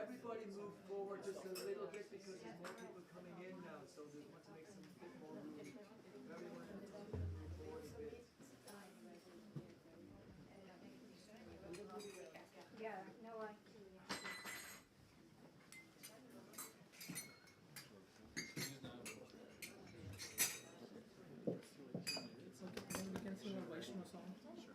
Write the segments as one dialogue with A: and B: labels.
A: everybody move forward just a little bit because there's more people coming in now, so we want to make some bit more room. Everyone move forward a bit.
B: Yeah, no,
C: It's okay. Then we can sing a Vaishnava song. Yeah.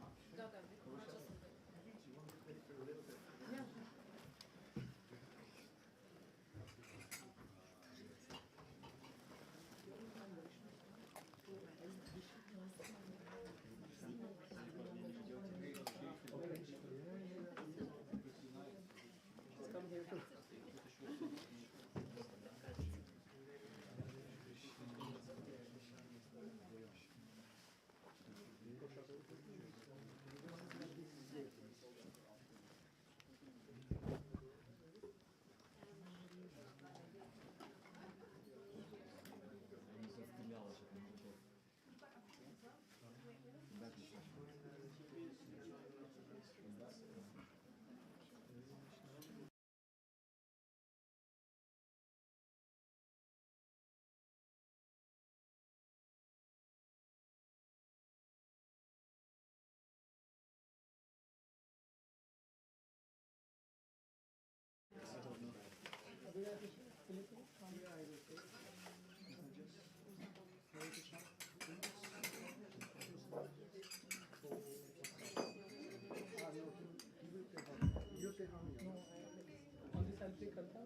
C: On this I'll play Karta.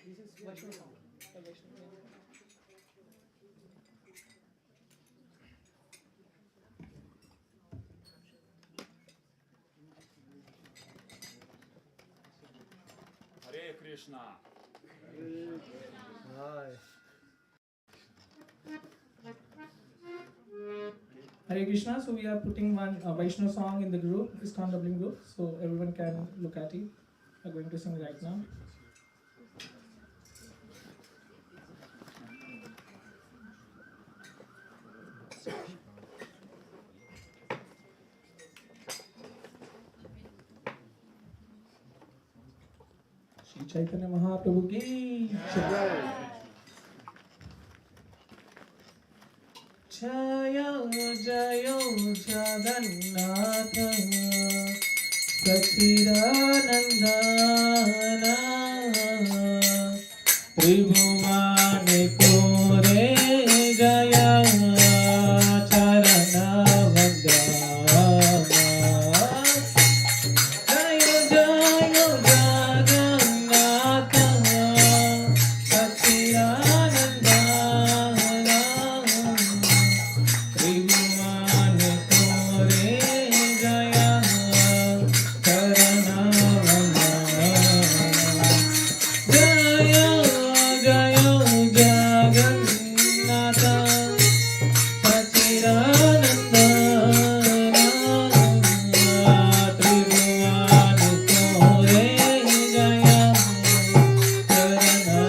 C: This is Vaishnava song. Vaishnava.
D: Hare Krishna.
A: Hi.
C: Hare Krishna. So we are putting one Vaishnava song in the group, ISKCON Dublin group, so everyone can look at it. We're going to sing right now. Shri Chaitanya Mahaprabhu ki jai. Jaya Jaya Jagannatha Sachidanandana Tribhumane Kore Jaya Charana Vandana Jaya Jaya Jagannatha Sachidanandana Tribhumane Kore Jaya Charana Vandana Jaya Jaya Jagannatha Sachidanandana Tribhuvane Kore Jaya Charana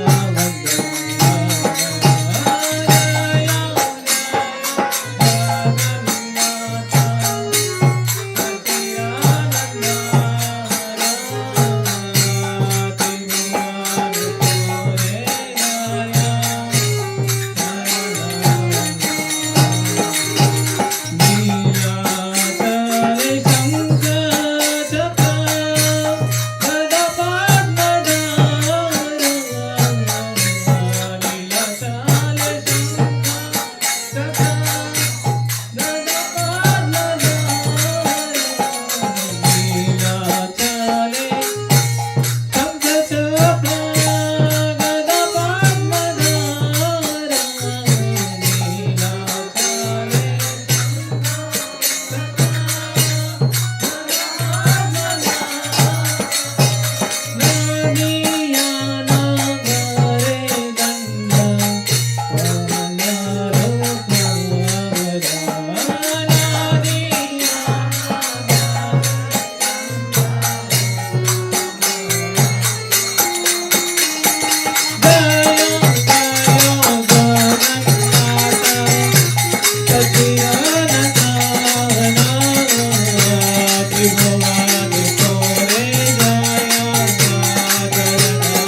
C: Jaya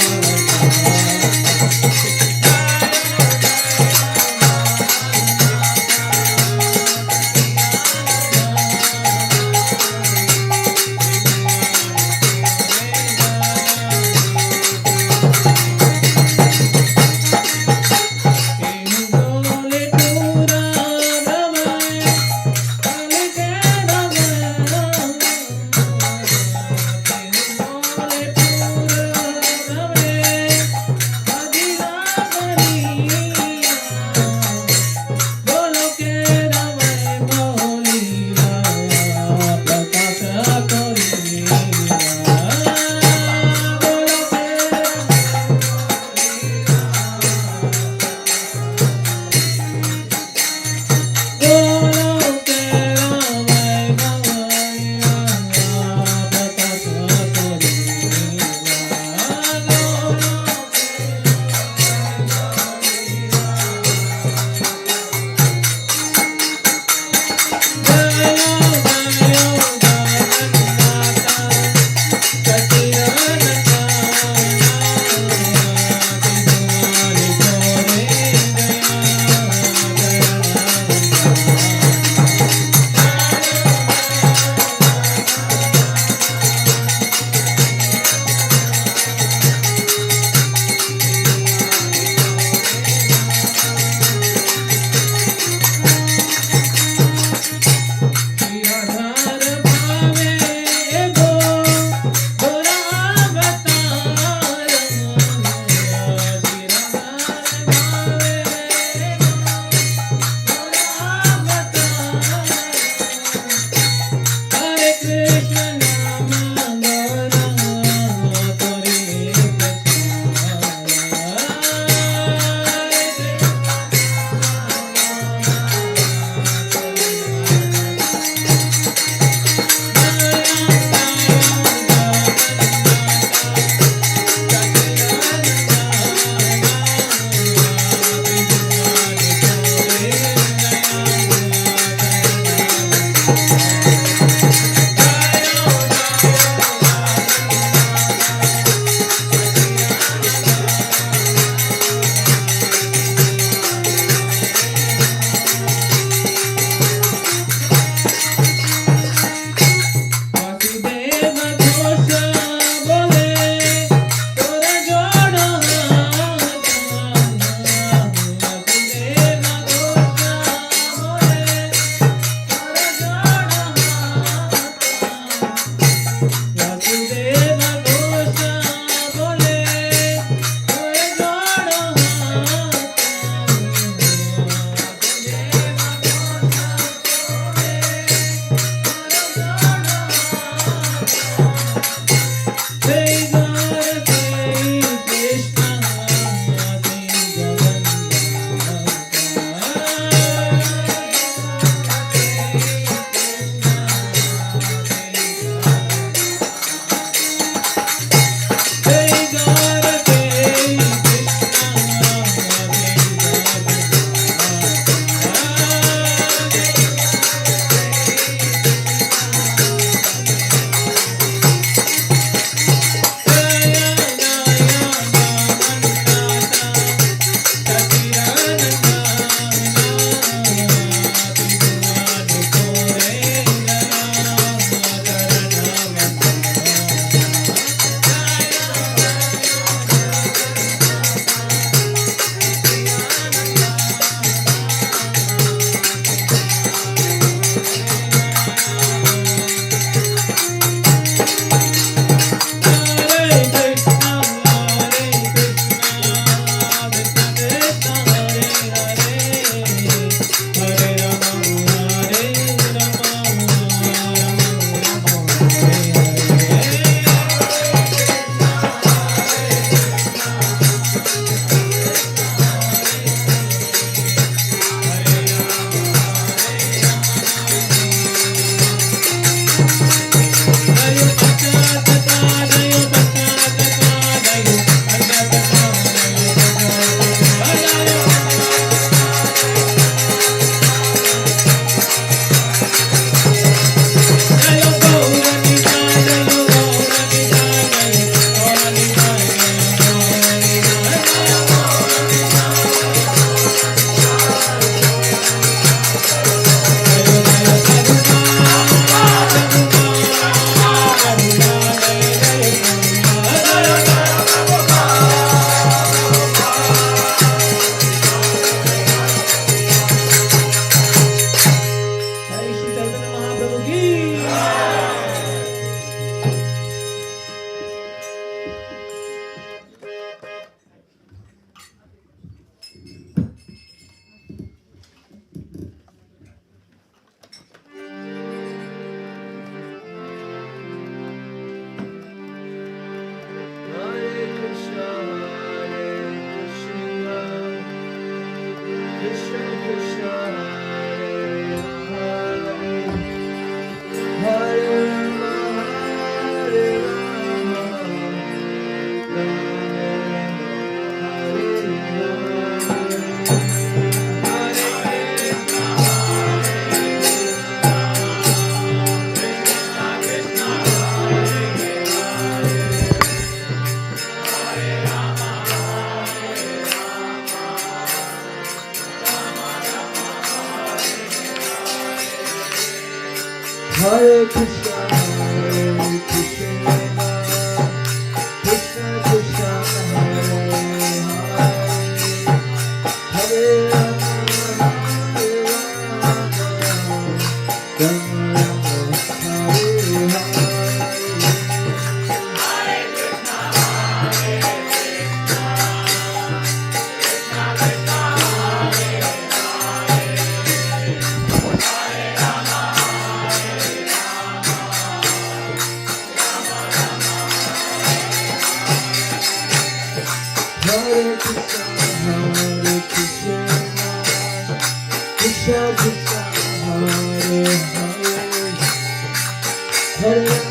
B: Krishna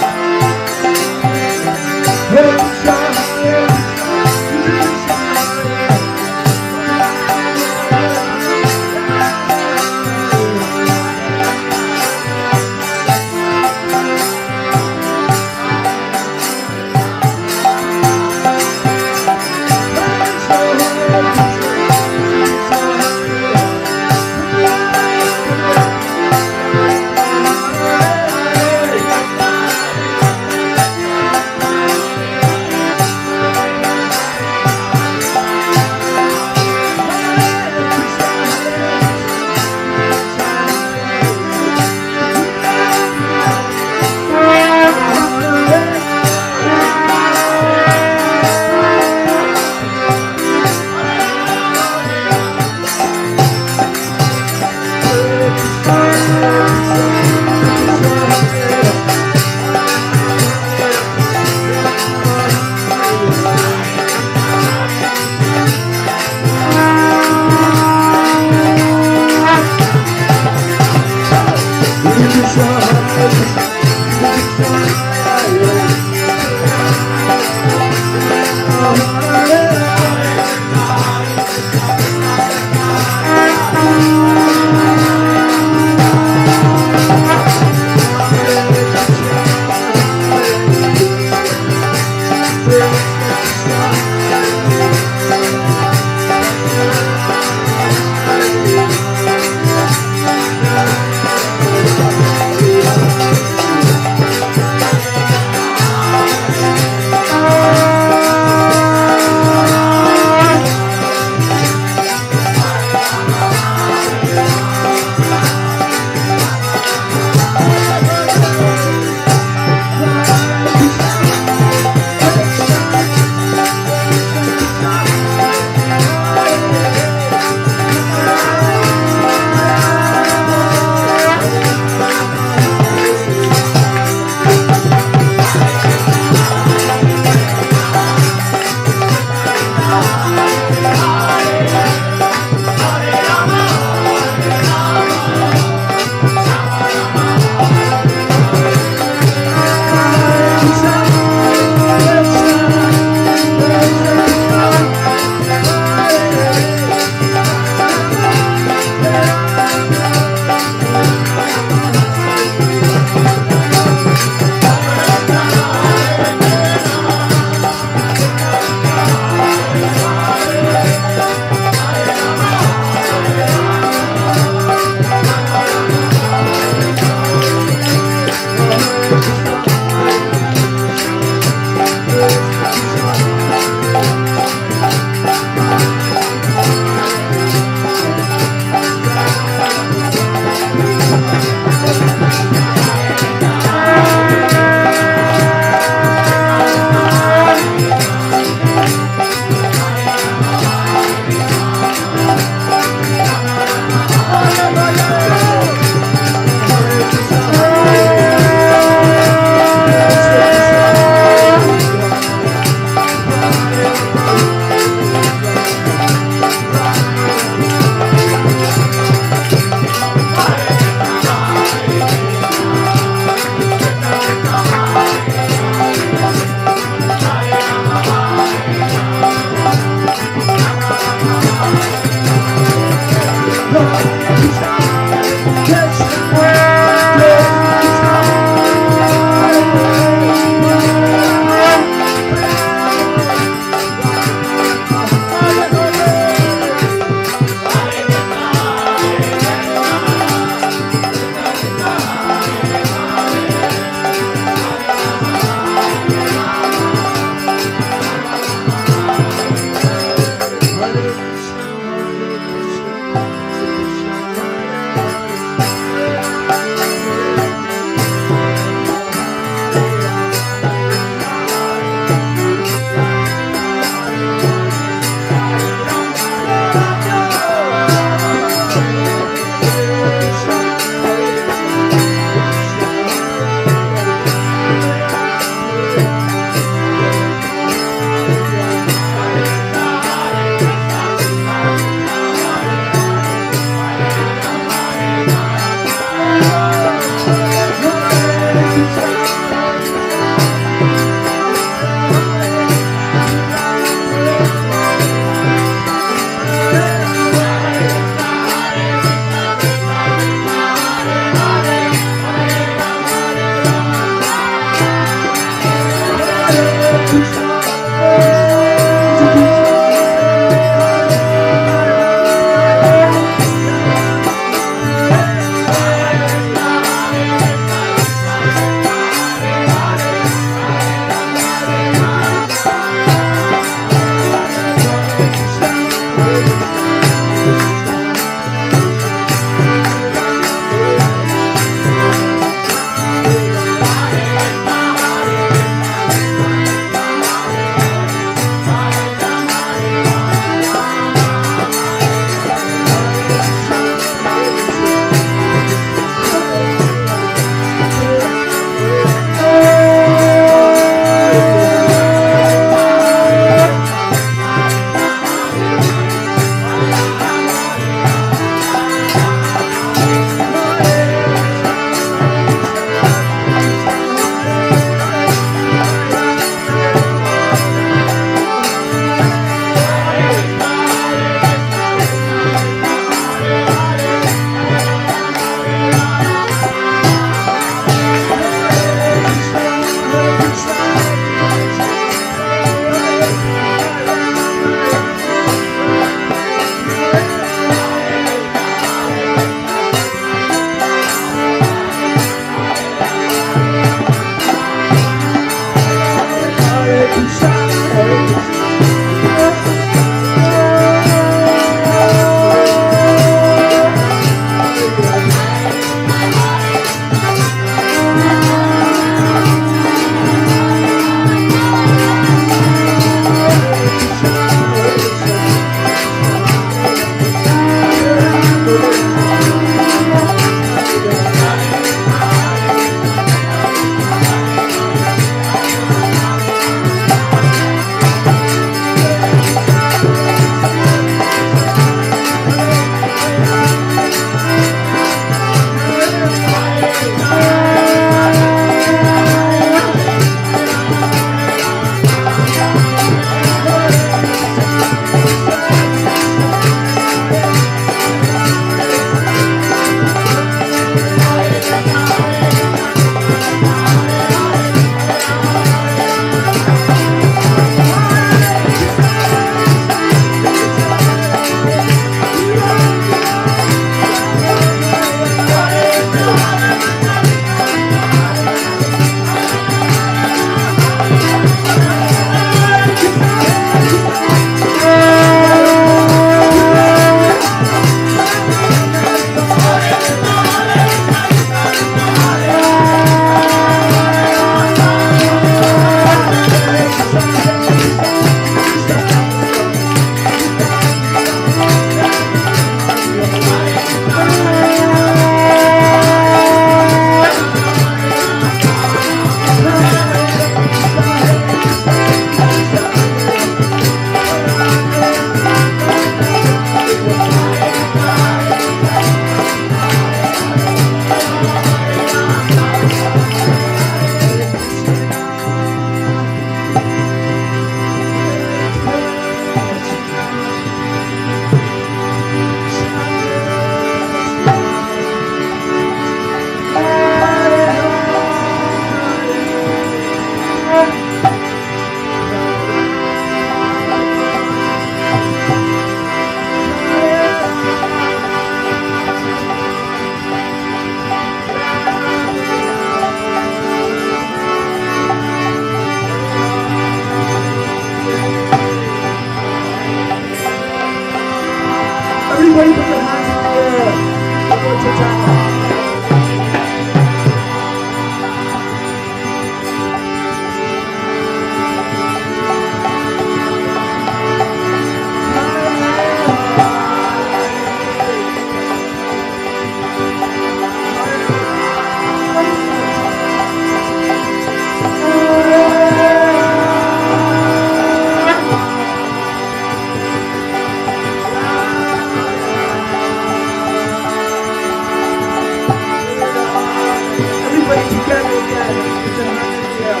A: together again. Put your hands in the air.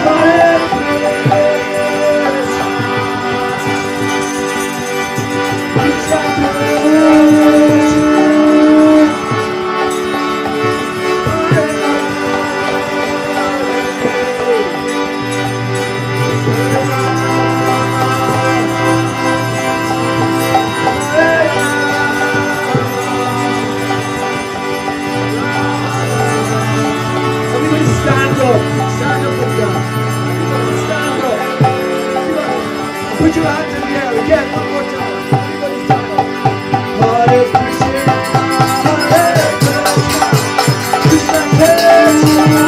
A: Hare Krishna. Hare Krishna. Krishna Everybody stand up. Stand up with God. Everybody stand up. Everybody. Put your hands in the air again. One more time. Everybody stand up. Hare Krishna. Hare Krishna. Krishna Krishna.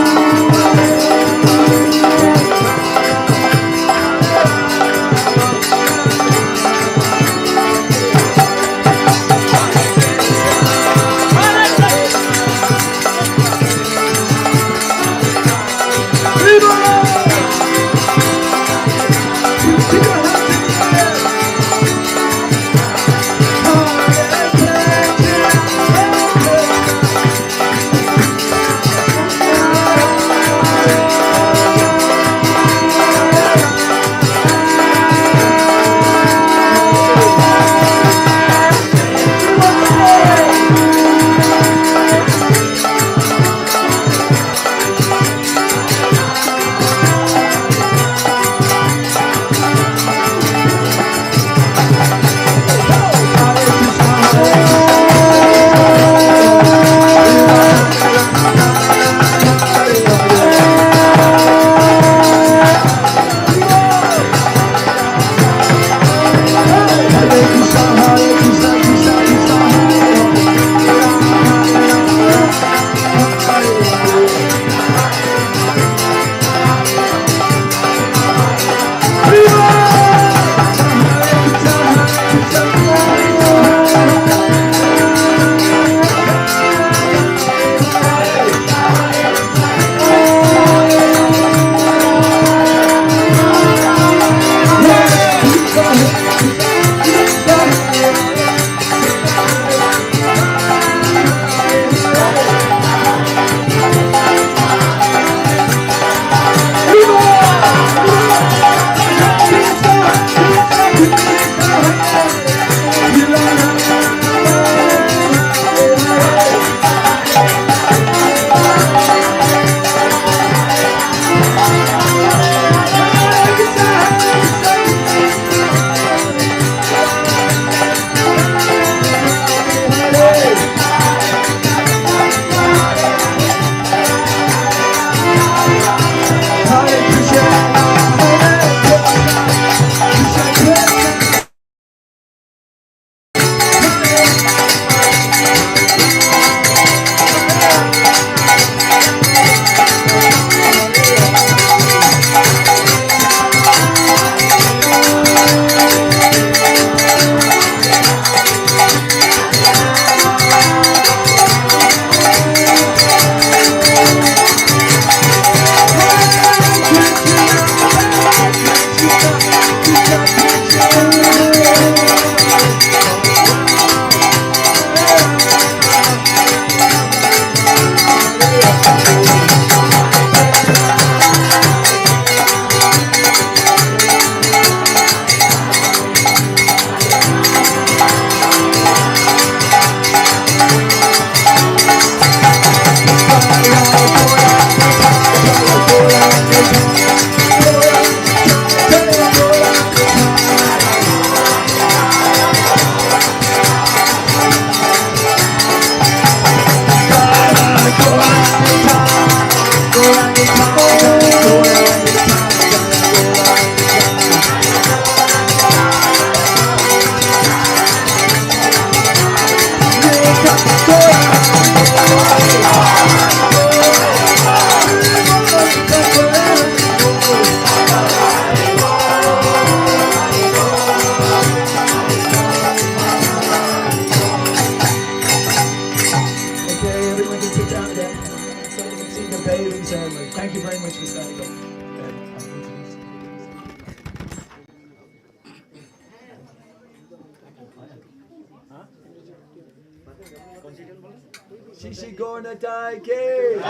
A: Shishi Gorna Daike.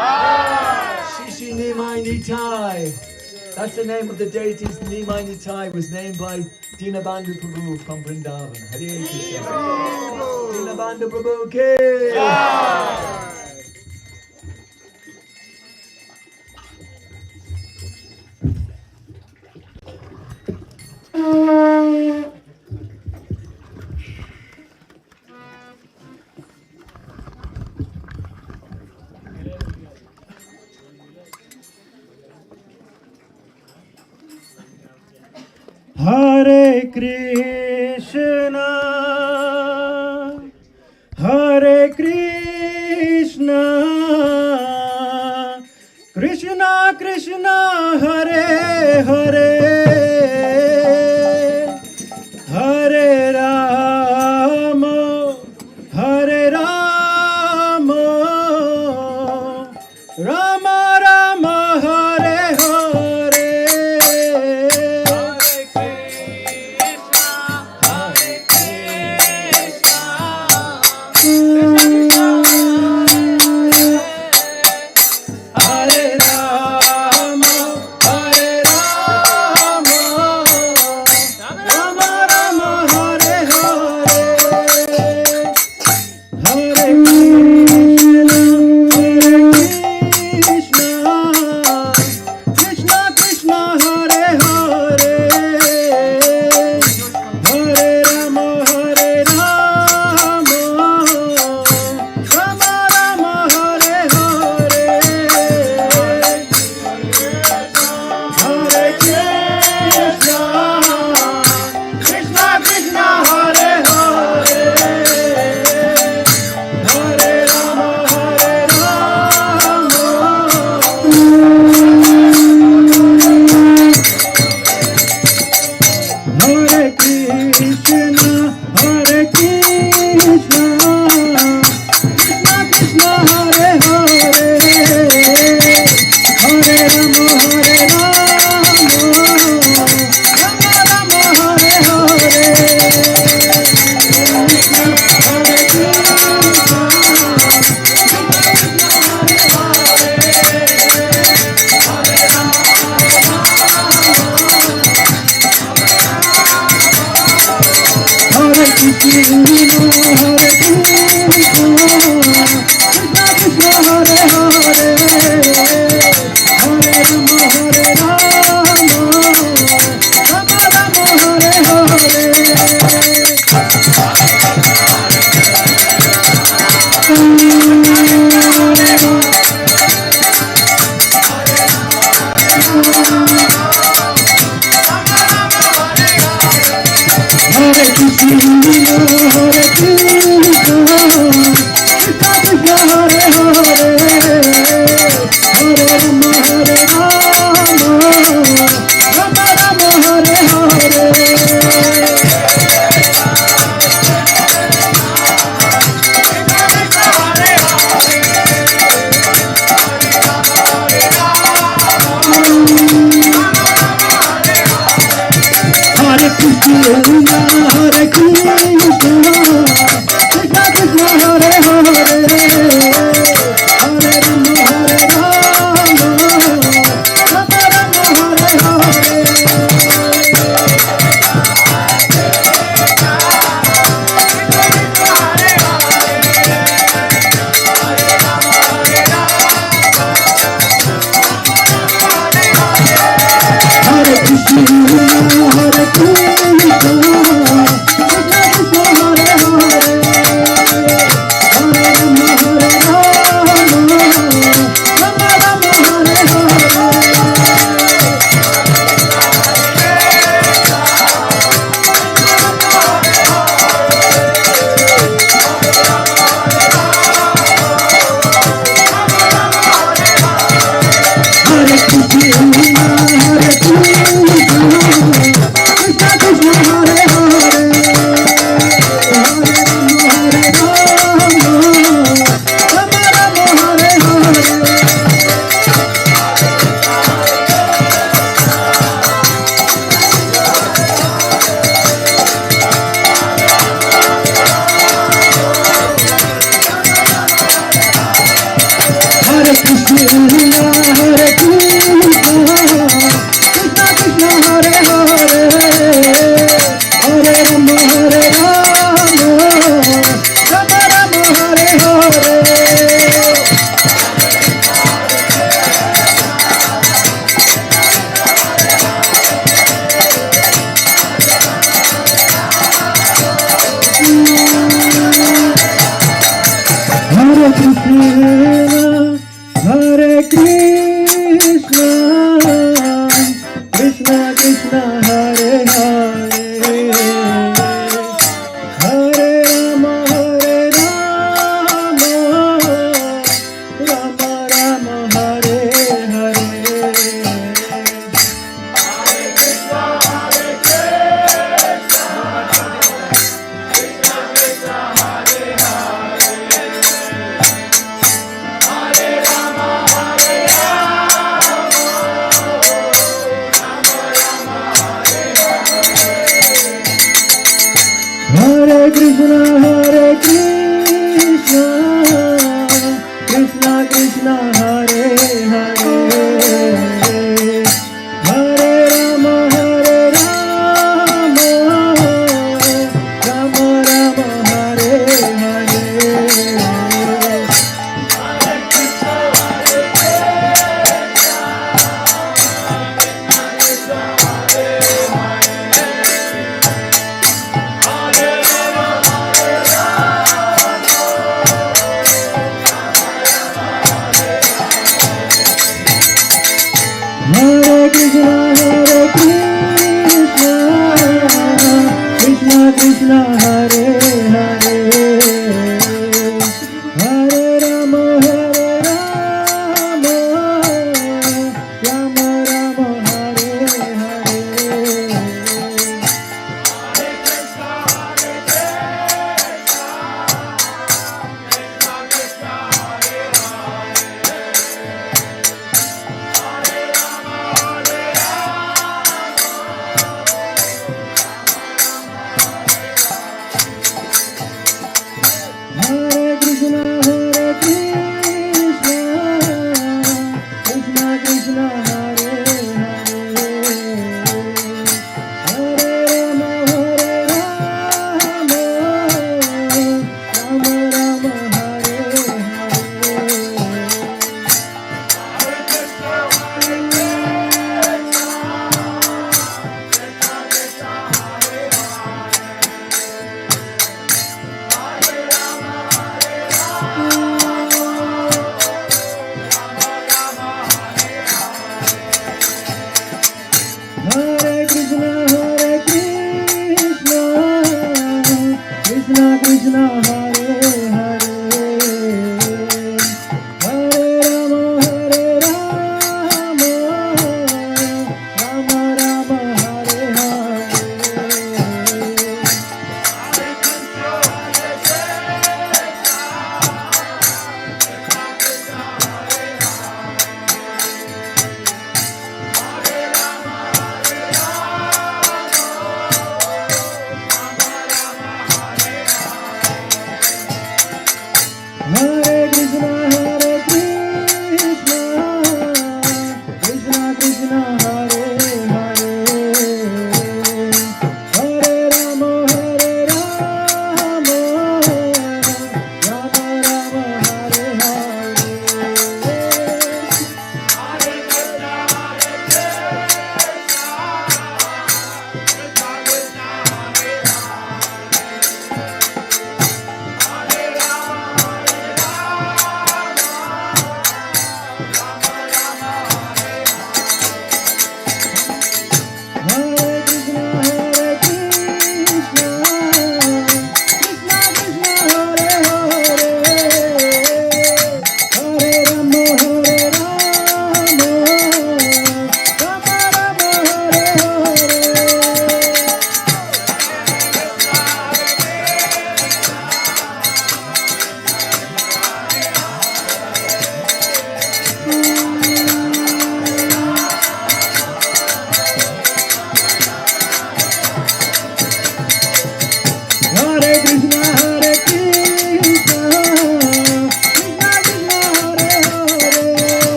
A: Shishi Nimai Nitai. That's the name of the deities. Nimai Nitai was named by Dinabandhu Prabhu from Vrindavan. Hare Krishna. Dinabandhu Prabhu ke.
B: Hare Krishna, Hare Krishna, Krishna Krishna, Hare Hare, Hare Rama, Hare Rama, Rama Rama, Hare Hare. Hare Krishna, Hare Krishna.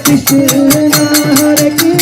B: Hare Krishna,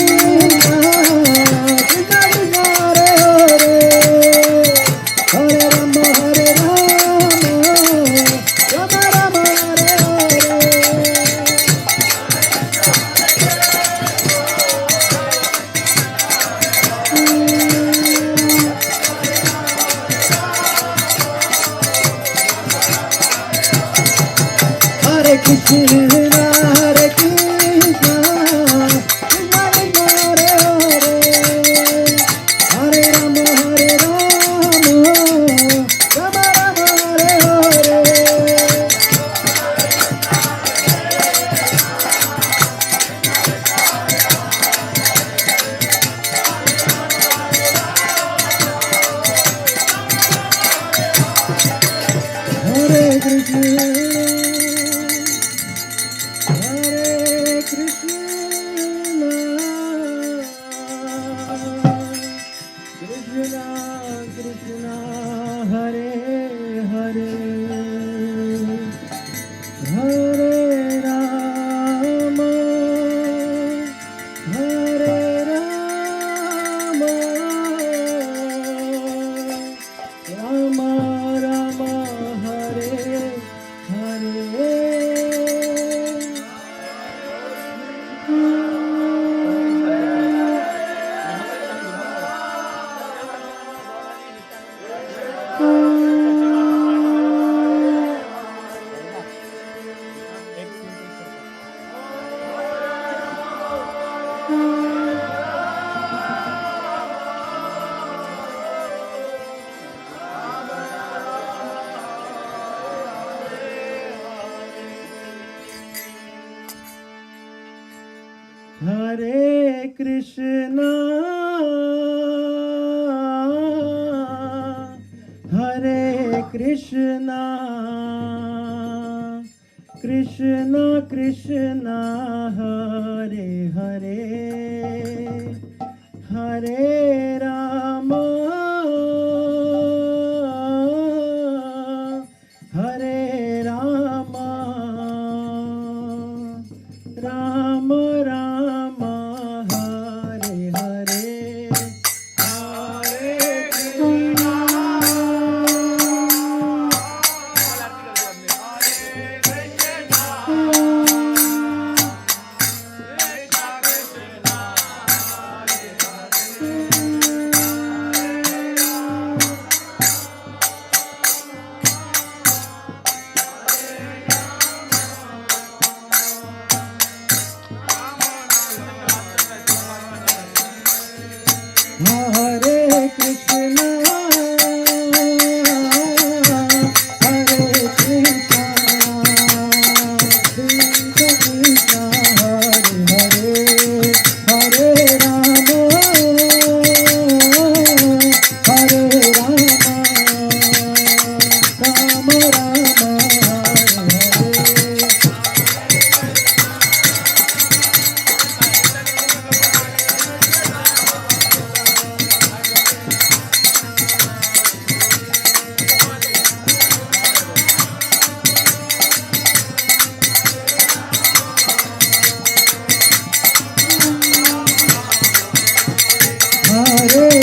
B: Hare Krishna, Krishna Krishna, Hare Hare, Hare Rama, Hare Rama, Rama Rama, Hare Hare, Hare Krishna, Hare Krishna, Hare Krishna, Krishna Krishna, Hare Hare, Hare Rama, Hare Rama, Rama Rama, Hare Krishna, Hare Krishna, Krishna Krishna, Hare Hare, Hare Rama, Hare Rama, Rama Rama, Hare Hare. Hare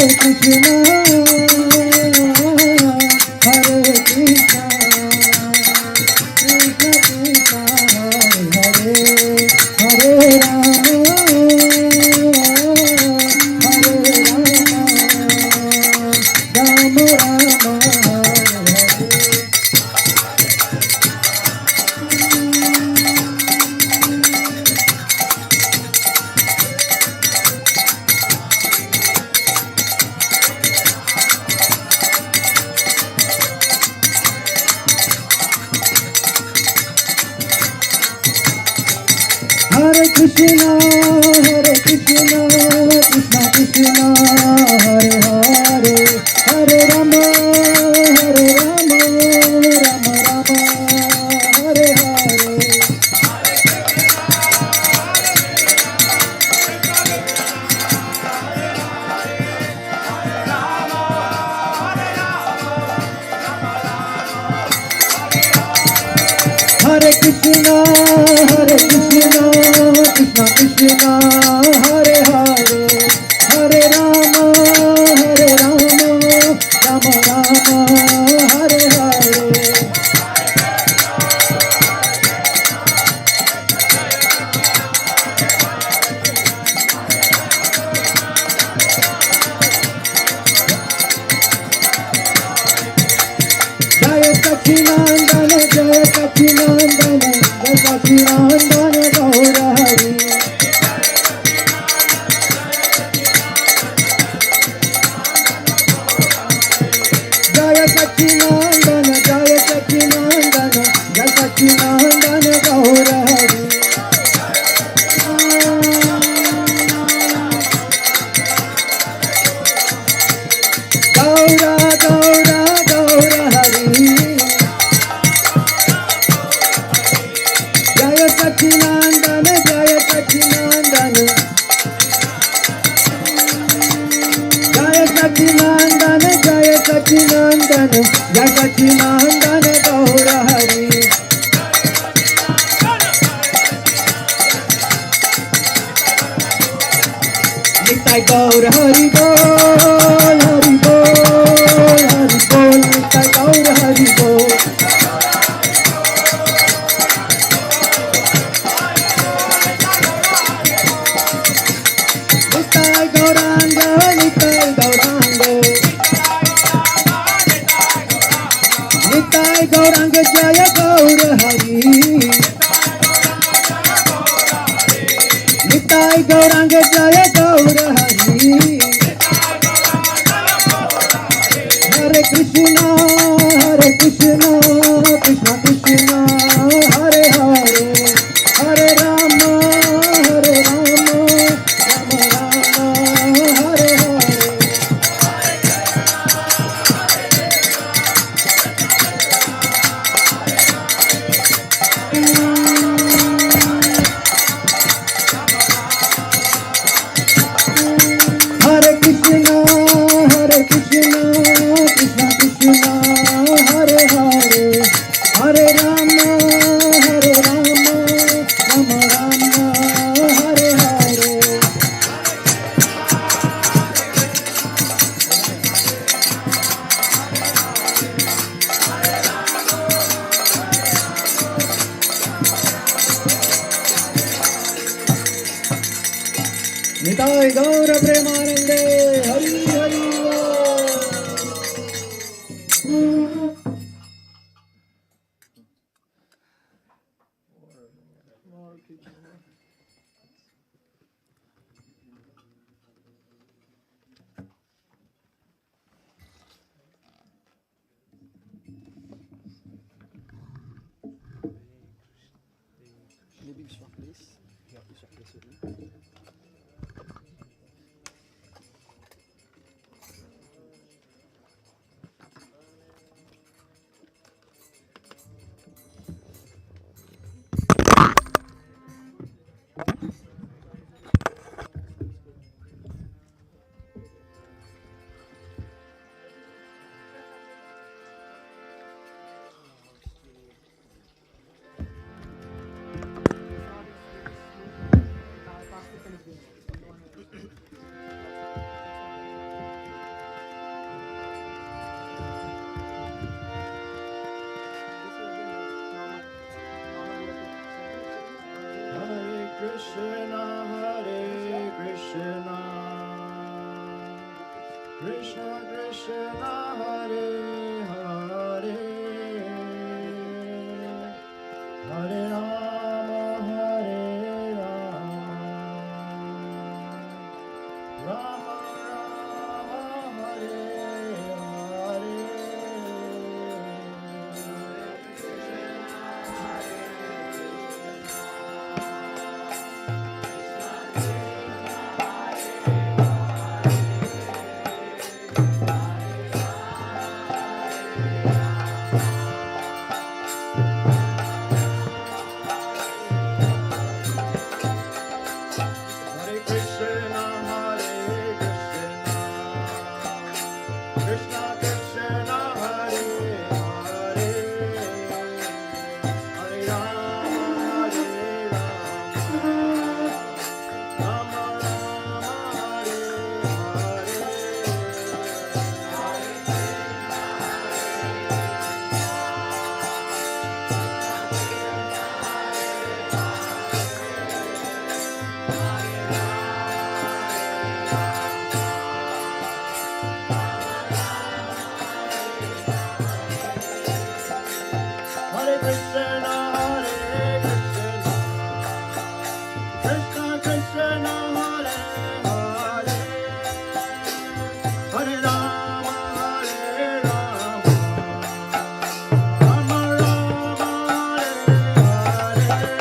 B: Krishna, Hare Krishna, Krishna Krishna, Hare Hare, Hare Rama, Hare Rama, Rama Rama, Hare Hare. Hare Krishna, Krishna Krishna, Hare Hare, Hare Rama, Rama Rama, Hare Hare. Hare Krishna, Krishna Krishna, Hare Hare, Hare Rama, Rama Rama, Hare Hare. Jaya Sachinandana, Jaya Sachinandana, Jaya Sachinandana, Gaura Hari. Jaya Sachinandana, Jaya Sachinandana, Jaya Sachinandana, Gaura Hari. Gaura, Gaura, Gaura Hari. Jaya Sachinandana, Jaya Sachinandana, Jaya Sachinandana, Jaya Sachinandana, Jaya Sachinandana, Gaura Hari. Nitai Gaura Hari Bol, Hari Bol, Hari Bol, Nitai Gaura Hari Bol. Nitai Gauranga, Nitai Gauranga, Nitai Gauranga, Jaya Gaura Hari. Nitai Gauranga, Jaya Gaura Hari. Hare Krishna, Krishna Krishna, Hare Hare, Hare Rama, Rama Rama, Hare Hare. Hare Krishna, Krishna Krishna, Hare Hare, Hare Rama, Rama Rama, Hare Hare. Nitai Gaura Premanande, Hari Hari Bol.
A: Maybe swap place. Yeah, we swap place with me. Hare Krishna, Krishna Krishna, Hare Hare, Hare Rama, Rama Rama, Hare Hare Krishna, Hare Krishna, Krishna Krishna, Hare Hare, Hare Rama, Rama Rama, Hare Hare.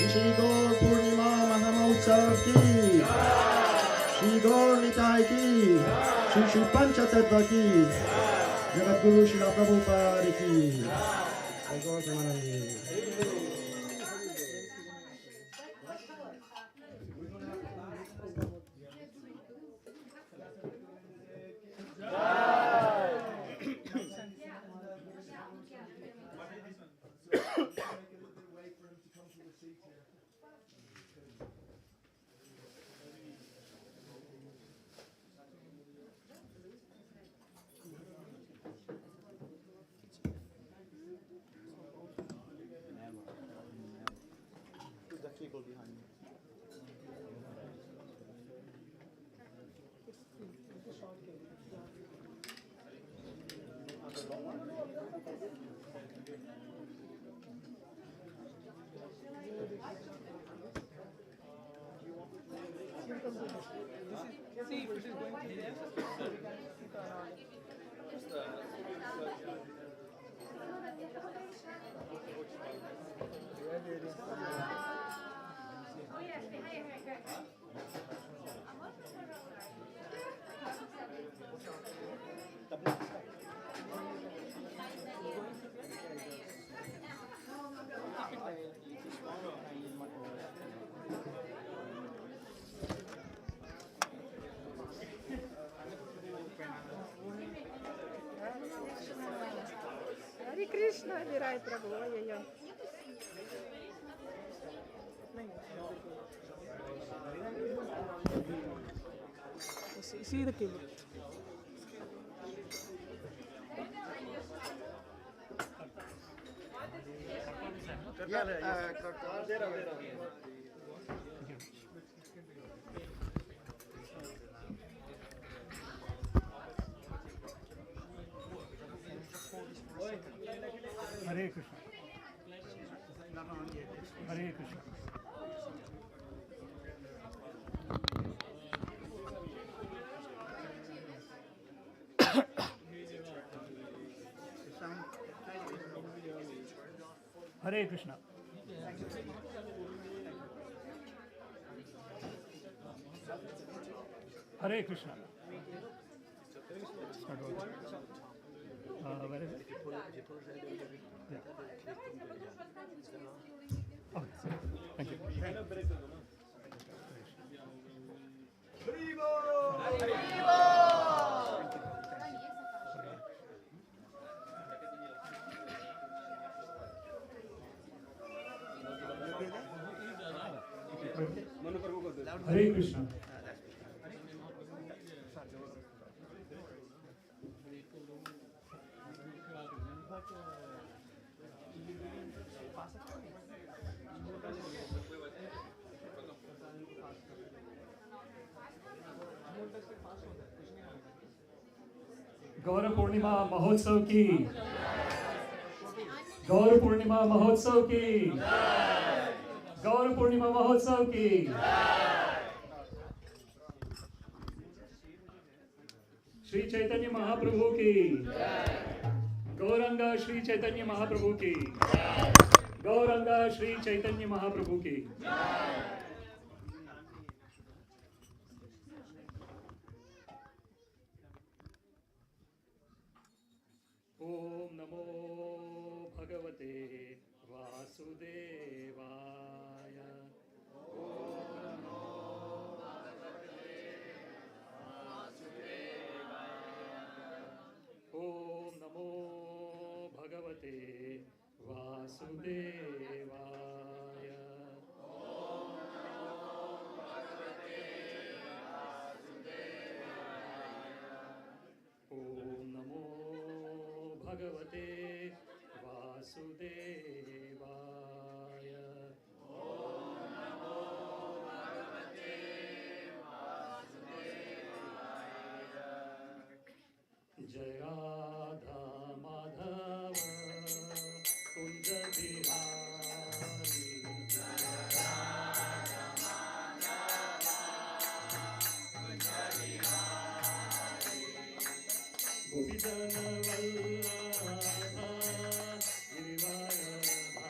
A: Shri Gaur पूर्णिमा महामहोत्सव की, श्री गौर निताय की, श्री श्री पंचतत्व की, जगत गुरु श्री प्रभुपाद की, जय गौर Premanand.
E: Hare Krishna, Virai Prabhu.
C: See the cable.
B: Hare Krishna. Hare Krishna. Hare Krishna. Hare Krishna. Where is it? Yeah. Okay. Thank you. Hare Krishna. गौर पूर्णिमा महोत्सव की, गौर पूर्णिमा महोत्सव की, गौर पूर्णिमा महोत्सव की। श्री चैतन्य महाप्रभु की, गौरंगा श्री चैतन्य महाप्रभु की, गौरंगा श्री चैतन्य महाप्रभु की। ओम नमो भगवते वासुदेवाय। ओम नमो भगवते वासुदेवाय। ओम नमो भगवते वासुदेवाय।
F: वासुदेवाय ॐ नमो भगवते वासुदेवाय जय राधा माधव कुंज बिहारी गोपीजन वल्लभ गिरिवर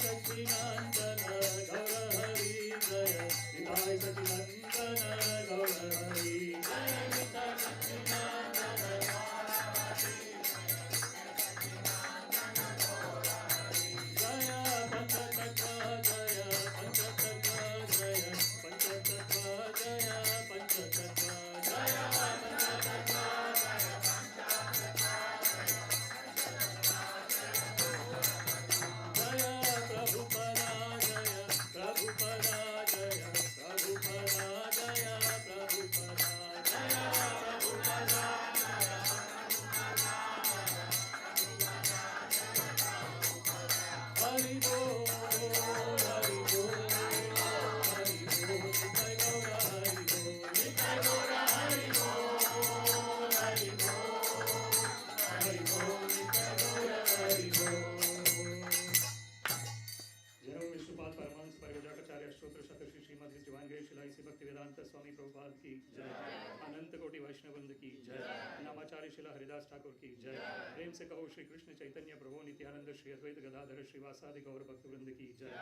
F: सच्चिदानंद गौर हरि जय निताय सच्चिदानंद गौर हरि जय निताय सच्चिदानंद गौर हरि जय पंचतत्व जय पंचतत्व जय पंचतत्व जय पंचतत्व जय पंचतत्व जय प्रभुपदा जय प्रभुपदा जय प्रभुपदा जय प्रभुपदा जय प्रभुपदा हरि बोल हरि बोल हरि बोल निताय गौर हरि बोल निताय गौर हरि बोल हरि बोल निताय गौर हरि बोल जय हो विष्णुपाद परमहंस परिव्राजकाचार्य स्तोत्र शतश्री श्रीमद् दिव्यांगे शिलाई श्री भक्ति वेदांत स्वामी प्रभुपाद की जय अनंत कोटि वैष्णववृंद की जय नामाचार्य शिला हरिदास ठाकुर की जय प्रेम से कहो श्री कृष्ण चैतन्य प्रभु नित्यानंद श्री अद्वैत गदाधर श्रीवासादि गौर भक्त वृंद की जय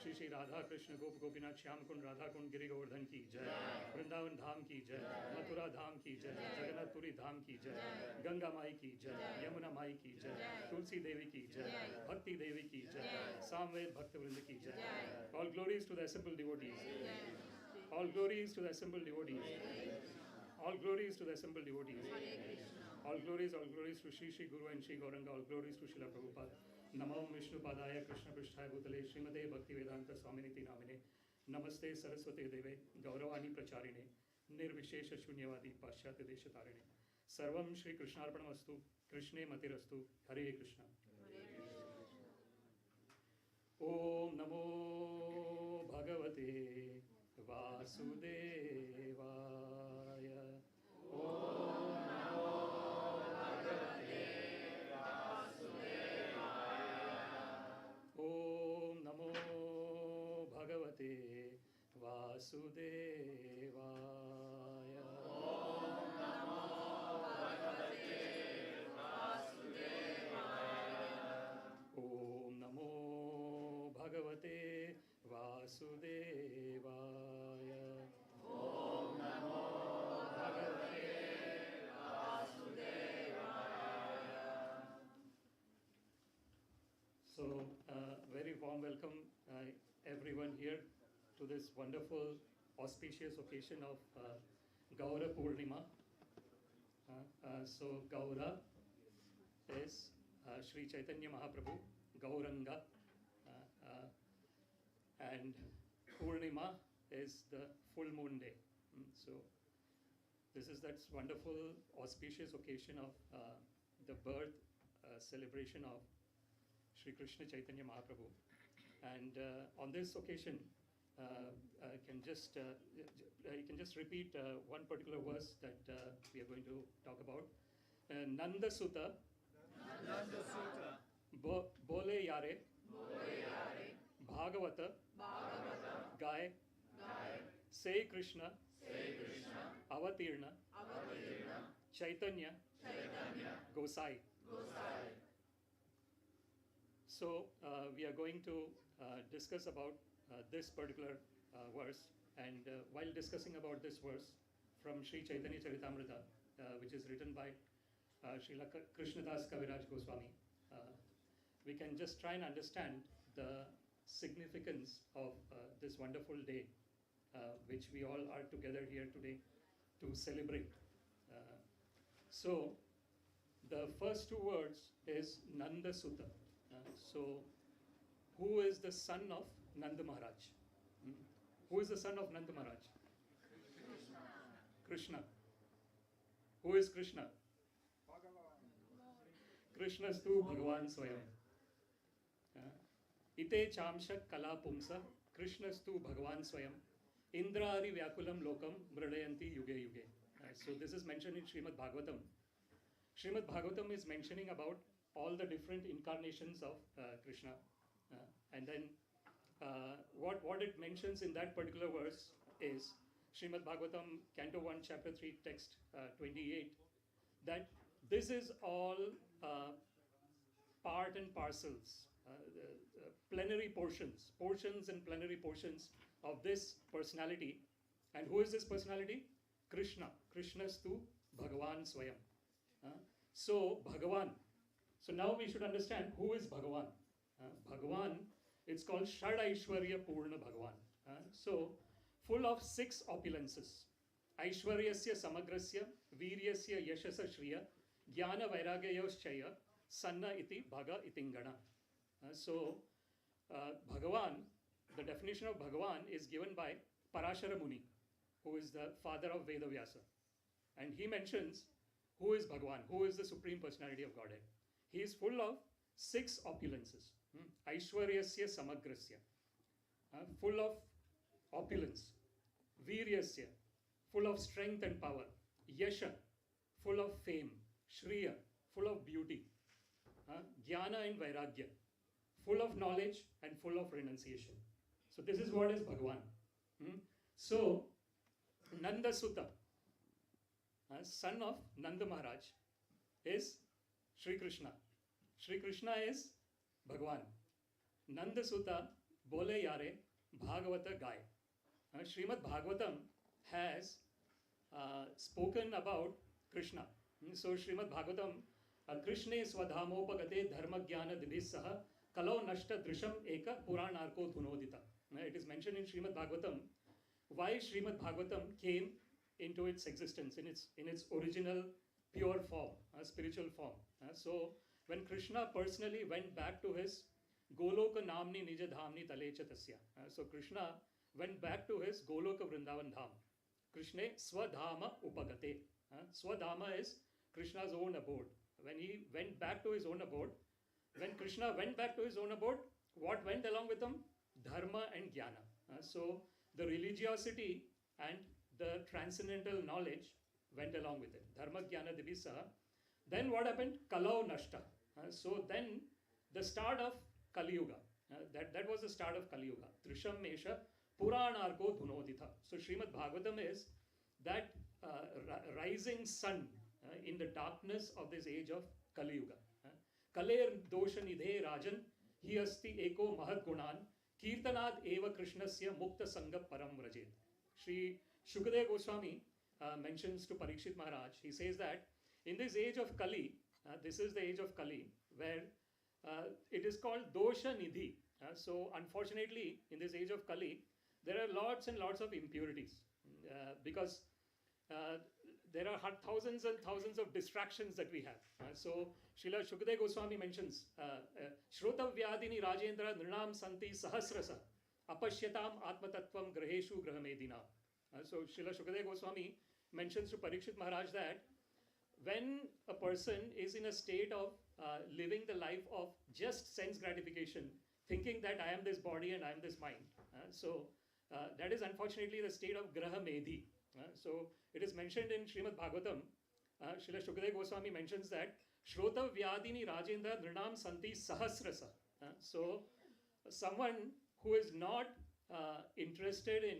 F: श्री श्री राधा कृष्ण गोप गोपीनाथ श्याम कुंड राधा कुंड गिरि गोवर्धन की जय वृंदावन धाम की जय मथुरा धाम की जय जगन्नाथपुरी धाम की जय गंगा माई की जय यमुना माई की जय तुलसी देवी की जय भक्ति देवी की जय सामवेद भक्त वृंद की जय all glories to the assembled devotees all glories to the assembled devotees all glories to the assembled devotees all glories to Shri Shri Guru and Shri Gauranga all glories to Srila Prabhupada Namo Vishnu Padaya Krishna Prishtaya Bhutale Srimate Bhakti Vedanta Swaminiti Namine Namaste Saraswate Deve Gauravani Pracharine Nirvishesha Shunyavadi Paschatya Deshatarine Sarvam Shri Krishnarpanamastu Krishne Matirastu Hare Krishna Om Namo Bhagavate Vasudevaya Om Namo Bhagavate Vasudevaya Om Namo Bhagavate Vasudevaya Om Namo Bhagavate Vasudevaya Om Namo Bhagavate Vasudevaya Om Namo Bhagavate Vasudevaya. So, very warm welcome everyone here to this wonderful auspicious occasion of Gaura Purnima. So, Gaura is Sri Chaitanya Mahaprabhu, Gauranga. And Purnima is the full moon day. So this is that wonderful auspicious occasion of the birth celebration of Sri Krishna Chaitanya Mahaprabhu. And on this occasion, you can just repeat one particular verse that we are going to talk about. Nanda Sutta, Bole Yare, Bhagavata, Gaye, Say Krishna, Avatirna, Chaitanya, Gosai. So we are going to discuss about this particular verse, and while discussing about this verse from Sri Chaitanya Charitamrita, which is written by Srila Krishnadas Kaviraj Goswami, we can just try and understand the significance of this wonderful day which we all are together here today to celebrate. So the first two words is Nanda Sutta. So who is the son of Nanda Maharaj? Who is the son of Nanda Maharaj? Krishna. Who is Krishna? Krishnastu Bhagavan Swayam. Ite chamshak kala pumsa Krishnastu Bhagavan Swayam Indraadi Vyakulam Lokam Mradayanti Yuge Yuge. So this is mentioned in Srimad Bhagavatam. Srimad Bhagavatam is mentioning about all the different incarnations of Krishna. And then what it mentions in that particular verse is Srimad Bhagavatam, Canto 1, Chapter 3, Text 28, that this is all part and parcels plenary portions and plenary portions of this personality. And who is this personality? Krishna. Krishnastu Bhagavan Swayam. So Bhagavan. So now we should understand who is Bhagavan. Bhagavan, it's called Shad Aishwarya Purna Bhagavan. So full of 6 opulences. Aishwaryasya Samagrasya, Viryasya Yashasa Shriya, Jnana Vairagyayoschaya, Sanna iti Bhaga itingana. So Bhagavan, the definition of Bhagavan is given by Parashara Muni, who is the father of Vedavyasa. And he mentions who is Bhagavan, who is the Supreme Personality of Godhead. He is full of 6 opulences. Aishwaryasya Samagrasya, full of opulence. Viryasya, full of strength and power. Yasha, full of fame. Shriya, full of beauty. Jnana and Vairagya, full of knowledge and full of renunciation. So this is what is Bhagavan. So Nanda Sutta, son of Nanda Maharaj, is Sri Krishna. Sri Krishna is Bhagavan. Nanda Sutta bole yare Bhagavata gai. Srimad Bhagavatam has spoken about Krishna. So Srimad Bhagavatam, Krishne swadhamopagate dharma jnana dibhisaha kalau nashta drisham eka puranarko dhunodita. It is mentioned in Srimad Bhagavatam why Srimad Bhagavatam came into its existence in its original pure form, spiritual form. So when Krishna personally went back to his Goloka Namni Nija Dhamni Talecha Tasya. So Krishna went back to his Goloka Vrindavan Dham. Krishne Swadhama Upagate. Swadhama is Krishna's own abode. When he went back to his own abode, when Krishna went back to his own abode, what went along with him? Dharma and Jnana. So the religiosity and the transcendental knowledge went along with it. Dharma Jnana Dibisa. Then what happened? Kalau Nashta. So then the start of Kali Yuga. That was the start of Kali Yuga. Trisham Mesha Puranarko Dhunoditha. So Srimad Bhagavatam is that rising sun in the darkness of this age of Kali Yuga. Kaler Dosha Nidhe Rajan Hi Asti Eko Mahad Gunan Kirtanad Eva Krishnasya Mukta Sangha Param Vrajet. Sri Shukadeva Goswami mentions to Parikshit Maharaj, he says that in this age of Kali, this is the age of Kali, where it is called Dosha Nidhi. So unfortunately, in this age of Kali, there are lots and lots of impurities because there are thousands and thousands of distractions that we have. So Srila Shukadeva Goswami mentions Shrota Vyadini Rajendra Nrinam Santi Sahasrasa Apashyatam Atmatattvam Graheshu Grahamedina. So Srila Shukadeva Goswami mentions to Parikshit Maharaj that when a person is in a state of living the life of just sense gratification, thinking that I am this body and I am this mind, so that is unfortunately the state of Graha Medhi. So it is mentioned in Srimad Bhagavatam, Srila Shukadeva Goswami mentions that Shrota Vyadini Rajendra Nrinam Santi Sahasrasa. So someone who is not interested in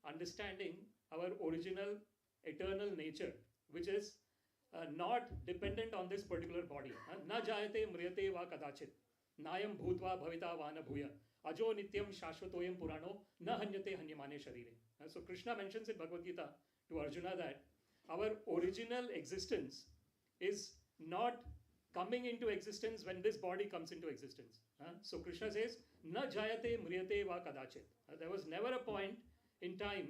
F: understanding our original eternal nature, which is not dependent on this particular body. Na jayate mriyate va kadachit. Nayam bhutva bhavita vana bhuya. Ajo nityam shashvatoyam purano na hanyate hanyamane sharire. So Krishna mentions in Bhagavad Gita to Arjuna that our original existence is not coming into existence when this body comes into existence. So Krishna says, na jayate mriyate va kadachit. There was never a point in time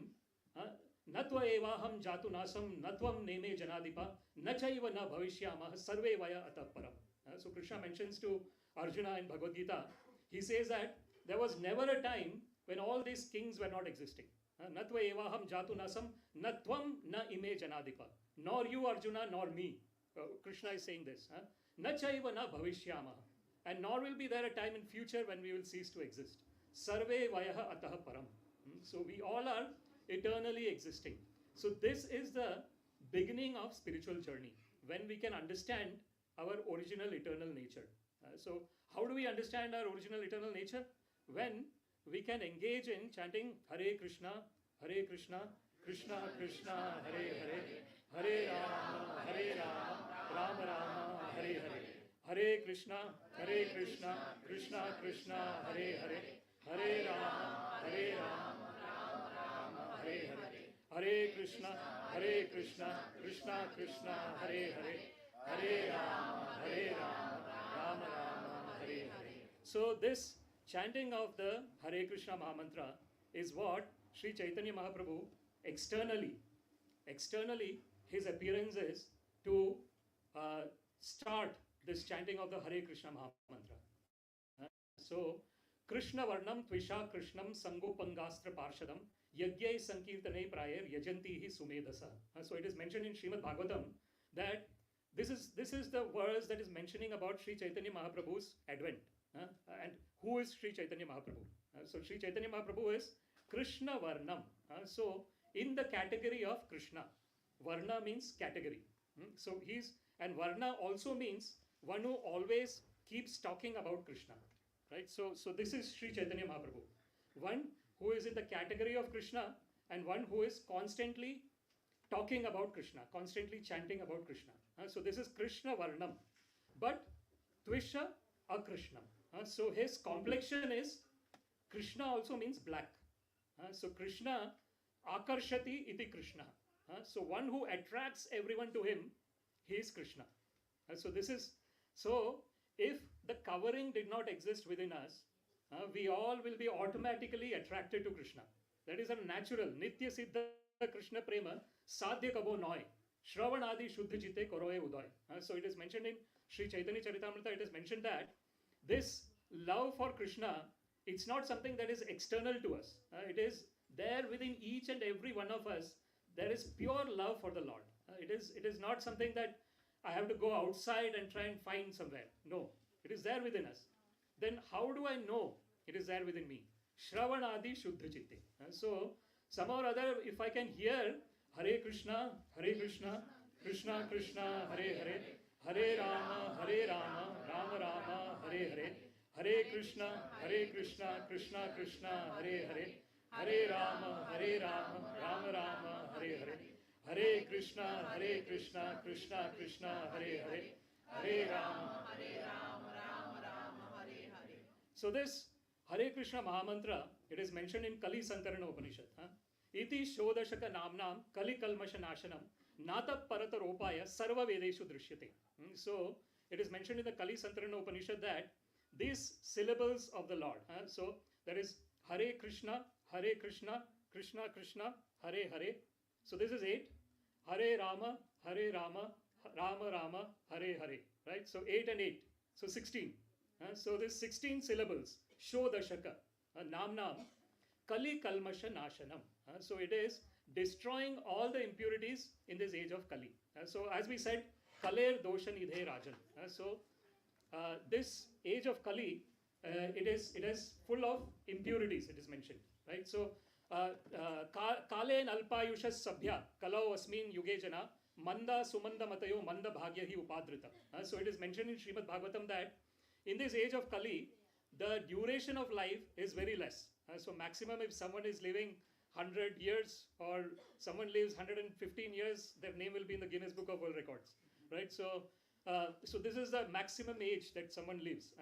F: Natva evaham jatu nasam natvam neme janadipa nachaiva na bhavishyamah sarve vaya atah param. So Krishna mentions to Arjuna in Bhagavad Gita, he says that there was never a time when all these kings were not existing. Natva evaham jatu nasam natvam na ime janadipa. Nor you Arjuna nor me. Krishna is saying this. Nachaiva na bhavishyamah. And nor will be there a time in future when we will cease to exist. Sarve vaya atah param. So we all are eternally existing. So this is the beginning of spiritual journey, when we can understand our original eternal nature. So how do we understand our original eternal nature? When we can engage in chanting Hare Krishna, Krishna Krishna, Hare Hare, Hare Rama, Rama Rama, Hare Hare. Hare Krishna, Krishna Krishna, Hare Hare, Hare Rama, Rama, Hare Hare. Hare Krishna, Krishna Krishna, Hare Hare, Hare Rama, Rama Rama, Hare Hare. So this chanting of the Hare Krishna Mahamantra is what Sri Chaitanya Mahaprabhu externally his appearance is to start this chanting of the Hare Krishna Mahamantra. So Krishna Varnam Tvisha Krishnam Sangopangastra Parshadam Yagyai Sankirtane Prayer Yajantihi Sumedasa. So it is mentioned in Srimad Bhagavatam that this is the verse that is mentioning about Sri Chaitanya Mahaprabhu's advent. And who is Sri Chaitanya Mahaprabhu? So Sri Chaitanya Mahaprabhu is Krishna Varnam. So in the category of Krishna, Varna means category. So and Varna also means one who always keeps talking about Krishna. Right? So this is Sri Chaitanya Mahaprabhu. One who is in the category of Krishna and one who is constantly talking about Krishna, constantly chanting about Krishna. So this is Krishna Varnam. But Tvisha Akrishnam. So his complexion is, Krishna also means black. So Krishna, Akarshati iti Krishna. So one who attracts everyone to him, he is Krishna. So if the covering did not exist within us, we all will be automatically attracted to Krishna. That is a natural, Nitya Siddha Krishna Prema, Sadhya Kabo Noy, Shravanadi Shuddha Jite Koroe Udoy. So it is mentioned in Sri Chaitanya Charitamrita, it is mentioned that this love for Krishna, it's not something that is external to us. It is there within each and every one of us. There is pure love for the Lord. It is not something that I have to go outside and try and find somewhere. No, it is there within us. Then how do I know it is there within me? Shravanadi Shuddha Chitte. So somehow or other, if I can hear Hare Krishna, Krishna Krishna, Hare Hare, Hare Rama, Rama Rama, Hare Hare, Hare Krishna, Krishna Krishna, Hare Hare, Hare Rama, Rama Rama, Hare Hare, Hare Krishna, Krishna Krishna, Hare Hare, Hare Rama, Rama, Hare Hare. So this Hare Krishna Mahamantra, it is mentioned in Kali Sankarana Upanishad. Iti Shodashaka Namnam Kali Kalmasha Nashanam Nata Parataropaya Sarva Vedeshu Drishyate. So it is mentioned in the Kali Sankarana Upanishad that these syllables of the Lord. So there is Hare Krishna, Krishna Krishna, Hare Hare. So this is 8. Hare Rama, Rama Rama, Hare Hare. Right? So 8 and 8. So 16. So this 16 syllables. Shodashaka. Namnam. Kali Kalmasha Nashanam. So it is destroying all the impurities in this age of Kali. So as we said, Kaler Dosha Nidhe Rajan. So this age of Kali, it is full of impurities, it is mentioned. Right? So Kale Nalpayushas Sabhya Kalau Asmin Yuge Jana Manda Sumanda Matayo Manda Bhagya Hi Upadrita. So it is mentioned in Srimad Bhagavatam that in this age of Kali, the duration of life is very less. So maximum, if someone is living 100 years or someone lives 115 years, their name will be in the Guinness Book of World Records. Right? So this is the maximum age that someone lives.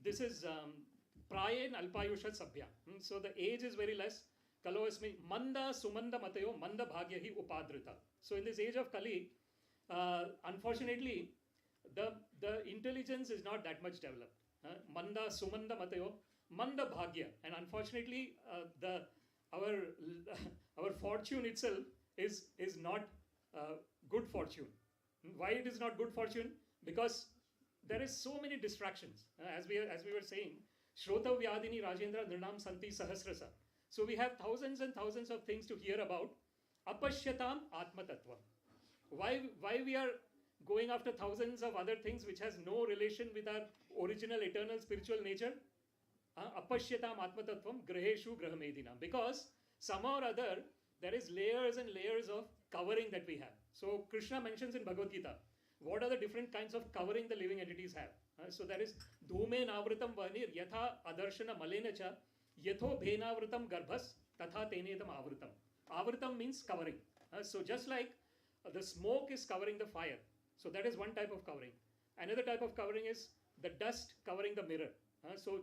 F: This is Prayen Alpayusha Sabhya. So the age is very less. Kaloasmi Manda Sumanda Matayo Manda Bhagyahi Upadrita. So in this age of Kali, unfortunately, the intelligence is not that much developed. Manda Sumanda Matayo Manda Bhagya. And unfortunately, our fortune itself is not good fortune. Why it is not good fortune? Because there is so many distractions. As we were saying, Shrota Vyadini Rajendra Nirnam Santi Sahasrasa. So we have thousands and thousands of things to hear about. Apashyatam Atma Tattva. Why we are going after thousands of other things which has no relation with our original eternal spiritual nature? Apashyatam Atma Tattvam Graheshu Grahamedina. Because somehow or other, there is layers and layers of covering that we have. So Krishna mentions in Bhagavad Gita, what are the different kinds of covering the living entities have? So there is Dhume Navritam Vanir Yatha Adarshana Malena Cha Yatho Bhenavritam Garbhas Tatha Tenedam Avritam. Avritam means covering. So just like the smoke is covering the fire. So that is one type of covering. Another type of covering is the dust covering the mirror. So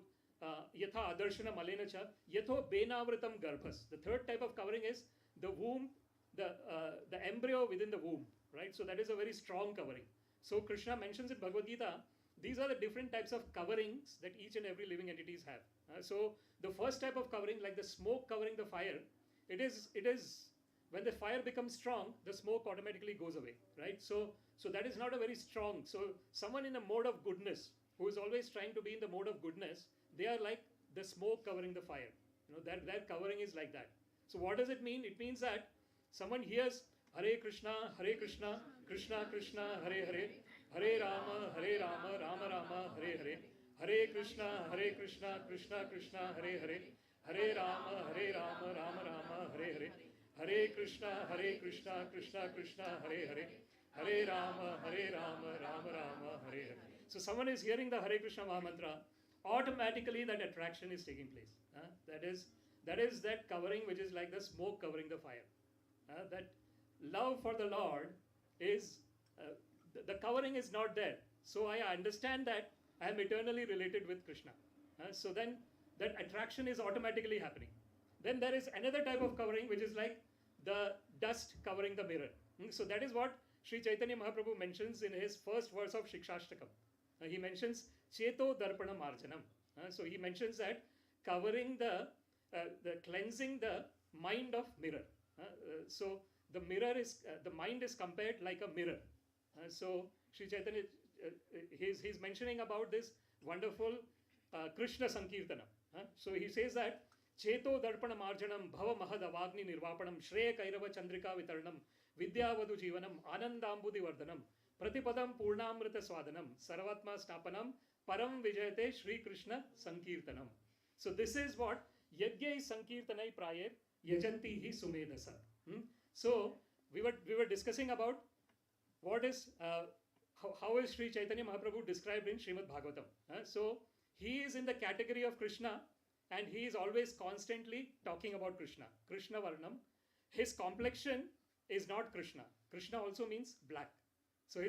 F: yatha adarshana malena cha yatho benavritam garbhas. The third type of covering is the womb, the embryo within the womb, right? So that is a very strong covering. So Krishna mentions in Bhagavad Gita, these are the different types of coverings that each and every living entities have. So the first type of covering, like the smoke covering the fire, it is when the fire becomes strong, the smoke automatically goes away, right? So that is not a very strong. So someone in a mode of goodness, who is always trying to be in the mode of goodness, they are like the smoke covering the fire. That covering is like that. So what does it mean? It means that someone hears Hare Krishna, Krishna Krishna, Hare Hare, Hare Rama, Rama Rama, Hare Hare, Hare Krishna, Krishna Krishna, Hare Hare, Hare Rama, Rama Rama, Hare Hare, Hare Krishna, Krishna Krishna, Hare Hare, Hare Rama, Rama Rama, Hare Hare. So someone is hearing the Hare Krishna Mahamantra, automatically that attraction is taking place. That is that covering which is like the smoke covering the fire. That love for the Lord is, the covering is not there. So I understand that I am eternally related with Krishna. So then that attraction is automatically happening. Then there is another type of covering which is like the dust covering the mirror. So that is what Sri Chaitanya Mahaprabhu mentions in his first verse of Shikshashtakam. He mentions Cheto Darpana Marjanam. So he mentions that covering the cleansing the mind of mirror. So the mirror is, the mind is compared like a mirror. So Sri Chaitanya, he's mentioning about this wonderful Krishna Sankirtana. So he says that Cheto Darpana Marjanam Bhava Mahad Avagni Nirvapanam Shreya Kairava Chandrika Vitarnam Vidyavadu Jivanam Anandambudi Vardhanam Pratipadam Purnamrita Swadanam Sarvatma Stapanam Param Vijayate Shri Krishna Sankirtanam. So this is what Yajnai Sankirtanai Prayer Yajanti Hi Sumedasa. So we were discussing about what is how is Sri Chaitanya Mahaprabhu described in Srimad Bhagavatam. So he is in the category of Krishna, and he is always constantly talking about Krishna. Krishna Varnam. His complexion is not Krishna. Krishna also means black. So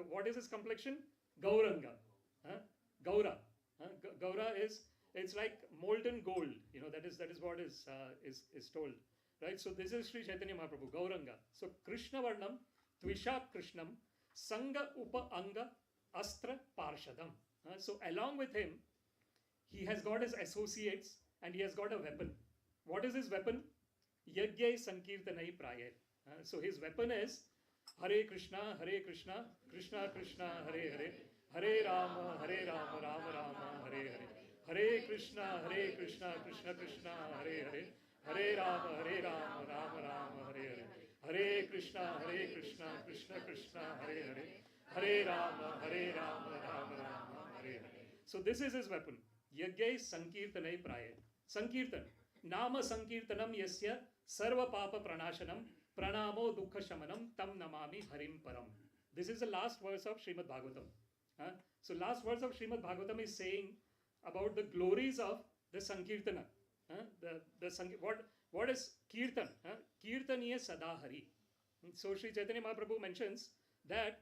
F: what is his complexion? Gauranga. Gaura. Gaura is, it's like molten gold. That is what is told. Right? So this is Sri Chaitanya Mahaprabhu, Gauranga. So Krishna Varnam, Tvisha Krishnam, Sangha Upa Anga, Astra Parshadam. So along with him, he has got his associates and he has got a weapon. What is his weapon? Yajnai Sankirtanai Prayer. So his weapon is Hare Krishna, Krishna Krishna, Hare Hare, Hare Rama, Rama Rama, Hare Hare, Hare Krishna, Krishna Krishna, Hare Hare, Hare Rama, Rama Rama, Hare Hare, Hare Krishna, Krishna Krishna, Hare Hare, Hare Rama, Rama Rama, Hare Hare. So this is his weapon. Yajnai Sankirtanai Prayer. Sankirtan. Nama Sankirtanam Yasya Sarva Papa Pranashanam Pranamo Dukkha Shamanam Tam Namami Harim Param. This is the last verse of Srimad Bhagavatam. So last verse of Srimad Bhagavatam is saying about the glories of the Sankirtana. What is Kirtan? Kirtaniya Sadahari. So Sri Chaitanya Mahaprabhu mentions that,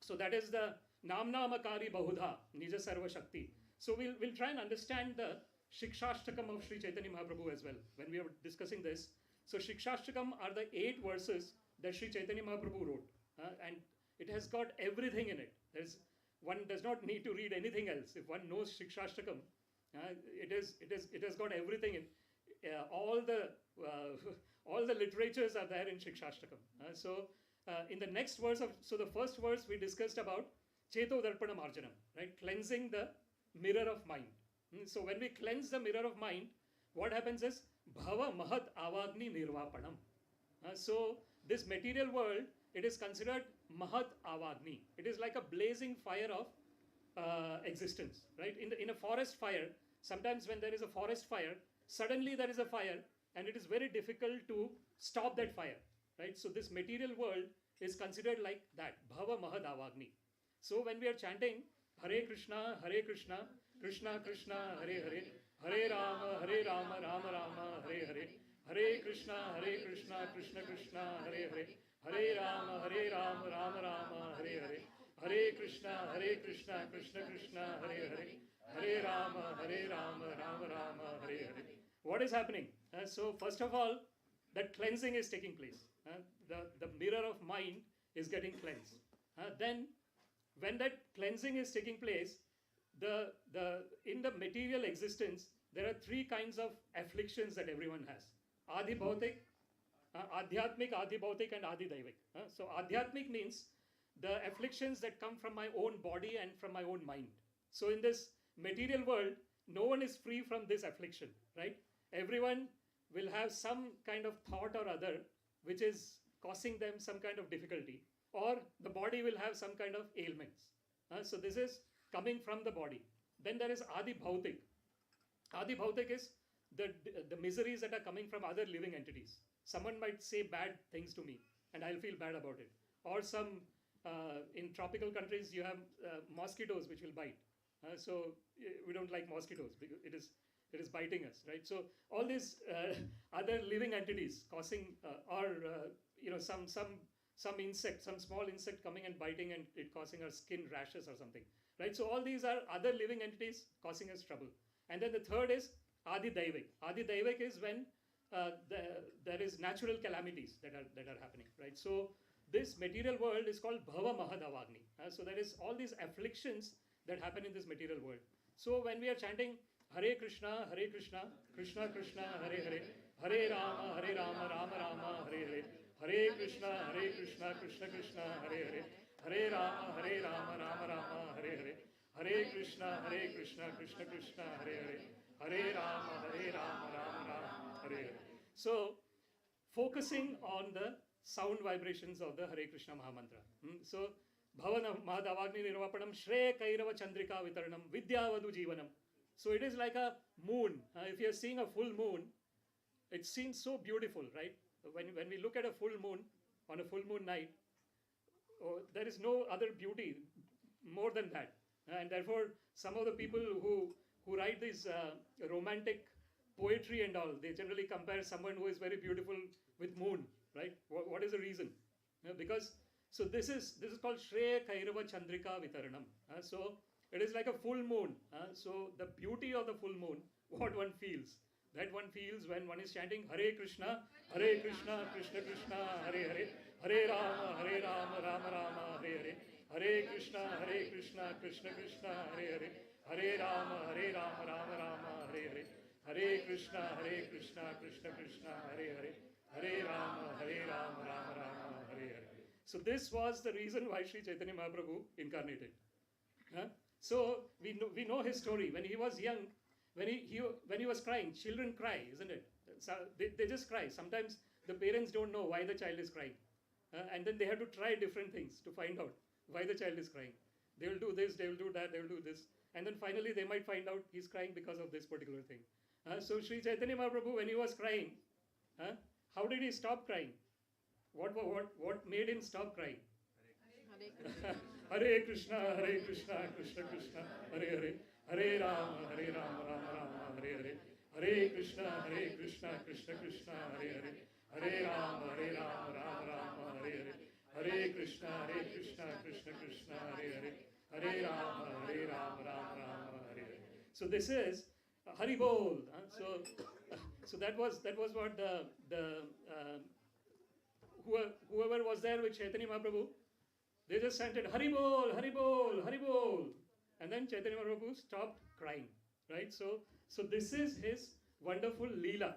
F: so that is the Namnamakari Bahudha Nija Sarva Shakti. So we'll try and understand the Shikshashtakam of Sri Chaitanya Mahaprabhu as well when we are discussing this. So Shikshashtakam are the 8 verses that Sri Chaitanya Mahaprabhu wrote, and it has got everything in it. One does not need to read anything else. If one knows Shikshashtakam, it has got everything in. All the literatures are there in Shikshashtakam. So in the next verse so the first verse we discussed about Cheto Darpana Marjanam, right? Cleansing the mirror of mind. So when we cleanse the mirror of mind, what happens is Bhava Mahat Avagni Nirvapanam. So this material world, it is considered Mahat Avagni. It is like a blazing fire of existence, right? In a forest fire, sometimes when there is a forest fire, suddenly there is a fire and it is very difficult to stop that fire, right? So this material world is considered like that, Bhava Mahat Avagni. So when we are chanting Hare Krishna, Krishna Krishna, Hare Hare, Hare Rama, Rama Rama, Hare Hare, Hare Krishna, Krishna Krishna, Hare Hare, Hare Rama, Rama Rama, Hare Hare. Hare Krishna, Krishna Krishna, Hare Hare. Hare Rama, Rama Rama, Hare Hare. What is happening? So first of all, that cleansing is taking place. The mirror of mind is getting cleansed. Then, when that cleansing is taking place, in the material existence, there are three kinds of afflictions that everyone has. Adi Bhautik, Adhyatmik, Adi Bhautik, and Adi Daivik. So Adhyatmik means the afflictions that come from my own body and from my own mind. So in this material world, no one is free from this affliction, right? Everyone will have some kind of thought or other which is causing them some kind of difficulty, or the body will have some kind of ailments. So this is coming from the body. Then there is Adi Bhautik. Adi Bhautik is the miseries that are coming from other living entities. Someone might say bad things to me and I'll feel bad about it. Or in tropical countries you have mosquitoes which will bite. So we don't like mosquitoes because it is biting us, right? So all these other living entities causing some insect, some small insect coming and biting and it causing our skin rashes or something, right? So all these are other living entities causing us trouble. And then the third is Adi Daivik. Adi Daivik is when there is natural calamities that are happening, right? So this material world is called Bhava Mahadavagni. So there is all these afflictions that happen in this material world. So when we are chanting Hare Krishna, Krishna Krishna, Hare Hare, Hare Rama, Rama Rama, Hare Hare, Hare Krishna, Krishna Krishna, Hare Hare, Hare Rama, Rama Rama, Hare Hare, Hare Krishna, Krishna Krishna, Hare Hare, Hare Rama, Rama Rama, Hare Hare. So focusing on the sound vibrations of the Hare Krishna Mahamantra. So Bhavana Mahadavagni Nirvapanam Shreya Kairava Chandrika Vitaranam Vidyavadu Jivanam. So it is like a moon. If you are seeing a full moon, it seems so beautiful, right? When we look at a full moon, on a full moon night, there is no other beauty more than that. And therefore, some of the people who write this romantic poetry and all, they generally compare someone who is very beautiful with moon, right? What is the reason? So this is called Shreya Kairava Chandrika Vitaranam. So it is like a full moon. So the beauty of the full moon, what one feels, that one feels when one is chanting Hare Krishna, Krishna Krishna, Hare Hare, Hare Rama, Rama Rama, Hare Hare, Hare Krishna, Krishna Krishna, Hare Hare, Hare Rama, Rama Rama, Hare Hare, Hare Krishna, Krishna Krishna, Hare Hare, Hare Rama, Rama Rama, Hare Hare. So this was the reason why Sri Chaitanya Mahaprabhu incarnated. So we know his story. When he was young, when he was crying, children cry, isn't it? So they just cry. Sometimes the parents don't know why the child is crying. And then they have to try different things to find out why the child is crying. They will do this, they will do that, they will do this. And then finally they might find out he's crying because of this particular thing. So Sri Chaitanya Mahaprabhu, when he was crying, how did he stop crying? What made him stop crying? Hare Krishna, Krishna Krishna, Hare Hare, Hare Rama, Rama Rama, Hare Hare, Hare Krishna, Krishna Krishna, Hare Hare, Hare Rama, Rama Rama, Hare Hare, Hare Krishna, Krishna Hare Hare, Hare Rama, Rama Rama, Hare Hare. So this is Hari Bol. So that was what the whoever was there with Chaitanya Mahaprabhu, they just chanted Hari Bol, Hari Bol, Hari Bol, and then Chaitanya Mahaprabhu stopped crying, right? So this is his wonderful Leela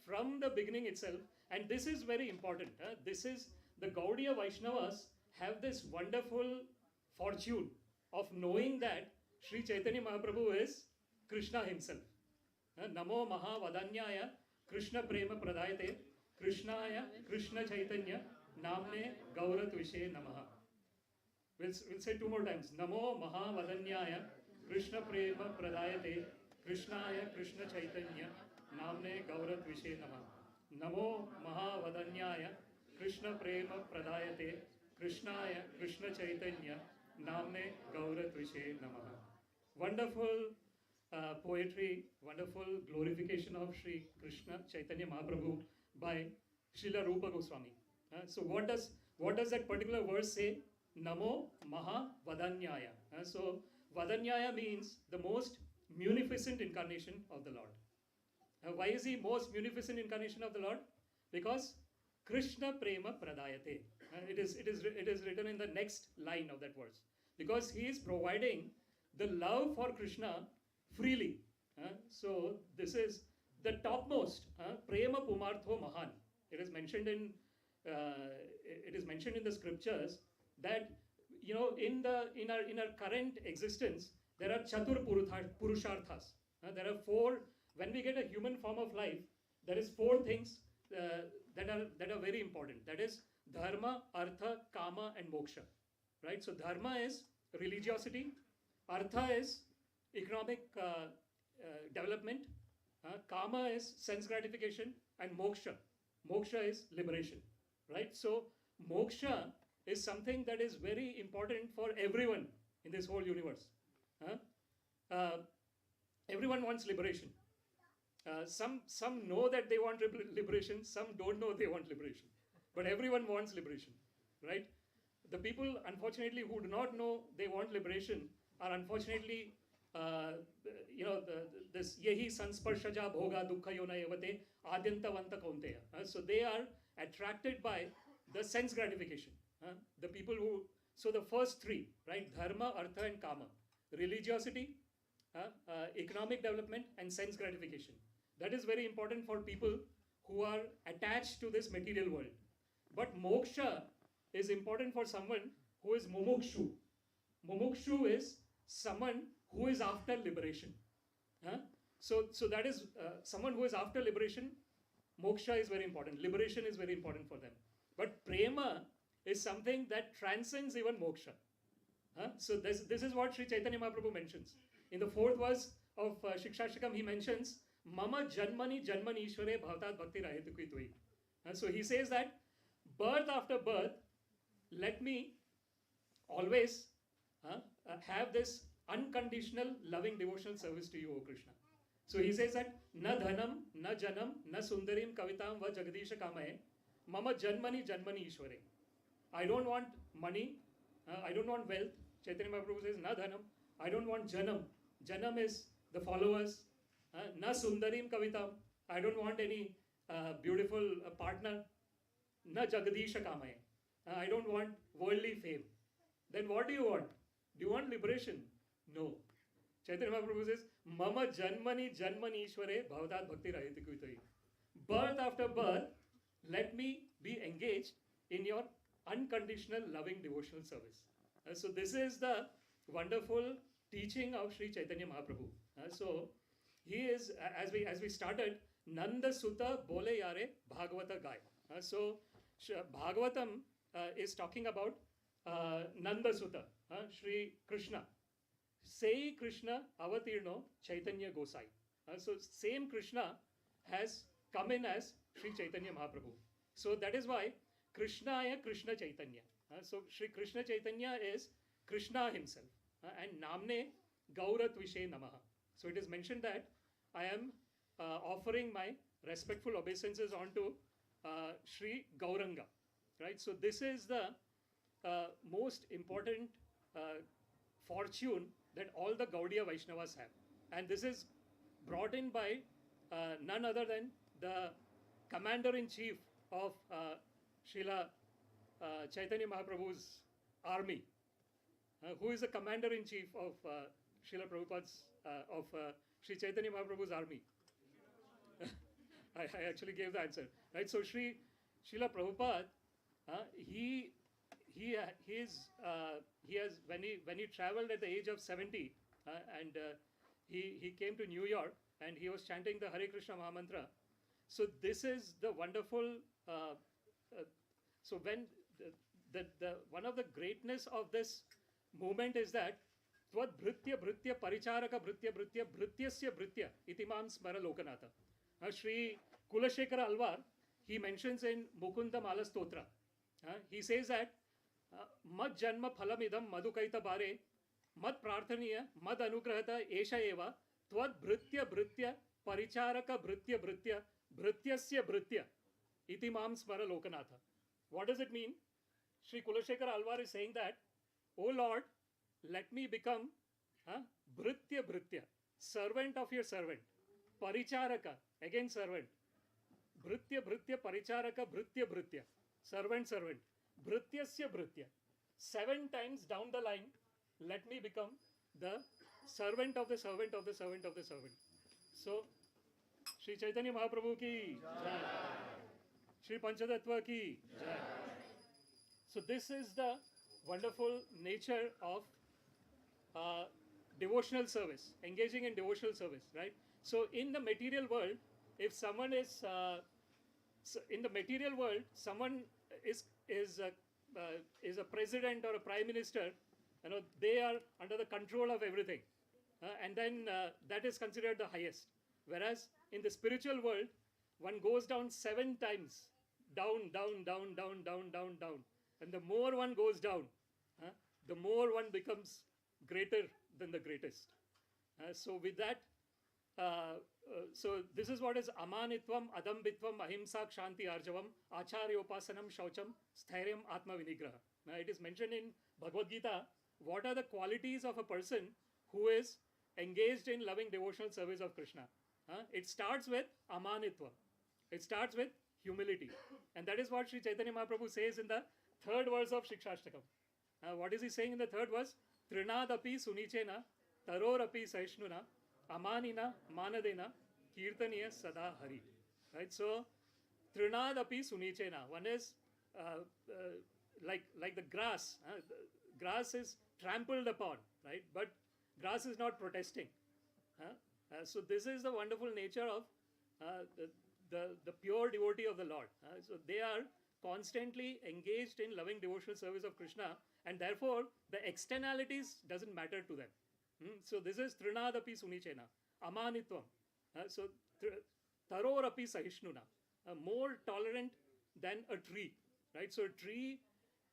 F: from the beginning itself, and this is very important. This is the Gaudiya Vaishnavas have this wonderful fortune of knowing that Sri Chaitanya Mahaprabhu is Krishna himself. Namo Mahavadanyaya Krishna Prema Pradayate Krishnaya Krishna Chaitanya Namne Gaura Tvishe Namaha. We'll say two more times. Namo Mahavadanyaya Krishna Prema Pradayate Krishnaya Krishna Chaitanya Namne Gaura Tvishe Namaha. Namo Mahavadanyaya Krishna Prema Pradayate Krishnaya Krishna Chaitanya Namne Gaura Tvishe Namaha. Wonderful poetry, wonderful glorification of Sri Krishna Chaitanya Mahaprabhu by Srila Rupa Goswami. So what does that particular verse say? Namo Maha Vadanyaya. So Vadanyaya means the most munificent incarnation of the Lord. Why is he most munificent incarnation of the Lord? Because Krishna Prema Pradayate. It is written in the next line of that verse. Because he is providing the love for Krishna freely. So this is the topmost. Prema Pumartho Mahan. It is mentioned in the scriptures that in our current existence there are chatur purusharthas. There are four. When we get a human form of life, there is four things that are very important. That is dharma, artha, kama, and moksha. Right. So dharma is religiosity, artha is economic development, kama is sense gratification, and moksha is liberation. Right. So moksha is something that is very important for everyone in this whole universe. Everyone wants liberation. Some know that they want liberation, some don't know they want liberation. But everyone wants liberation, right? The people, unfortunately, who do not know they want liberation are unfortunately, this yehi sansparshaja bhoga dukkha yona evate adyantavanta kaunteya. So they are attracted by the sense gratification. The people who, so the first three, right? Dharma, artha, and kama. Religiosity, economic development, and sense gratification. That is very important for people who are attached to this material world. But moksha is important for someone who is mumukshu. Mumukshu is someone who is after liberation. So that is someone who is after liberation. Moksha is very important. Liberation is very important for them. But prema is something that transcends even moksha. So this is what Sri Chaitanya Mahaprabhu mentions. In the fourth verse of Shikshashtakam, he mentions Mama Janmani Janmani Ishware Bhavatat Bhakti Rahetukvi Tvai. So he says that birth after birth, let me always have this unconditional loving devotional service to you, O Krishna. So he says that Na dhanam, na janam, na sundarim kavitam va jagadisha kamaye, Mama Janmani Janmani Ishware. I don't want money, I don't want wealth. Chaitanya Mahaprabhu says Na dhanam, I don't want janam. Janam is the followers. Na sundarim kavitam. I don't want any beautiful partner. Na jagadisha kamaye. I don't want worldly fame. Then what do you want? Do you want liberation? No. Chaitanya Mahaprabhu says, Mama janmani janmani ishware bhavatat bhakti rahitikvi tvai. Birth after birth, let me be engaged in your unconditional loving devotional service. So this is the wonderful teaching of Sri Chaitanya Mahaprabhu. So he is, as we started, Nanda Sutta Bole Yare Bhagavata Gai. So Bhagavatam is talking about Nanda Sutta, Sri Krishna. Sei Krishna Avatirno Chaitanya Gosai. So same Krishna has come in as Sri Chaitanya Mahaprabhu. So that is why Krishnaya Krishna Chaitanya. So Sri Krishna Chaitanya is Krishna himself. And Namne Gaura Tvishe Namaha. So it is mentioned that I am offering my respectful obeisances onto Sri Gauranga. Right? So this is the most important fortune that all the Gaudiya Vaishnavas have. And this is brought in by none other than the commander-in-chief of Srila Chaitanya Mahaprabhu's army. Who is the commander-in-chief of Srila Prabhupada's, of Sri Chaitanya Mahaprabhu's army? I actually gave the answer. Right? So Srila Prabhupada, he has when he traveled at the age of 70 and he came to New York and he was chanting the Hare Krishna Mahamantra. So this is the wonderful. So when the one of the greatness of this movement is that Tvad Bhritya Bhritya Paricharaka Bhritya Bhritya Bhrityasya Bhritya Itimam Smara Lokanatha. Sri Kulashekara Alvar, he mentions in Mukunda Mala Stotra. He says that Mad Janma Phalamidam Madhukaita Bare Mad Prarthaniya Mad Anugrahata Esha Eva Tvad Bhritya Bhritya Paricharaka Bhritya Bhritya Bhrityasya Bhritya Itimam Smara Lokanatha. What does it mean? Sri Kulashekar Alvar is saying that, O Lord, let me become Bhritya Bhritya, servant of your servant. Paricharaka, again servant. Bhritya Bhritya Paricharaka Bhritya Bhritya, servant servant. Bhrityasya Bhritya. 7 times down the line, let me become the servant of the servant of the servant of the servant. So, Sri Chaitanya Mahaprabhu ki Jai. Sri Panchatattva ki Jai. So this is the wonderful nature of devotional service, engaging in devotional service, right? So in the material world, if someone is in the material world, someone is a president or a prime minister, they are under the control of everything, and then that is considered the highest. Whereas in the spiritual world, one goes down 7 times, down, down, down, down, down, down, down, and the more one goes down, the more one becomes greater than the greatest. So with that, so this is what is amanitvam, adambitvam, ahimsa, kshanti, arjavam, acharyopasanam, shaucham, stairyam, atma vinigraha. Now it is mentioned in Bhagavad Gita, what are the qualities of a person who is engaged in loving devotional service of Krishna. It starts with amanitva. It starts with humility. And that is what Sri Chaitanya Mahaprabhu says in the 3rd verse of Shikshashtakam. What is he saying in the 3rd verse? Trinadapi sunichena, tarorapi saishnuna, amanina manadena, kirtaniya sada hari. Right? So, trinadapi sunichena. One is like the grass. The grass is trampled upon, right? But grass is not protesting. So this is the wonderful nature of the pure devotee of the Lord. So they are constantly engaged in loving devotional service of Krishna, and therefore the externalities doesn't matter to them. So this is trinadapi sunichena, amanitvam. So tarorapi sahishnuna, more tolerant than a tree, right? So a tree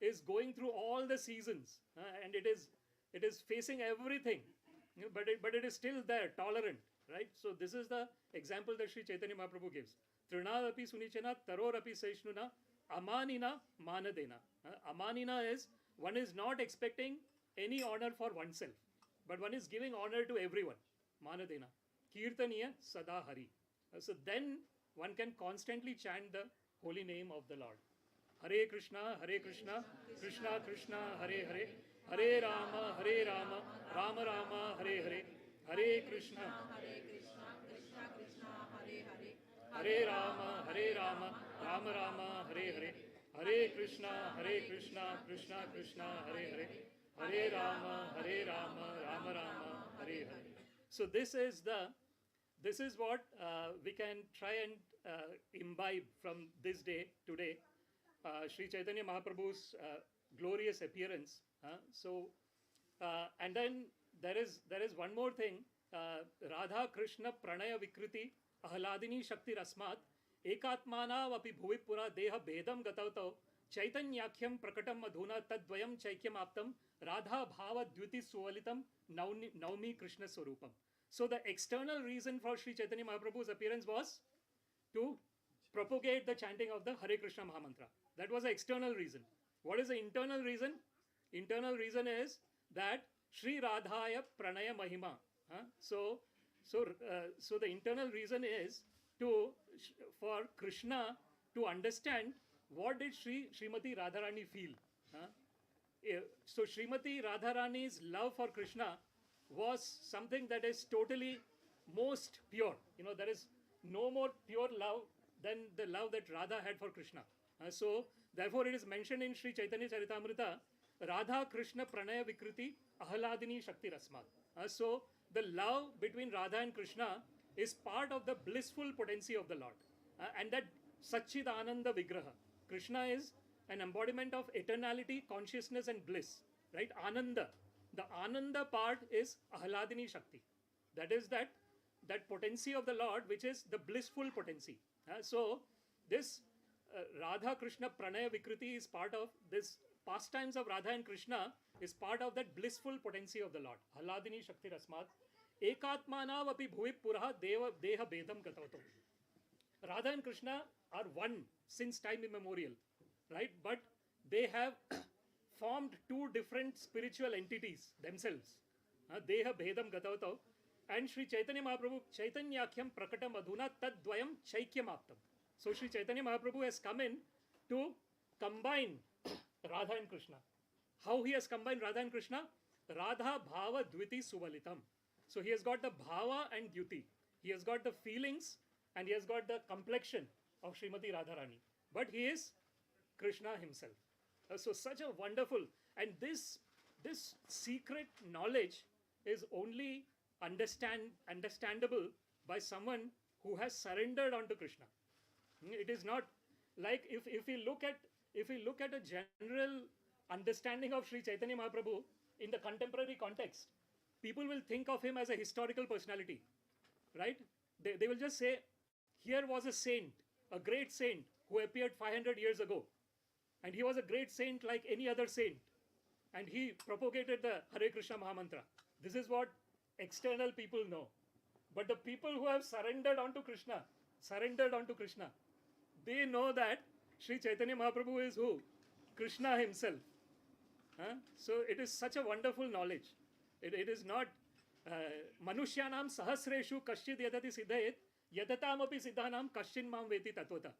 F: is going through all the seasons, and it is facing everything, but it is still there, tolerant, right? So this is the example that Sri Chaitanya Mahaprabhu gives. Trinadapi sunichena, tarorapi sahishnuna, amanina manadena. Amanina is one is not expecting any honor for oneself, but one is giving honor to everyone. Manadena. Kirtaniya sada hari. So then one can constantly chant the holy name of the Lord. Hare Krishna, Krishna Krishna, Hare Hare, Hare Rama, Rama Rama, Hare Hare, Hare Krishna,
E: Krishna Krishna, Hare Hare,
F: Hare Rama, Rama Rama, Hare Hare, Hare Krishna, Krishna Krishna, Hare Hare, Hare Rama, Rama Rama, Hare Hare. So this is what we can try and imbibe from this day today, Sri Chaitanya Mahaprabhu's glorious appearance. And then there is one more thing. Radha Krishna Pranaya Vikriti Ahladini Shakti Rasmat Ekatmana Vapi Bhuvipura Deha Bedam Gatavto Chaitanyakhyam Prakatam Madhuna Tadvayam Chaikyam Aptam Radha Bhava Dvyuti Suvalitam Naumi Krishna Swarupam. So the external reason for Sri Chaitanya Mahaprabhu's appearance was to propagate the chanting of the Hare Krishna Mahamantra. That was the external reason. What is the internal reason? Internal reason is that Sri Radhaya Pranaya Mahima. So the internal reason is for Krishna to understand what did Srimati Radharani feel. So Srimati Radharani's love for Krishna was something that is totally most pure. There is no more pure love than the love that Radha had for Krishna. So therefore it is mentioned in Sri Chaitanya Charitamrita, Radha Krishna Pranaya Vikriti Ahladini Shakti Rasmat. So the love between Radha and Krishna is part of the blissful potency of the Lord. And that Satchidananda Vigraha. Krishna is an embodiment of eternality, consciousness and bliss. Right? Ananda. The Ananda part is Ahladini Shakti. That is that potency of the Lord which is the blissful potency. So this Radha Krishna Pranaya Vikriti is part of this pastimes of Radha and Krishna is part of that blissful potency of the Lord. Ahladini Shakti Rasmat Ekatmana Vapi Bhuvip Puraha Deha Bedam Gatavato. Radha and Krishna are one since time immemorial. right? But they have formed two different spiritual entities themselves. Deha Bhedam Gatavatav. And Sri Chaitanya Mahaprabhu, Chaitanyakhyam Prakatam Adhuna Tadvayam Chaikyamaptam. So Sri Chaitanya Mahaprabhu has come in to combine Radha and Krishna. How he has combined Radha and Krishna? Radha Bhava Dviti Suvalitam. So he has got the Bhava and Dviti. He has got the feelings and he has got the complexion of Srimati Radharani. But he is Krishna himself. So such a wonderful, and this secret knowledge is only understandable by someone who has surrendered unto Krishna. It is not like if we look at a general understanding of Sri Chaitanya Mahaprabhu in the contemporary context, people will think of him as a historical personality, right? They will just say, here was a saint, a great saint who appeared 500 years ago. And he was a great saint like any other saint. And he propagated the Hare Krishna Mahamantra. This is what external people know. But the people who have surrendered unto Krishna, they know that Sri Chaitanya Mahaprabhu is who? Krishna himself. So it is such a wonderful knowledge. It is not Manushyanam sahasreshu kaschid yadati siddhayet yadatam siddhanam kaschin mam veti tatvata.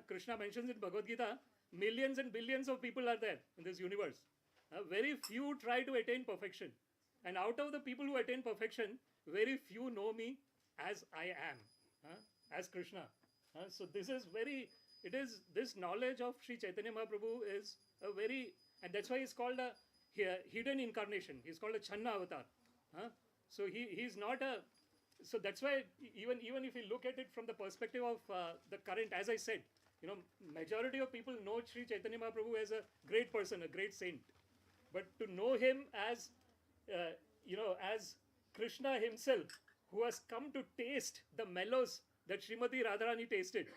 F: Krishna mentions in Bhagavad Gita, millions and billions of people are there in this universe. Very few try to attain perfection. And out of the people who attain perfection, very few know me as I am, as Krishna. So this knowledge of Sri Chaitanya Mahaprabhu is a very, and that's why he's called a hidden incarnation. He's called a Channa avatar. So he's not a, so that's why even if you look at it from the perspective of the current, as I said, majority of people know Sri Chaitanya Mahaprabhu as a great person, a great saint. But to know him as, as Krishna himself, who has come to taste the mellows that Srimati Radharani tasted,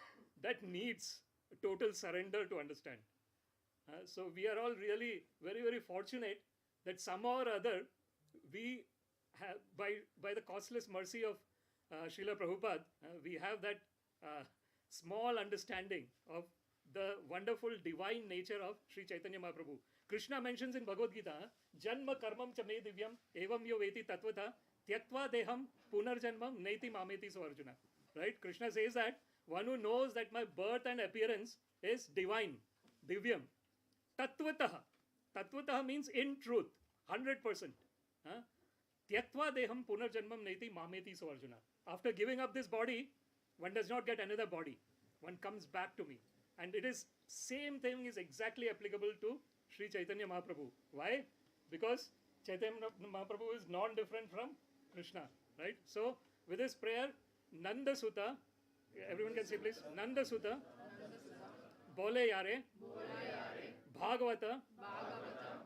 F: that needs total surrender to understand. So we are all really very, very fortunate that somehow or other we have, by the costless mercy of Srila Prabhupada, we have that small understanding of the wonderful divine nature of Sri Chaitanya Mahaprabhu. Krishna mentions in Bhagavad Gita, Janma karmam cha me divyam evam yo veti tatvata tyaktva deham punarjanmam neti mameti so Arjuna. Right? Krishna says that one who knows that my birth and appearance is divine, divyam. Tatvataha. Tatvataha means in truth, 100%. Tyaktva deham punarjanmam neti mameti so Arjuna. After giving up this body, one does not get another body. One comes back to me. And it is same thing is exactly applicable to Sri Chaitanya Mahaprabhu. Why? Because Chaitanya Mahaprabhu is non-different from Krishna. Right? So, with this prayer, Nanda Sutta, everyone can say please, Nanda Sutta, Bole Yare, Bhagavata,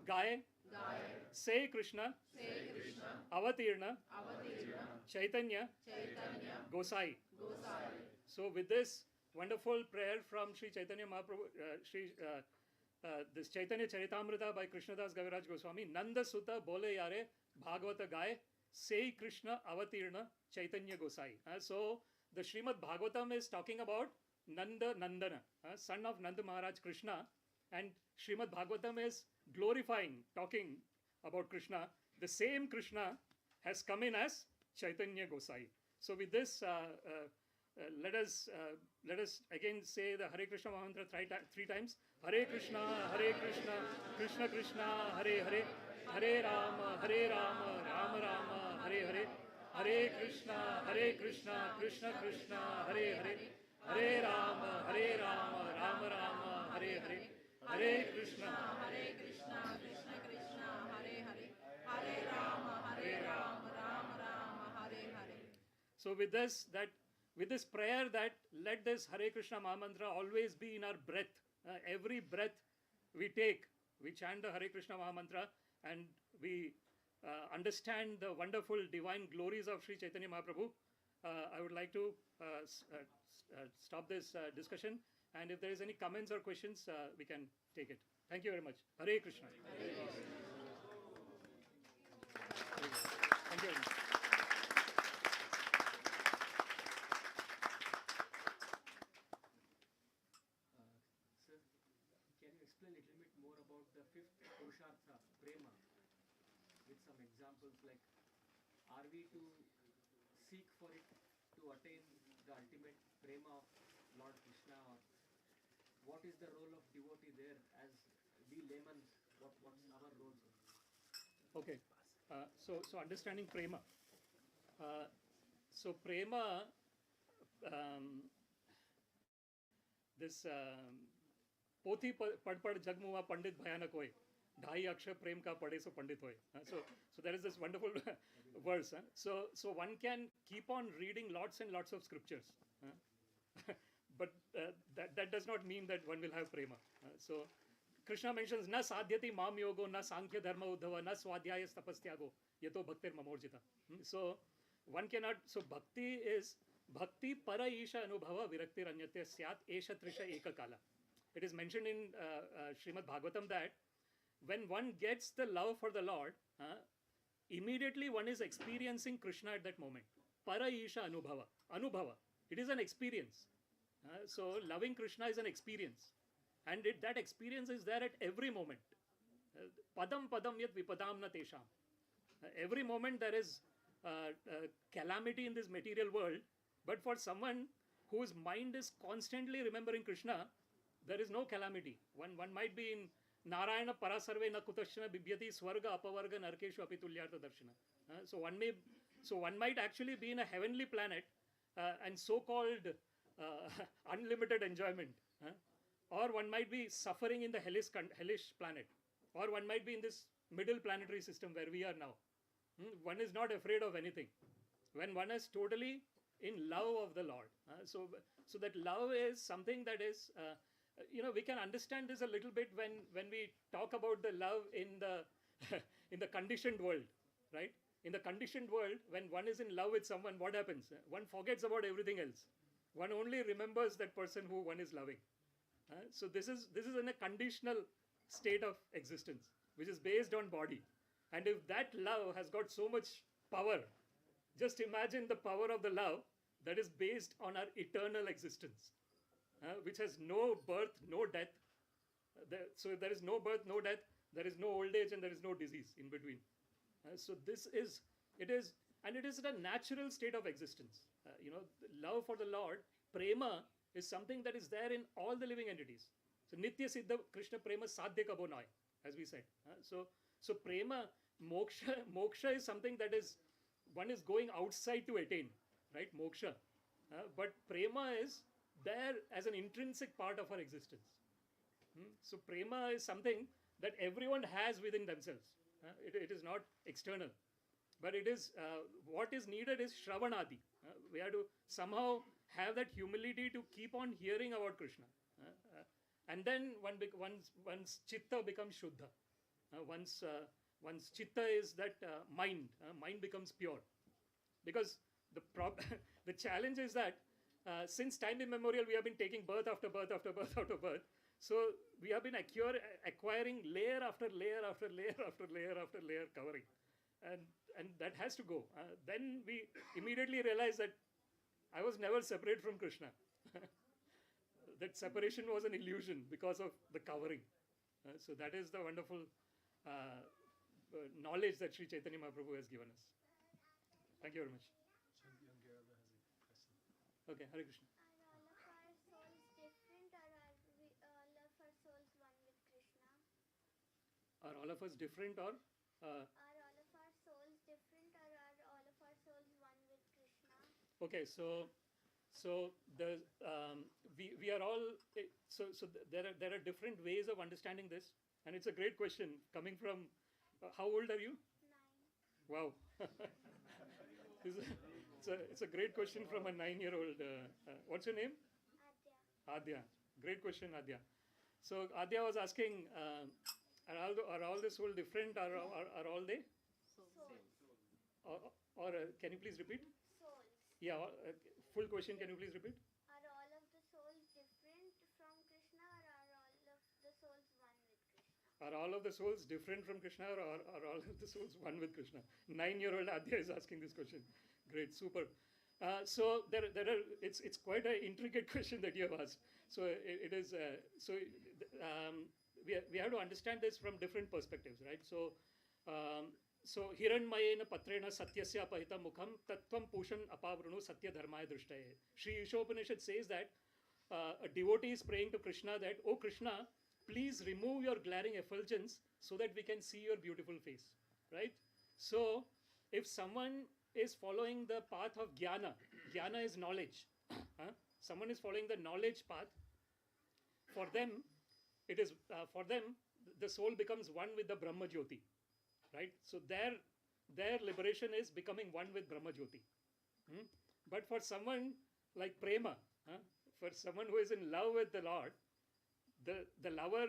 F: Gaye, Say Krishna, Avatirna, Chaitanya, Gosai. So with this wonderful prayer from Sri Chaitanya Mahaprabhu, this Chaitanya Charitamrita by Krishnadas Gaviraj Goswami, Nanda Sutta Bole Yare, Bhagavata Gaye, Say Krishna, Avatirna, Chaitanya Gosai. So the Srimad Bhagavatam is talking about Nandana, son of Nanda Maharaj Krishna, and Srimad Bhagavatam is glorifying, talking about Krishna. The same Krishna has come in as Chaitanya Gosai. So with this, let us again say the Hare Krishna Mahamantra three times. Hare Krishna, Krishna Krishna, Hare Hare, Hare Rama, Rama Rama, Hare Hare, Hare Krishna, Krishna Krishna, Hare Hare, Hare Rama, Rama Rama, Hare Hare, Hare Krishna,
E: Krishna Krishna, Hare Hare, Hare Rama, Rama Rama, Hare Hare.
F: So with this prayer, that let this Hare Krishna Mahamantra always be in our breath. Every breath we take, we chant the Hare Krishna Mahamantra and we understand the wonderful divine glories of Sri Chaitanya Mahaprabhu. I would like to stop this discussion, and if there is any comments or questions, we can take it. Thank you very much. Hare Krishna. Hare Krishna. Thank you very much.
G: explain a little bit more about the fifth Purushartha, Prema, with some examples like, are we to seek for it to attain the ultimate Prema of Lord Krishna, or what is the role of devotee there as we laymen, what's our role?
F: Okay, so understanding Prema. So Prema, this पोथी पढ़ पढ़ जगमुआ पंडित भयानक होए, ढाई अक्षर प्रेम का पढ़े सो पंडित होए. So there is this wonderful verse. So one can keep on reading lots and lots of scriptures, but that does not mean that one will have prema. So Krishna mentions na sadhyati mam yogo, na sankhya dharma uddhava, na swadhyaya tapastyago, yato bhaktir mamorjita. So one cannot. So bhakti is bhakti para isha anubhava viraktir anyatya syat esha trisha eka kala. It is mentioned in Srimad Bhagavatam that when one gets the love for the Lord, immediately one is experiencing Krishna at that moment. Para isha anubhava. Anubhava. It is an experience. So loving Krishna is an experience. And that experience is there at every moment. Padam padam yat vipadam na tesham. Every moment there is calamity in this material world, but for someone whose mind is constantly remembering Krishna, there is no calamity. One might be in Narayana parasarve na kutashna bibhyati swarga apavarga narkeshu apitulyartha darshana. So one might actually be in a heavenly planet and so-called unlimited enjoyment. Or one might be suffering in the hellish planet. Or one might be in this middle planetary system where we are now. One is not afraid of anything. When one is totally in love of the Lord. So that love is something that is, we can understand this a little bit when we talk about the love in the in the conditioned world, right? In the conditioned world, when one is in love with someone, what happens? One forgets about everything else. One only remembers that person who one is loving. So this is in a conditional state of existence, which is based on body. And if that love has got so much power, just imagine the power of the love that is based on our eternal existence, which has no birth, no death. So there is no birth, no death, there is no old age, and there is no disease in between. So it is a natural state of existence. Love for the Lord, prema, is something that is there in all the living entities. So nitya siddha Krishna prema sadhya kabo nai, as we said. So prema, moksha is something that is one is going outside to attain, right? Moksha. But prema is there as an intrinsic part of our existence. So prema is something that everyone has within themselves. It is not external. But it is, what is needed is shravanadi. We have to somehow have that humility to keep on hearing about Krishna. And then once chitta becomes shuddha. Once chitta is that mind becomes pure. Because the challenge is that since time immemorial, we have been taking birth after birth after birth after birth. So we have been acquiring layer after layer after layer after layer after layer covering. And that has to go. Then we immediately realize that I was never separate from Krishna. That separation was an illusion because of the covering. So that is the wonderful knowledge that Sri Chaitanya Mahaprabhu has given us. Thank you very much. Okay, Hare Krishna.
H: Are all of our souls different, or
F: Are all of us different, or?
H: are all of our souls different, or are all of our souls one with Krishna?
F: Okay, so we are all there are different ways of understanding this, and it's a great question coming from. How old are you?
H: 9.
F: Wow, it's a great question from a 9-year-old. What's your name?
H: Adya.
F: Adya. Great question, Adya. So Adya was asking, are all the souls different? Are all they?
H: Souls.
F: Or can you please repeat?
H: Souls.
F: Yeah, full question. Can you please repeat?
H: Are all of the souls different from Krishna, or are all of the souls one with Krishna?
F: Are all of the souls different from Krishna, or are all of the souls one with Krishna? 9-year-old Adya is asking this question. Great, super. So there are. It's quite an intricate question that you have asked. So it is. we have to understand this from different perspectives, right? So hiranmayena patrena satyasya apahita mukham tattvam pushan apavrunu satya dharmaya drishtaye. Sri Ishopanishad says that a devotee is praying to Krishna that, "Oh Krishna, please remove your glaring effulgence so that we can see your beautiful face," right? So if someone is following the path of jnana, jnana is knowledge, someone is following the knowledge path, for them, it is for them the soul becomes one with the Brahma Jyoti, right? So their liberation is becoming one with Brahma Jyoti. But for someone like prema, for someone who is in love with the Lord, the lover,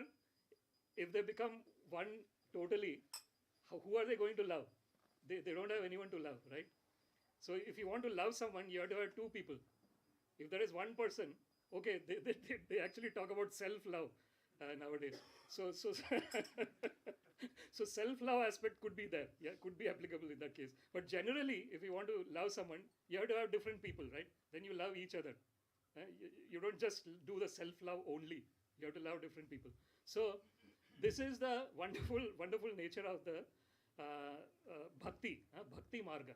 F: if they become one totally, who are they going to love? They don't have anyone to love, right? So if you want to love someone, you have to have two people. If there is one person, okay, they actually talk about self-love nowadays. So so self-love aspect could be there, yeah, could be applicable in that case. But generally, if you want to love someone, you have to have different people, right? Then you love each other. You don't just do the self-love only. You have to love different people. So this is the wonderful nature of the bhakti, bhakti marga.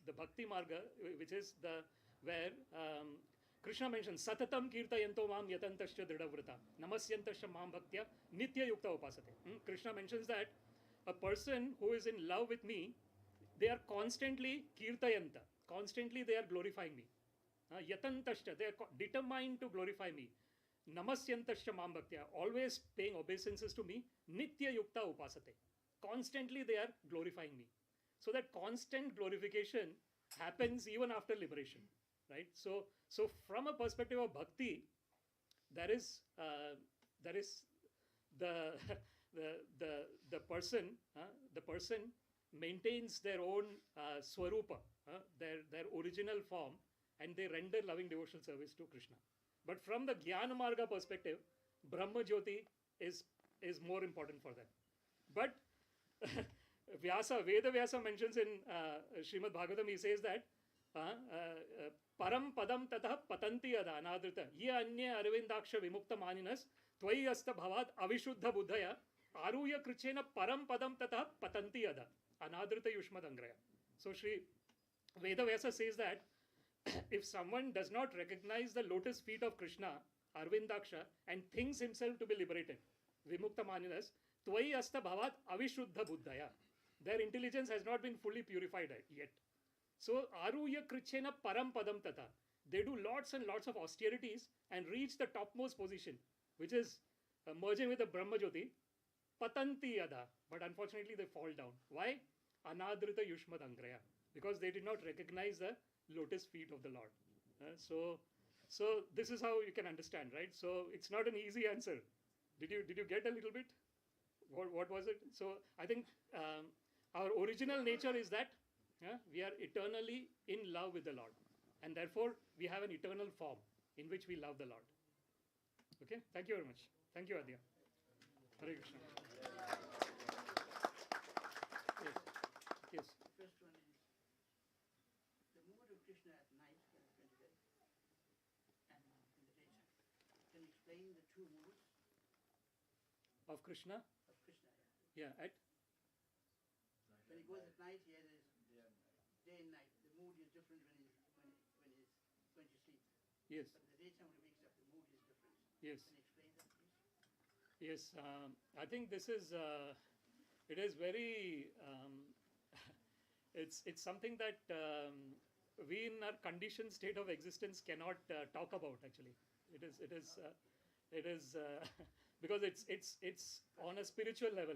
F: The bhakti marga, which is where Krishna mentions satatam kirtayanto mam yatantascha dridavrata namasyantascha mam bhaktya nitya yukta upasate. Krishna mentions that a person who is in love with me, they are constantly kirtayanta, constantly they are glorifying me. Yatantascha, they are determined to glorify me. Namasyantascha mam bhaktya, always paying obeisances to me. Nitya yukta upasate, constantly they are glorifying me. So that constant glorification happens even after liberation, right? So from a perspective of bhakti, there is the person maintains their own swarupa, their original form, and they render loving devotional service to Krishna. But from the Jnana Marga perspective, Brahma Jyoti is more important for them. But Veda Vyasa mentions in Srimad Bhagavatam, he says that param padam tatah patanti ada anadrita ye anye arvindaksha vimukta maninas tvai asta bhavat avishuddha buddhaya aruya krichena param padam tatah patanti ada anadrita yushmadangraya. So Sri Veda Vyasa says that if someone does not recognize the lotus feet of Krishna, Arvindaksha, and thinks himself to be liberated, Vimukta Maninas, Tvai Asta Bhavat Avishuddha Buddhaya. Their intelligence has not been fully purified yet. So, Aruya Krichena Param Padam Tata. They do lots and lots of austerities and reach the topmost position, which is merging with the Brahma Jyoti, Patanti Yada. But unfortunately, they fall down. Why? Anadrita Yushmad Angraya. Because they did not recognize the lotus feet of the Lord. So this is how you can understand, right? So it's not an easy answer. Did you get a little bit? What was it? So I think our original nature is that we are eternally in love with the Lord, and therefore we have an eternal form in which we love the Lord. Okay, thank you very much. Thank you, Adya. Hare Krishna. Yes.
I: The first one is the mood of Krishna at night and in the daytime. Can you explain the two moods
F: Of Krishna?
I: of Krishna?
F: Yeah, at
I: When he goes at night, he has his day and night. The mood is different when he's going to sleep.
F: yes,
I: But in the daytime when he wakes up, the mood is different.
F: yes.
I: Can you explain that, please?
F: Yes, I think this is, it is very, it's something that we in our conditioned state of existence cannot talk about actually. It is because it's on a spiritual level,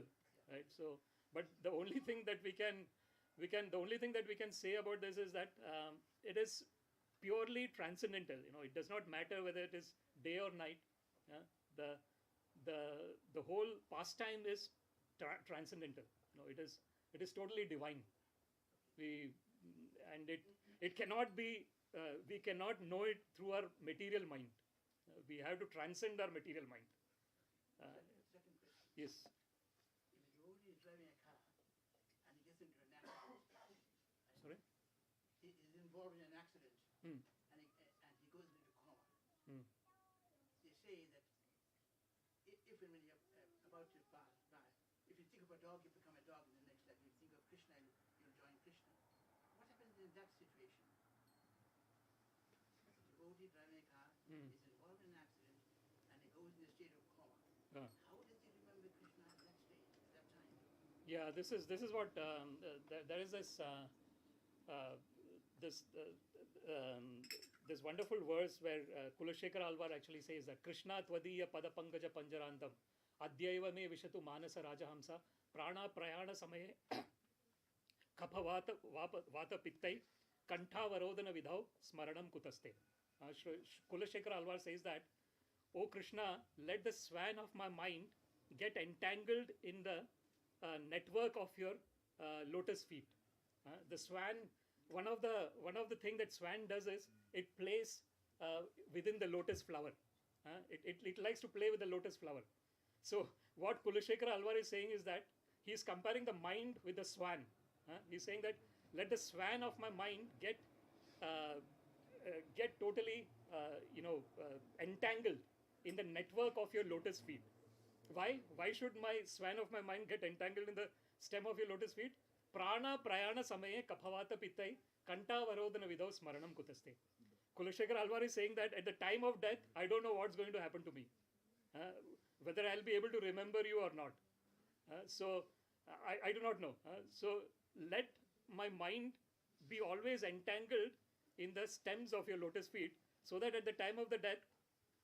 F: right? So, but the only thing that we can say about this is that it is purely transcendental. It does not matter whether it is day or night. The whole pastime is transcendental. It is totally divine. It cannot be. We cannot know it through our material mind. We have to transcend our material mind.
I: Second question.
F: Yes.
I: If a devotee is driving a car and he gets into an accident,
F: Sorry.
I: he is involved in an accident
F: Hmm.
I: and he goes into coma.
F: Hmm.
I: They say that if and when you're about a dog, you become a dog in the next step. You think of Krishna, you'll join Krishna. What happens in that situation? A devotee driving a car is involved in an accident and he goes in a state of coma. How does he remember Krishna at that stage, at that time?
F: Yeah, this is what there is this this wonderful verse where Kulashekara Alvar actually says that Krishna tvadiya padapankaja panjarantam adyaiva me vishatu manasa rajahamsa prana prayana samaye kaphavata vata pittai kantavarodana vidhau smaranam kutaste. Kulashekara Alvar says that, "O Krishna, let the swan of my mind get entangled in the network of your lotus feet." The swan, one of the thing that swan does is it plays within the lotus flower. It likes to play with the lotus flower. So what Kulashekara Alvar is saying is that he is comparing the mind with the swan. He's saying that let the swan of my mind get totally entangled in the network of your lotus feet. Why should my swan of my mind get entangled in the stem of your lotus feet? Prana prayana samaye kaphavata pittai kantavarodana vidau smaranam kutaste. Kulashekara Alvar is saying that at the time of death, I don't know what's going to happen to me. Whether I'll be able to remember you or not. So I do not know. So let my mind be always entangled in the stems of your lotus feet, so that at the time of the death,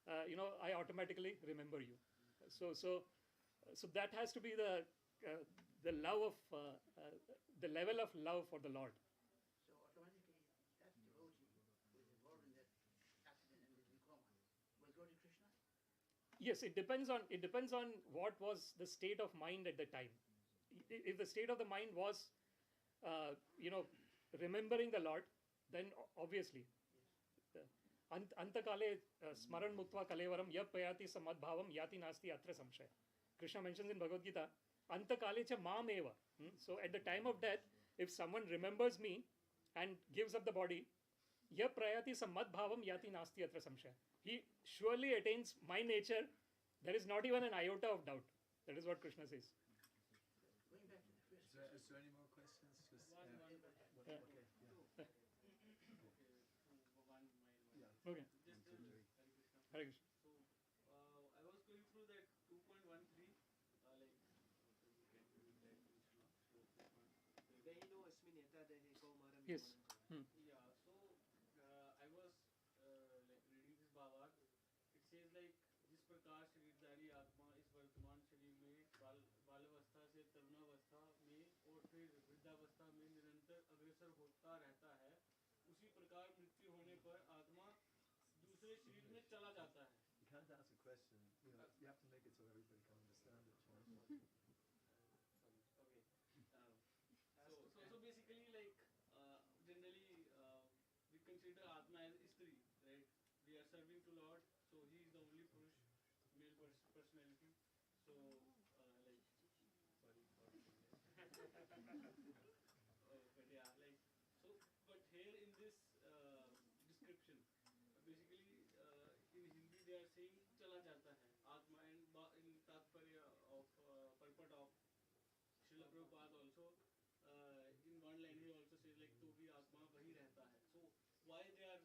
F: I automatically remember you. So that has to be the love of the level of love for the Lord.
I: So automatically, that devotee who is involved in that accident and is in coma will go to Krishna?
F: Yes, it depends on what was the state of mind at the time. If the state of the mind was, remembering the Lord, then obviously. Antakale smaran muktva kalevaram yap payati samadbhavam yati nasti atra samshaya. Krishna mentions in Bhagavad Gita, antakale cha mam eva. So at the time of death, if someone remembers me and gives up the body, yap prayati samadbhavam yati nasti atra samshaya. He surely attains my nature. There is not even an iota of doubt. That is what Krishna says.
I: Going back to the first
A: Is there any more questions? Just,
G: One.
A: okay.
F: Okay.
G: Just
F: Hare Krishna.
G: So I was going through that 2.13, Veino asmin yatadehe kaumaram
F: Yes.
G: Yeah, so I was reading this Bhavaat. It says जिस प्रकार शरीरधारी आत्मा इस वर्तमान शरीर में बालावस्था से तरुणावस्था में और फिर वृद्धावस्था में निरंतर अग्रसर होता रहता है, उसी प्रकार मृत्यु होने पर आत्मा दूसरे शरीर में चला जाता है.
A: You can't ask a question. You have to make it so everybody can understand it.
G: Okay. So basically, generally, we consider Atma as Istri, right? We are serving to Lord, so He is the only Purush, male personality. So, sorry for but yeah, but here in this description, basically, in Hindi they are saying chala jata hai Atma, and in Tatparya of purport of Srila Prabhupada also, in one line he also says to bhi Atma wahi rehta hai. So why they are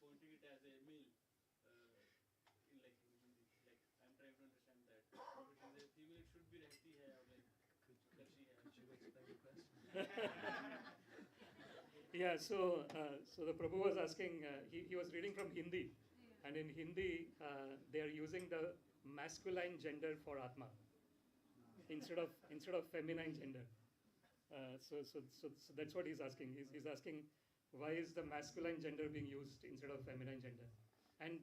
G: pointing it as a male in Hindi? I'm trying to understand that. If it is a female, it should be rehti hai or
A: Could
G: dashi hai.
A: you explain the question?
F: Yeah, so the Prabhu was asking, he was reading from Hindi, and in Hindi they are using the masculine gender for Atma instead of feminine gender. So that's what he's asking. He's asking, why is the masculine gender being used instead of feminine gender? And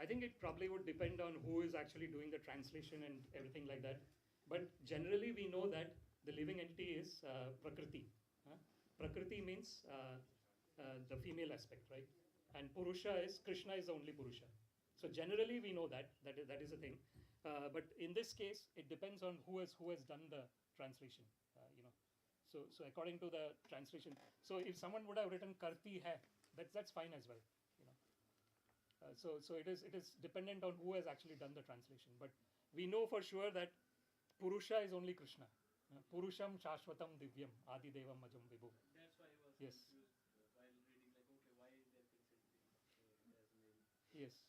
F: I think it probably would depend on who is actually doing the translation and everything like that. But generally we know that the living entity is Prakriti. Prakriti means the female aspect, right? And Purusha is, Krishna is the only Purusha. So generally we know that is a thing. But in this case, it depends on who has done the translation, So according to the translation, so if someone would have written Karti hai, that's fine as well, So it is dependent on who has actually done the translation. But we know for sure that Purusha is only Krishna. Purusham Shashvatam Divyam Adi Devam Majam Vibhu.
G: That's why I was
F: Yes.
G: confused while reading, like, okay, why is there consistency as male?
F: Yes.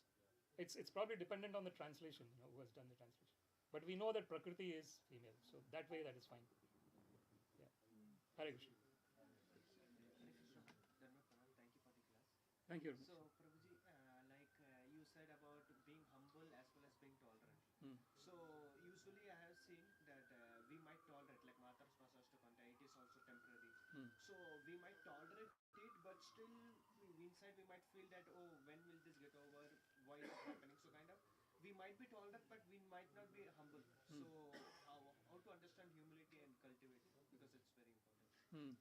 F: It's probably dependent on the translation, who has done the translation. But we know that Prakriti is female, so that way that is fine. Yeah. Hare Krishna.
G: Dharma Pranam, thank you for the class.
F: Thank you.
G: So, Prabhuji, you said about being humble as well as being tolerant.
F: Hmm.
G: So, usually I have seen that we might tolerate, like Matar Spasashta Kanta, it is also temporary.
F: Hmm.
G: So, we might tolerate it, but still inside we might feel that, oh, when will this get over? Why is it happening? So, kind of, we might be tolerant, but we might not be humble. So, how to understand humility and cultivate it? Because it's very important.
F: Hmm.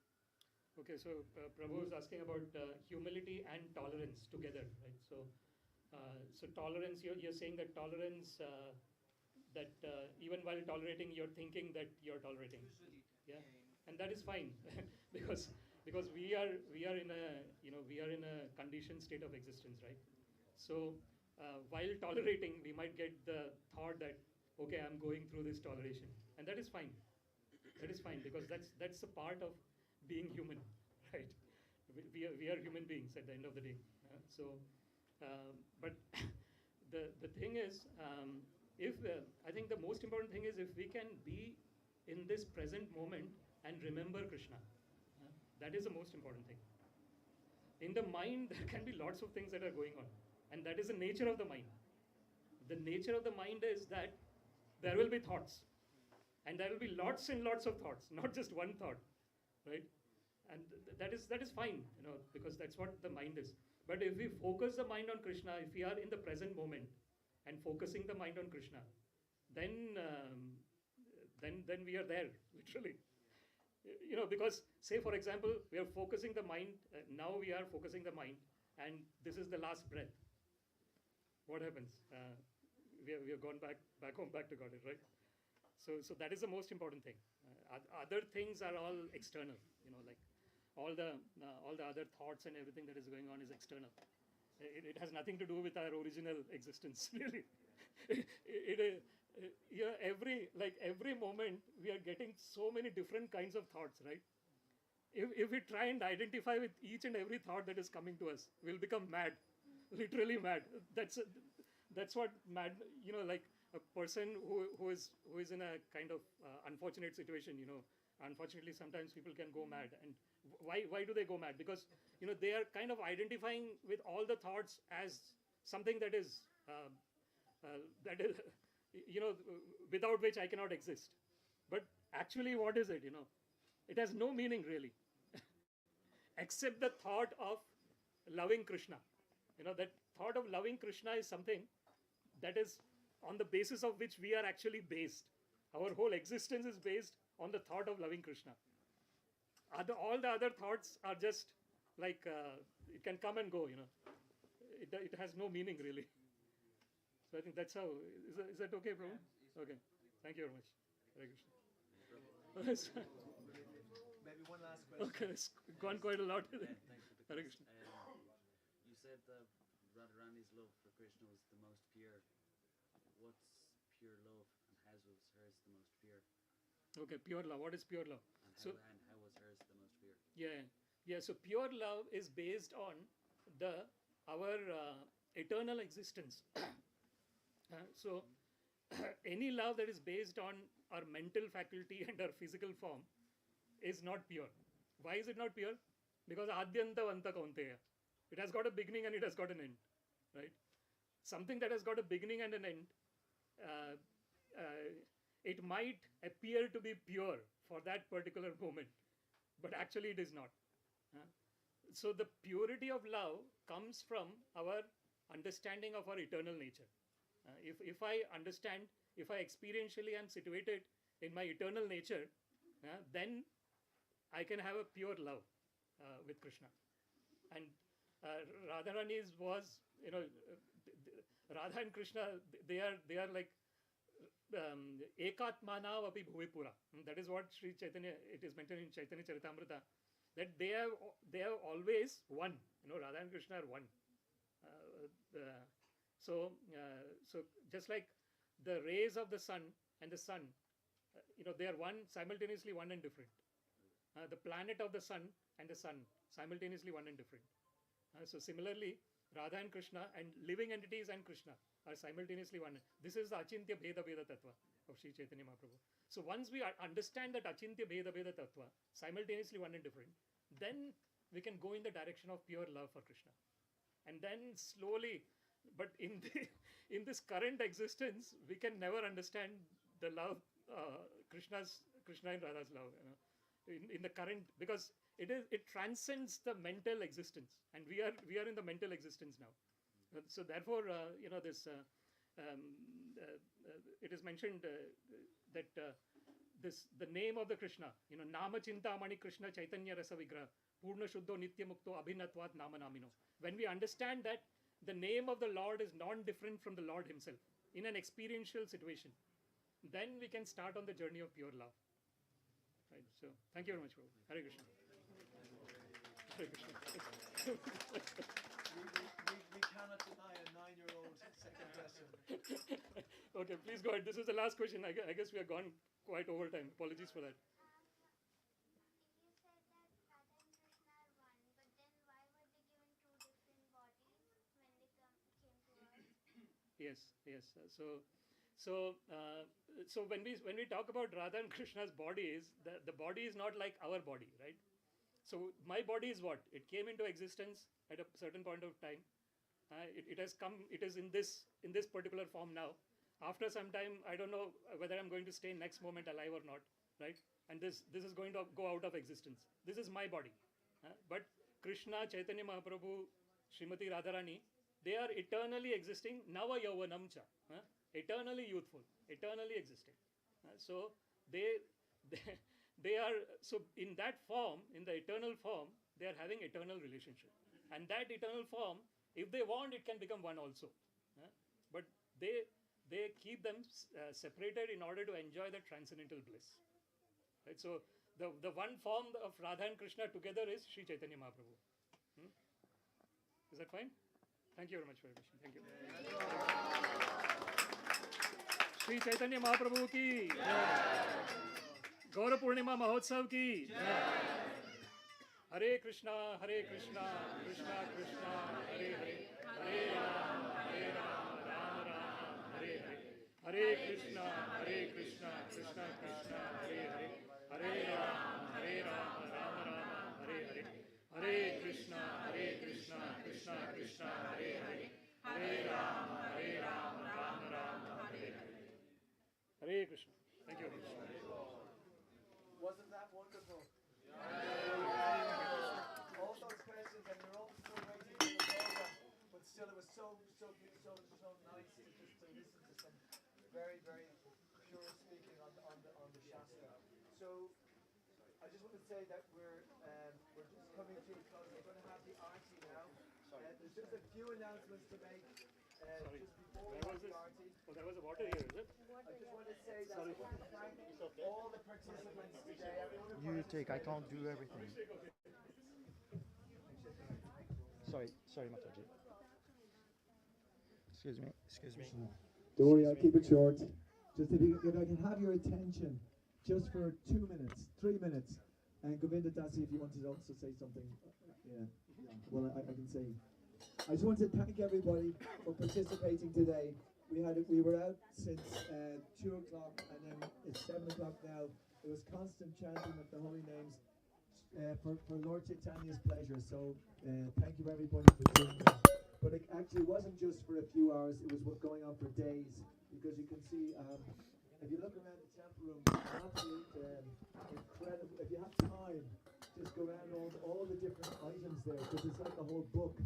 F: Okay, so Prabhu is asking about humility and tolerance together, right? So tolerance, you're saying that tolerance, that even while tolerating, you're thinking that you're tolerating.
G: Usually,
F: Yeah, and that is fine because we are in a conditioned state of existence, right? So while tolerating, we might get the thought that, okay, I'm going through this toleration, and that is fine. That is fine because that's a part of being human, right? We are human beings at the end of the day. But the thing is, if I think the most important thing is if we can be in this present moment and remember Krishna, that is the most important thing. In the mind, there can be lots of things that are going on, and that is the nature of the mind. The nature of the mind is that there will be thoughts, and there will be lots and lots of thoughts, not just one thought, right? And that is fine, because that's what the mind is. But if we focus the mind on Krishna, if we are in the present moment and focusing the mind on Krishna, then we are there, literally. Because say for example, we are focusing the mind. Now we are focusing the mind, and this is the last breath. What happens? We have gone back home, back to Godhead, right? So that is the most important thing. Other things are all external. Like all the other thoughts and everything that is going on is external. It has nothing to do with our original existence, really. Every moment we are getting so many different kinds of thoughts, right? If we try and identify with each and every thought that is coming to us, we'll become mad, literally mad. That's what mad. Like a person who is in a kind of unfortunate situation. Unfortunately, sometimes people can go mad, and why do they go mad? Because they are kind of identifying with all the thoughts as something that is without which I cannot exist. But actually, what is it? It has no meaning really, except the thought of loving Krishna. That thought of loving Krishna is something that is on the basis of which we are actually based. Our whole existence is based on the thought of loving Krishna. All the other thoughts are just like it can come and go. It has no meaning really. So I think that's how. Is that okay, Prabhu? Okay. Thank you very much. Hare Krishna.
A: Maybe one last question.
F: Okay, it's gone quite a lot.
J: Thanks for the
F: Hare
J: question.
F: Krishna.
J: You said that Radharani's love for Krishna was the most pure. What's pure love, and how was hers the most pure?
F: Okay, pure love. What is pure love?
J: And how was hers the most pure?
F: Yeah. So pure love is based on our eternal existence. So any love that is based on our mental faculty and our physical form is not pure. Why is it not pure? Because adyanta vanta kaunteya. It has got a beginning and it has got an end, right? Something that has got a beginning and an end, it might appear to be pure for that particular moment, but actually it is not. So the purity of love comes from our understanding of our eternal nature. If I understand, if I experientially am situated in my eternal nature, then I can have a pure love with Krishna. And Radharani's was, Radha and Krishna, they are like ekatmana api bhuvipura. That is what Sri Chaitanya, it is mentioned in Chaitanya Charitamrita, that they have always one. Radha and Krishna are one. So just like the rays of the sun and the sun they are one, simultaneously one and different. The planet of the sun and the sun, simultaneously one and different. So similarly, Radha and Krishna and living entities and Krishna are simultaneously one. This is the Achintya Bheda Bheda Tattva of Sri Chaitanya Mahaprabhu. So once we understand that Achintya Bheda Bheda Tattva, simultaneously one and different, then we can go in the direction of pure love for Krishna. And then slowly, but in this current existence, we can never understand the love, Krishna and Radha's love. In the current, because it transcends the mental existence, and we are in the mental existence now. So therefore, this it is mentioned that the name of the Krishna, Nama Chintamani Krishna Chaitanya Rasa Vigraha Purna Shuddho Nitya Mukto Abhinatvat Nama Namino. When we understand that the name of the Lord is non-different from the Lord himself in an experiential situation, then we can start on the journey of pure love. Right. So thank you very much, Prabhu. Hare Krishna. Hare Krishna.
A: We cannot deny a 9-year-old second question.
F: Okay, please go ahead. This is the last question. I guess we have gone quite over time. Apologies for that.
H: You said that Radha and Krishna are one, but then why were they given two different bodies when they came to us?
F: Yes. So when we talk about Radha and Krishna's bodies, the body is not like our body, right? So my body is what? It came into existence at a certain point of time. It has come. It is in this particular form now. After some time, I don't know whether I'm going to stay next moment alive or not, right? And this is going to go out of existence. This is my body. But Krishna, Chaitanya Mahaprabhu, Srimati Radharani, they are eternally existing. Nava Yauvanam cha. Eternally youthful, eternally existing. So they are, so in that form, in the eternal form, they are having eternal relationship. And that eternal form, if they want, it can become one also. But they keep them separated in order to enjoy the transcendental bliss. Right? So the one form of Radha and Krishna together is Sri Chaitanya Mahaprabhu. Is that fine? Thank you very much for your question. Thank you. Sri Chaitanya Mahaprabhu ki Gaura Purnima Mahotsav ki Hare Krishna, Krishna Krishna, Hare Hare, Hare Rama, Rama Rama, Hare Hare, Hare Krishna, Krishna Krishna, Hare Hare, Hare Rama, Rama Rama, Hare Hare, Hare Krishna, Krishna Krishna, Hare Hare, Hare Rama, Rama Rama, Hare Hare. Hare Krishna. Thank you.
A: Wasn't that wonderful? All those questions, and you're all still waiting for the program, but still, it was so nice to just to listen to some very, very pure speaking on the Shastra. So I just want to say that we're just coming to a close. We're going to have the arti now. There's just a few announcements to make.
F: Sorry.
A: Just before we
F: There
A: have
F: was
A: the
F: this.
A: arti.
F: Oh, there was a water here, is it?
A: I just want to say that I want to thank all the participants today. Everyone who
K: You take, I can't do everything. Sorry, Mataji. Excuse me.
A: Don't worry, I'll keep it short. Just if I can have your attention just for 2 minutes, 3 minutes. And Govinda Dasi, if you wanted to also say something. Yeah. Well, I can say. I just want to thank everybody for participating today. We were out since 2 o'clock, and then it's 7 o'clock now. It was constant chanting of the holy names for Lord Chaitanya's pleasure. So thank you everybody for doing that. But it actually wasn't just for a few hours. It was going on for days, because you can see if you look around the temple room, absolute incredible. If you have time, just go around all the different items there, because it's like a whole book.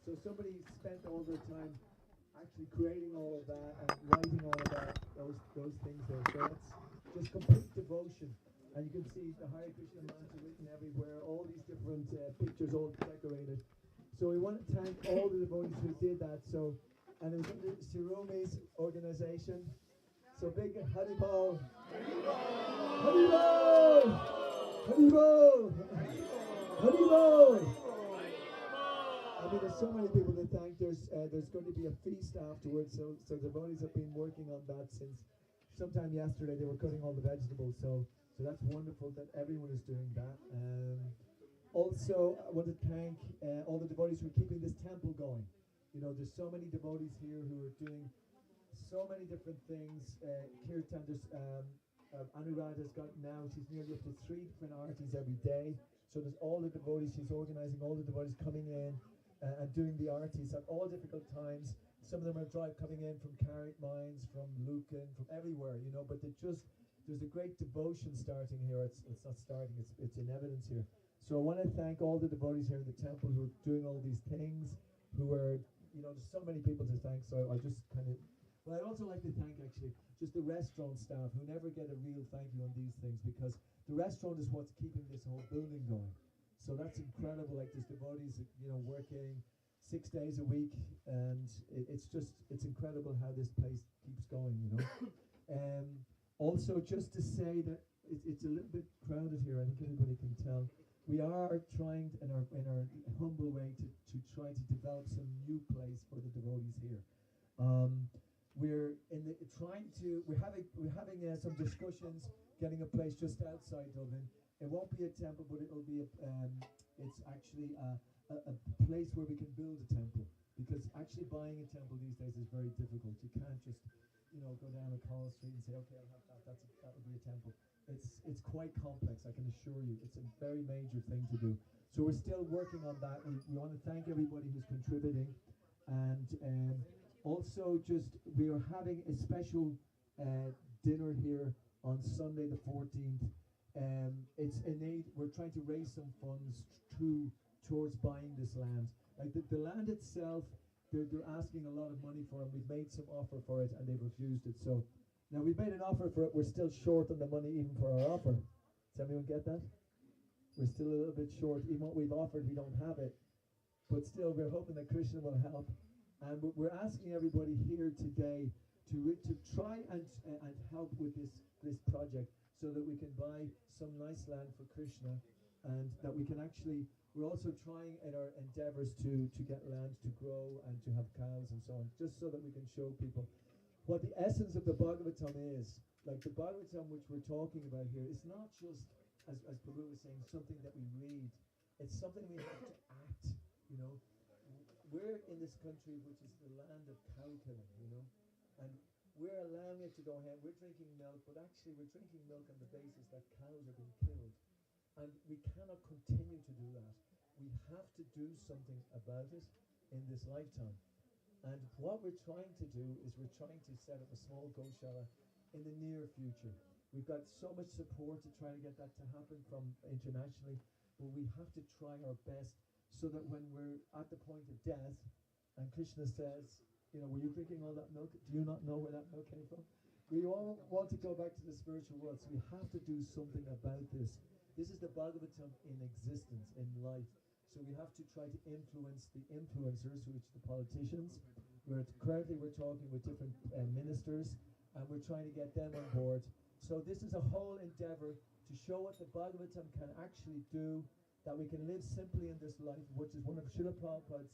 A: So somebody spent all their time actually creating all of that and writing all of that, those things there. So it's just complete devotion. And you can see the Hare Krishna mantra written everywhere, all these different pictures all decorated. So we want to thank all the devotees who did that. So, and it was under Shiromi's organization. So big Haribol. Haribol! Haribol! Haribol! I mean, there's so many people to thank. There's going to be a feast afterwards. So devotees have been working on that since sometime yesterday they were cutting all the vegetables, so that's wonderful that everyone is doing that. Also, I want to thank all the devotees who are keeping this temple going. You know, there's so many devotees here who are doing so many different things. Kirtan, there's Anuradha's got now, she's nearly up to 3 different arties every day. So there's all the devotees, she's organizing all the devotees coming in and doing the arties at all difficult times. Some of them are coming in from Carrick Mines, from Lucan, from everywhere, you know, but there's a great devotion starting here. It's not starting, it's in evidence here. So I want to thank all the devotees here in the temple who are doing all these things, who are, you know, there's so many people to thank, so I'll just kind of, well, I'd also like to thank actually just the restaurant staff who never get a real thank you on these things, because the restaurant is what's keeping this whole building going. So that's incredible, like there's devotees, you know, working 6 days a week, and it's incredible how this place keeps going, you know. Also, just to say that it's a little bit crowded here, I think everybody can tell. We are trying in our humble way to try to develop some new place for the devotees here. We're having some discussions getting a place just outside Dublin. It won't be a temple, but it'll be it's actually a place where we can build a temple, because actually buying a temple these days is very difficult. You can't just, you know, go down a Call Street and say, okay, I'll have that. That would be a temple. It's quite complex, I can assure you. It's a very major thing to do. So we're still working on that. We want to thank everybody who's contributing, and also just we are having a special dinner here on Sunday the 14th. It's innate. We're trying to raise some funds towards buying this land. Like the land itself, they're asking a lot of money for it. We've made some offer for it and they've refused it. So now we've made an offer for it. We're still short on the money even for our offer. Does everyone get that? We're still a little bit short. Even what we've offered, we don't have it. But still, we're hoping that Krishna will help. And we're asking everybody here today to try and help with this project, so that we can buy some nice land for Krishna, and that we can actually, we're also trying in our endeavors to get land to grow and to have cows and so on, just so that we can show people what the essence of the Bhagavatam is. Like the Bhagavatam which we're talking about here, it's not just, as Prabhu was saying, something that we read. It's something we have to act, you know. We're in this country which is the land of cow killing, you know, and we're allowing it to go ahead. We're drinking milk, but actually we're drinking milk on the basis that cows are being killed. And we cannot continue to do that. We have to do something about it in this lifetime. And what we're trying to do is we're trying to set up a small Goshala in the near future. We've got so much support to try to get that to happen from internationally, but we have to try our best, so that when we're at the point of death, and Krishna says, you know, were you drinking all that milk? Do you not know where that milk came from? We all want to go back to the spiritual world, so we have to do something about this. This is the Bhagavatam in existence, in life. So we have to try to influence the influencers, which are the politicians. Currently we're talking with different ministers, and we're trying to get them on board. So this is a whole endeavor to show what the Bhagavatam can actually do, that we can live simply in this life, which is one of Srila Prabhupada's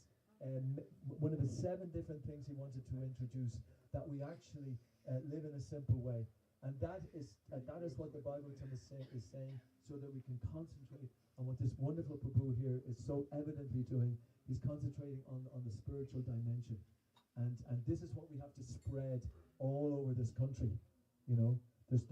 A: one of the 7 different things he wanted to introduce, that we actually live in a simple way. And that is what the Bhagavatam is saying, so that we can concentrate on what this wonderful Prabhu here is so evidently doing. He's concentrating on the spiritual dimension. And this is what we have to spread all over this country. You know, there's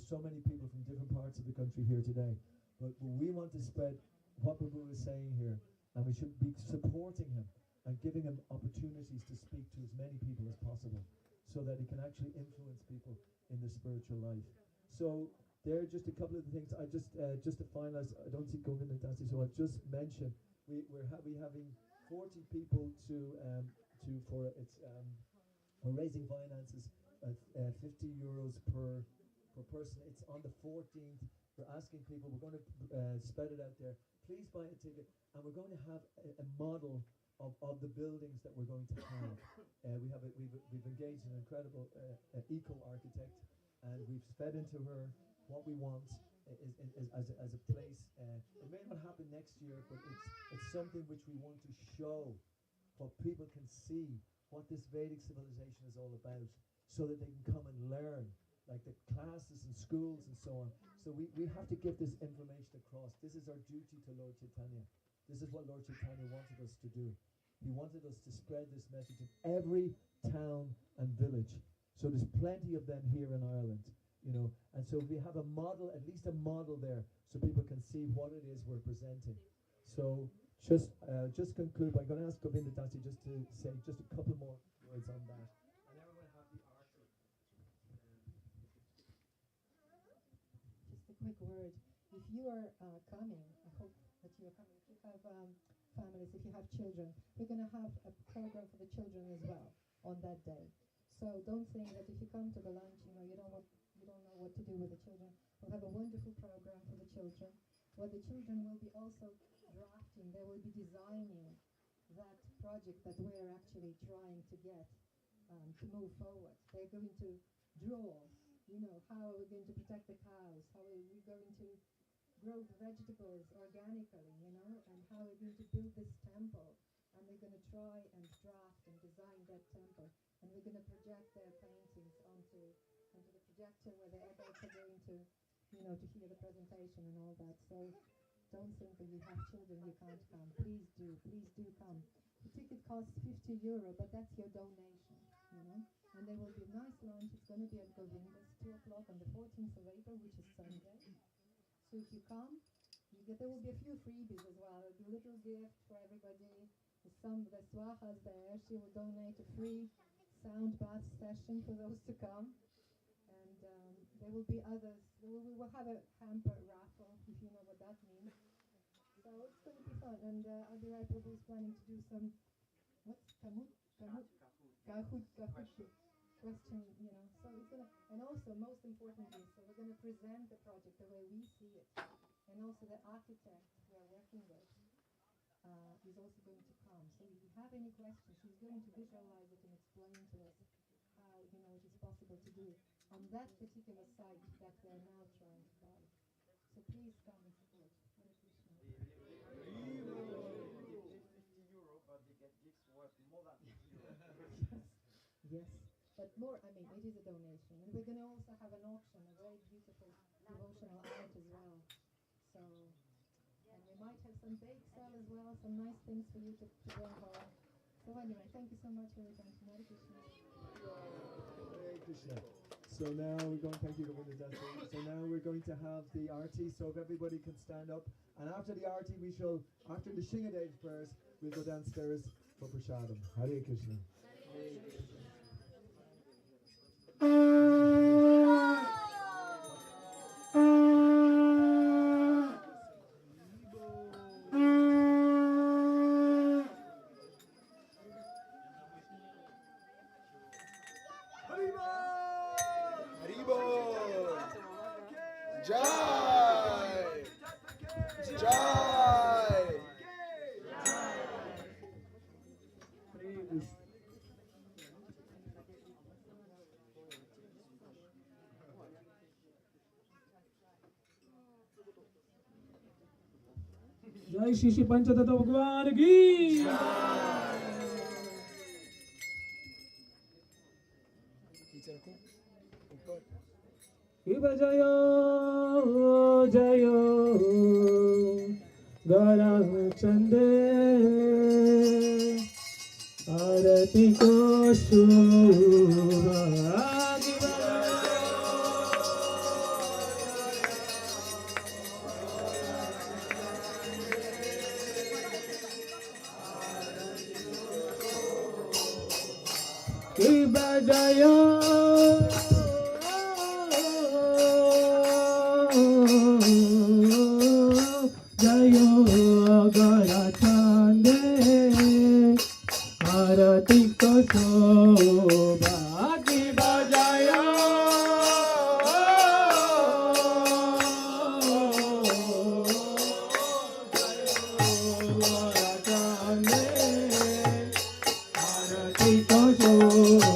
A: so many people from different parts of the country here today. But we want to spread what Prabhu is saying here, and we should be supporting him and giving him opportunities to speak to as many people as possible, so that he can actually influence people in the spiritual life. So there are just a couple of the things. I just to finalize, I don't see Govinda dancing, so I'll just mention we're having 40 people we're raising finances at €50 per person. It's on the 14th. We're asking people. We're going to spread it out there. Please buy a ticket, and we're going to have a model of the buildings that we're going to have. We've engaged an incredible eco-architect, and we've fed into her what we want as a place. It may not happen next year, but it's something which we want to show, what people can see what this Vedic civilization is all about, so that they can come and learn like the classes and schools and so on. So we have to get this information across. This is our duty to Lord Chaitanya. This is what Lord Chaitanya wanted us to do. He wanted us to spread this message in every town and village. So there's plenty of them here in Ireland, you know. And so we have a model, at least a model there, so people can see what it is we're presenting. So just conclude. I'm going to ask Govinda Dasi just to say just a couple more words on that. And then we're going to have the archer.
L: Just a quick word. If you are coming, I hope that you are coming. If you have families, if you have children, we're going to have a program for the children as well on that day. So don't think that if you come to the lunch, you don't know what to do with the children. We'll have a wonderful program for the children, where the children will be also drafting. They will be designing that project that we're actually trying to get to move forward. They're going to draw. How are we going to protect the cows? How are we going to grow the vegetables organically? And how are we going to build this temple? And they're going to try and draft and design that temple. And we're going to project their paintings onto the projector where the adults are going to, to hear the presentation and all that. So don't think that you have children, you can't come. Please do come. The ticket costs €50, but that's your donation, And there will be a nice lunch. It's going to be at Govinda's, 2 o'clock on the 14th of April, which is Sunday. So if you come, there will be a few freebies as well. A little gift for everybody. The Swaha's there. She will donate a free sound bath session for those to come. And there will be others. We will have a hamper raffle, if you know what that means. So it's going to be fun. And Abhirai Prabhu is planning to do some, Kahoot question, So it's going to, and also most importantly, so we're going to present the project the way we see it. And also the architect we're working with is also going to come. So if you have any questions, he's going to visualize it and explain to us how, it is possible to do it on that particular site that we're now trying to buy. So please come and support. Hare Krishna.
K: €50, but they get gifts worth more than €50.
L: Yes, but more, it is a donation. And we're going to also have an auction, a very beautiful devotional art as well. So, and we might have some bake sale as well, some nice things for you to bring home. So anyway, thank you so much for your attention. Hare Krishna.
A: Hare Krishna. So now we're going, thank you, Govinda Dasi. So now we're going to have the arti, so if everybody can stand up. And after the arti, after the Shingadev prayers, we'll go downstairs for prasadam. Hare Krishna. Hare Krishna.
C: जय श्री श्री पंचतत्व भगवान की शिव जय जय गौरा चंदे आरती को बजाया जयो गौरा चांदे आरती को शोभा की बजाया गौरा चांदे आरती को शोभा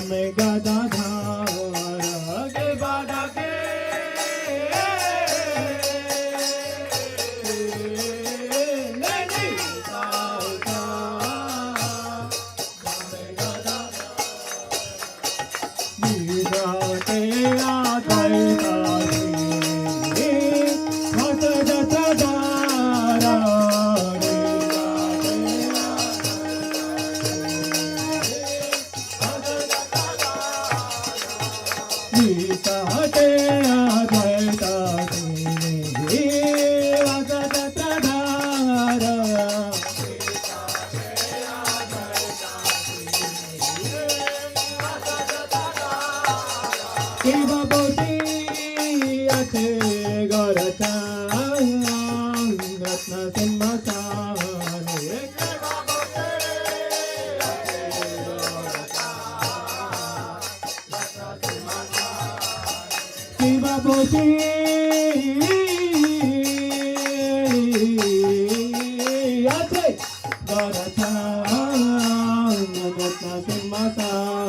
B: Game Gadadhara Ge Badake Nani Tata Game Gadadhara Nidate Advaita Bhata Jatadara Nidate Advaita Bhata Jatadara Kiva Boti Ate Gorata Ratna Sinmasane Kiva Boti Ate Gorata Ratna Sinmasane Kiva Boti Ate Gorata Ratna Sinmasane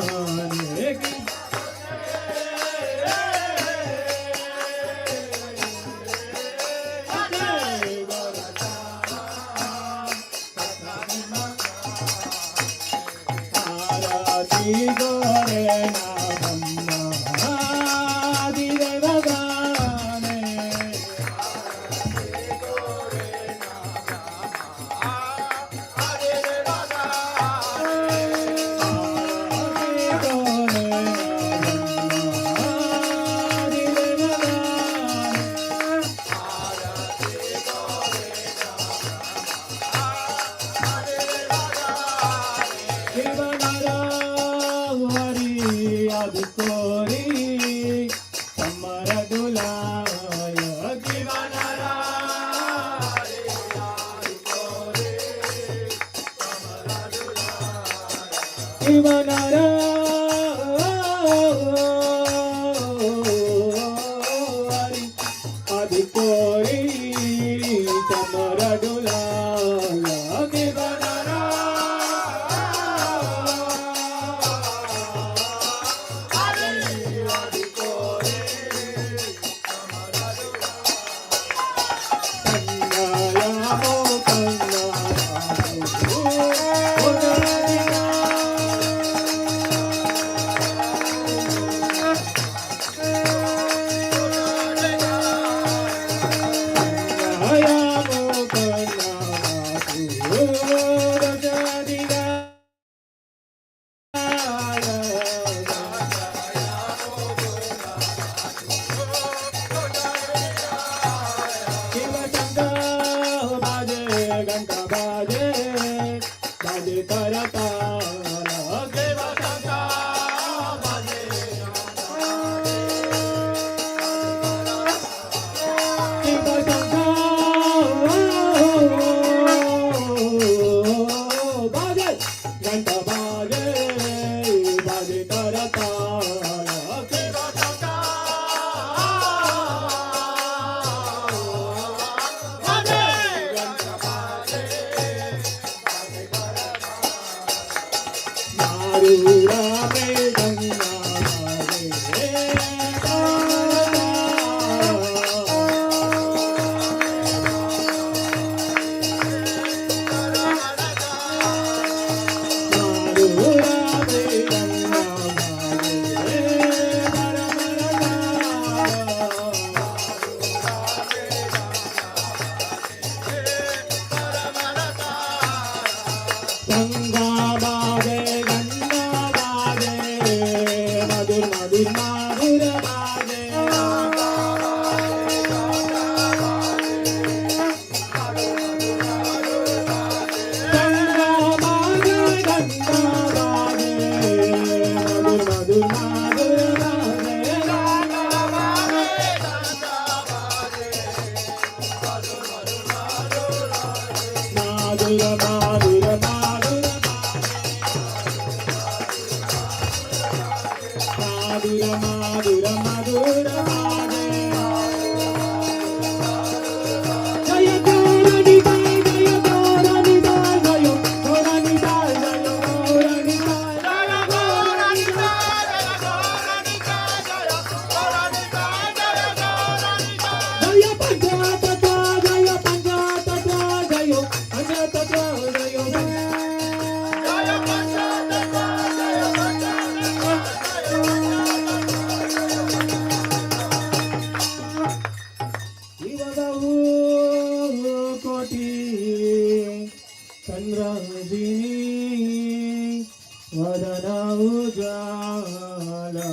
B: उजाला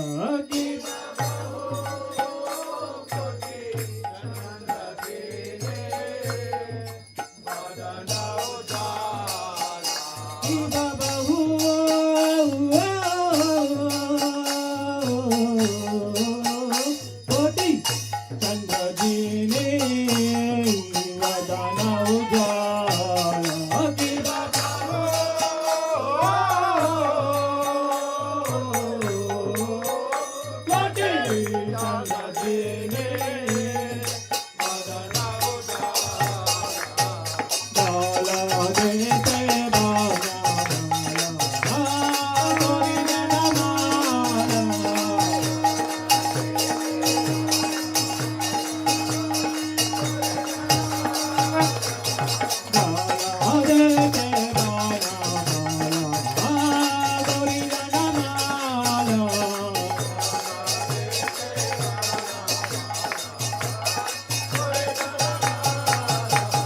B: की बाबा कोटी चंद्र जी ने वदना उजाला की बाबा कोटी चंद्र जी ने वदना उजाला देते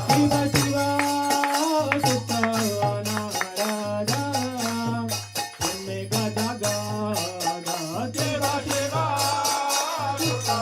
B: Shiva Shiva Shutta Narada Brahmagada Shiva Shiva Shutta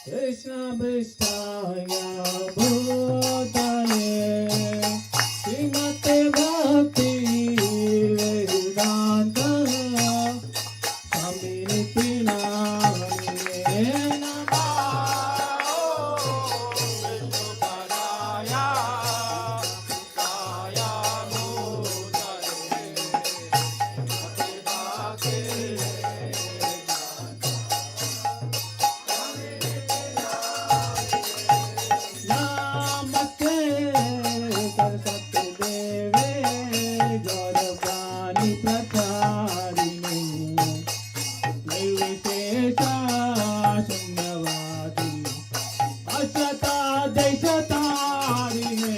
B: Krishna Pristaya Bhutale Srimate Bhakti Vedanta Samriti Namine Namah Vishnu Padaya Kaya Bhutale Srimate Bhakti Nama प्रचारिणे निर्विशेषा शून्यवादी अशता देशतारिणे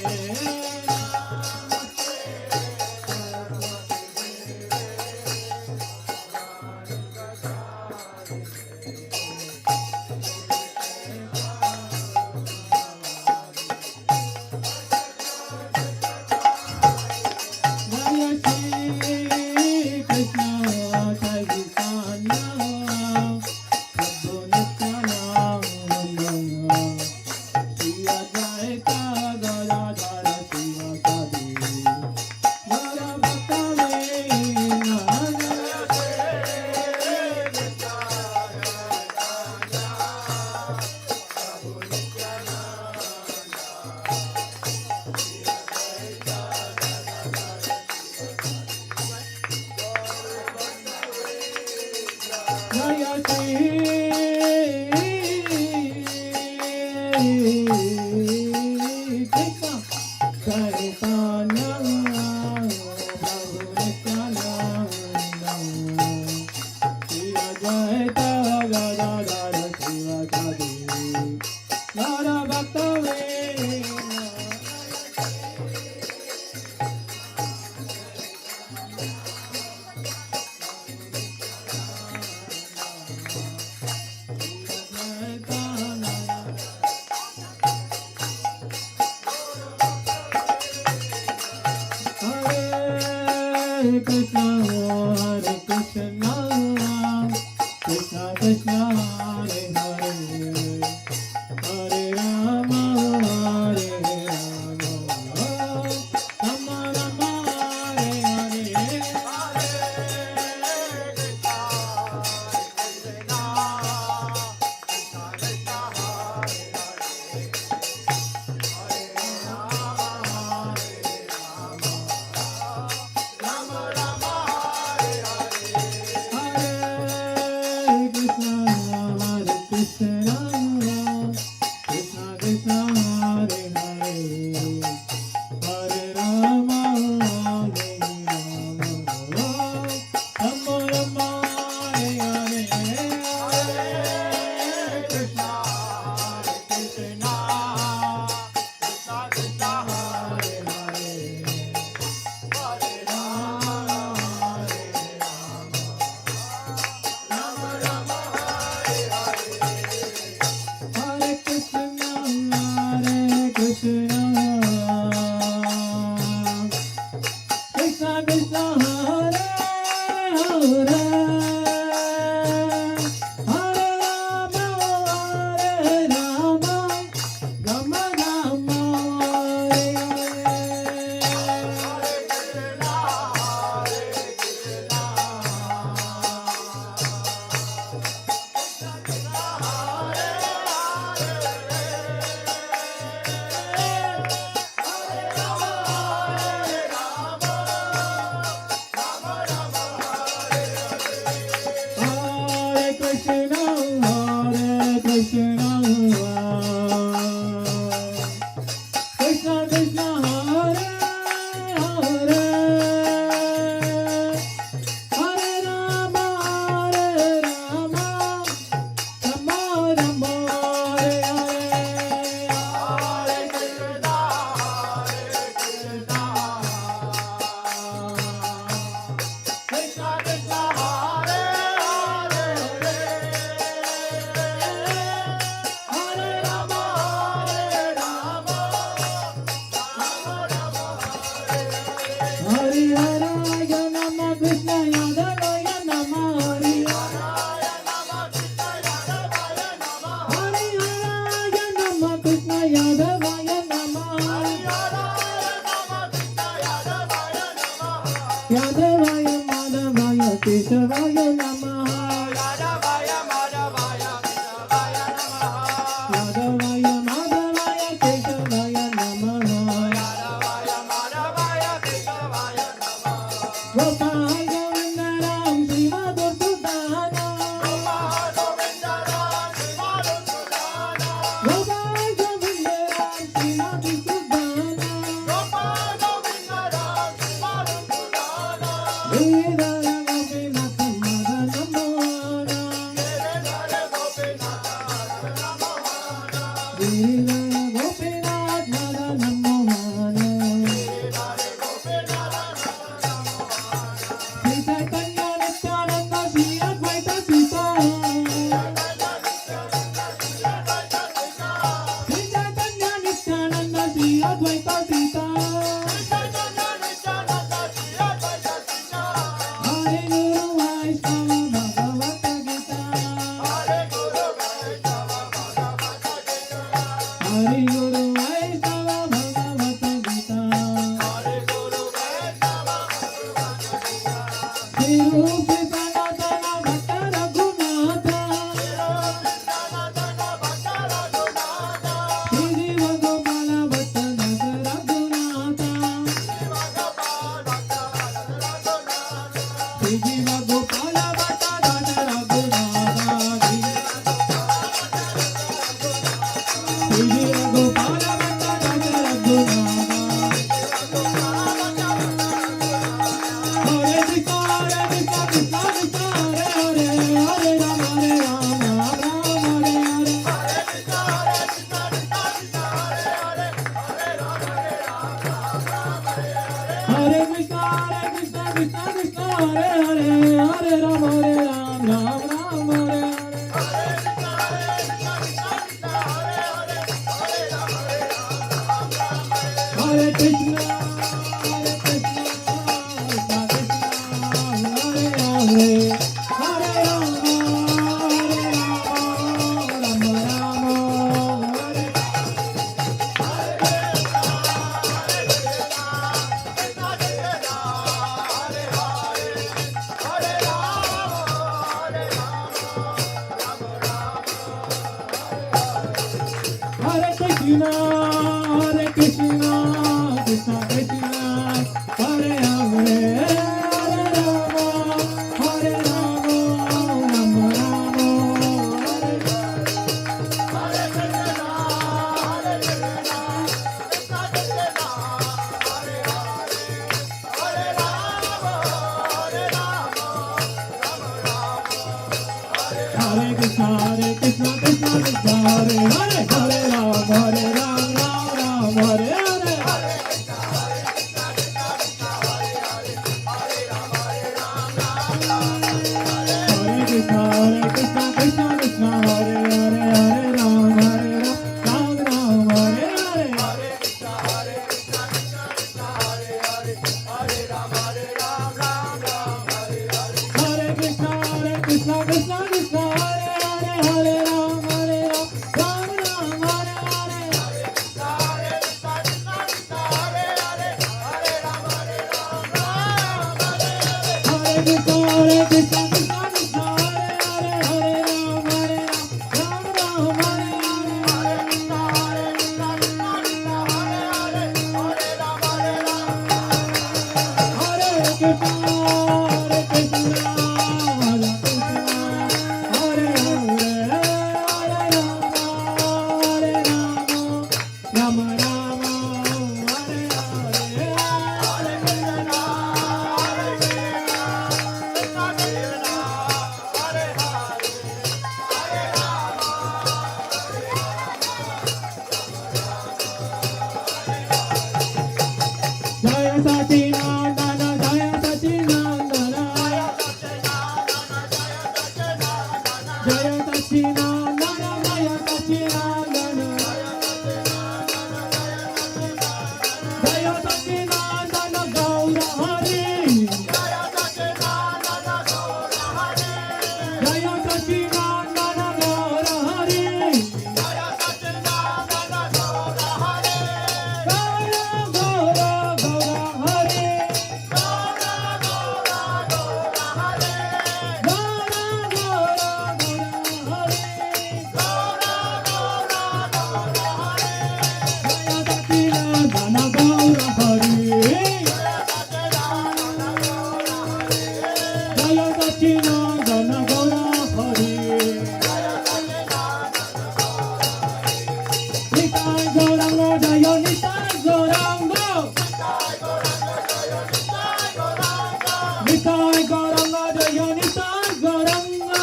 B: Nitai Nitai Gauranga Jaya Nitai Gauranga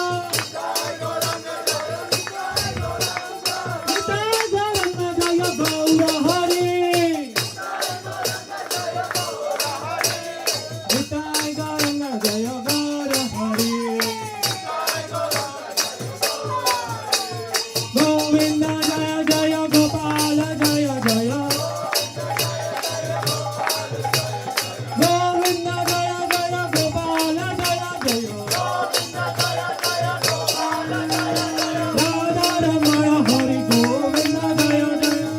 B: Nitai Gauranga Jaya Gaura Hari Nitai Gauranga Jaya Gaura Hari Govinda Jaya Jaya Gopala Jaya Jaya Govinda Jaya Jaya Gopala Jaya Jaya Radha Ramana Hari Govinda Jaya Jaya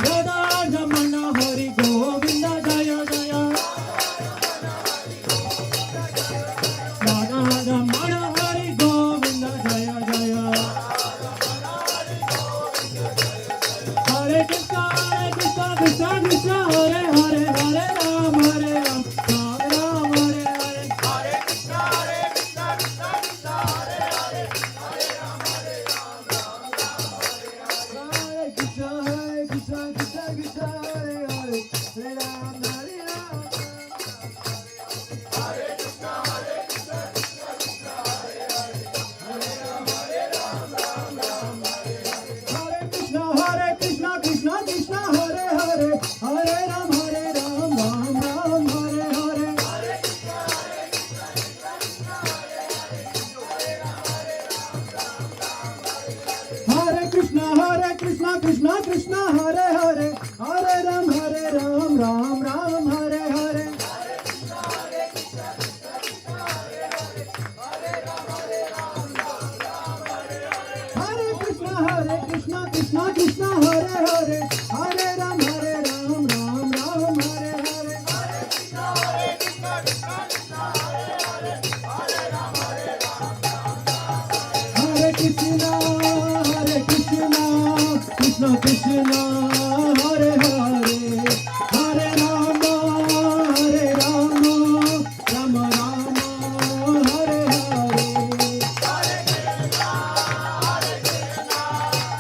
B: Radha Ramana Hari Govinda Jaya Jaya Radha Ramana Hari Govinda Jaya Jaya Hare Krishna Krishna Krishna Hare Hare Hare Ram Ram Ram Hare Hare Hare Krishna Krishna Krishna Hare Hare Hare Ram Hare Krishna Krishna Krishna Hare Hare Hare Ram Hare Ram Hare Krishna Krishna Krishna Hare Hare Hare Ram Hare Ram Ram Hare Hare Krishna Krishna Krishna Hare Hare Hare Ram Ram Ram Hare Hare Hare Krishna Krishna Krishna Hare Hare Hare Ram Ram Hare Hare Hare Krishna Krishna Krishna Hare Hare Hare Ram Ram Hare Hare Hare Krishna Krishna Krishna Hare Hare Hare Rama Rama Rama Hare Hare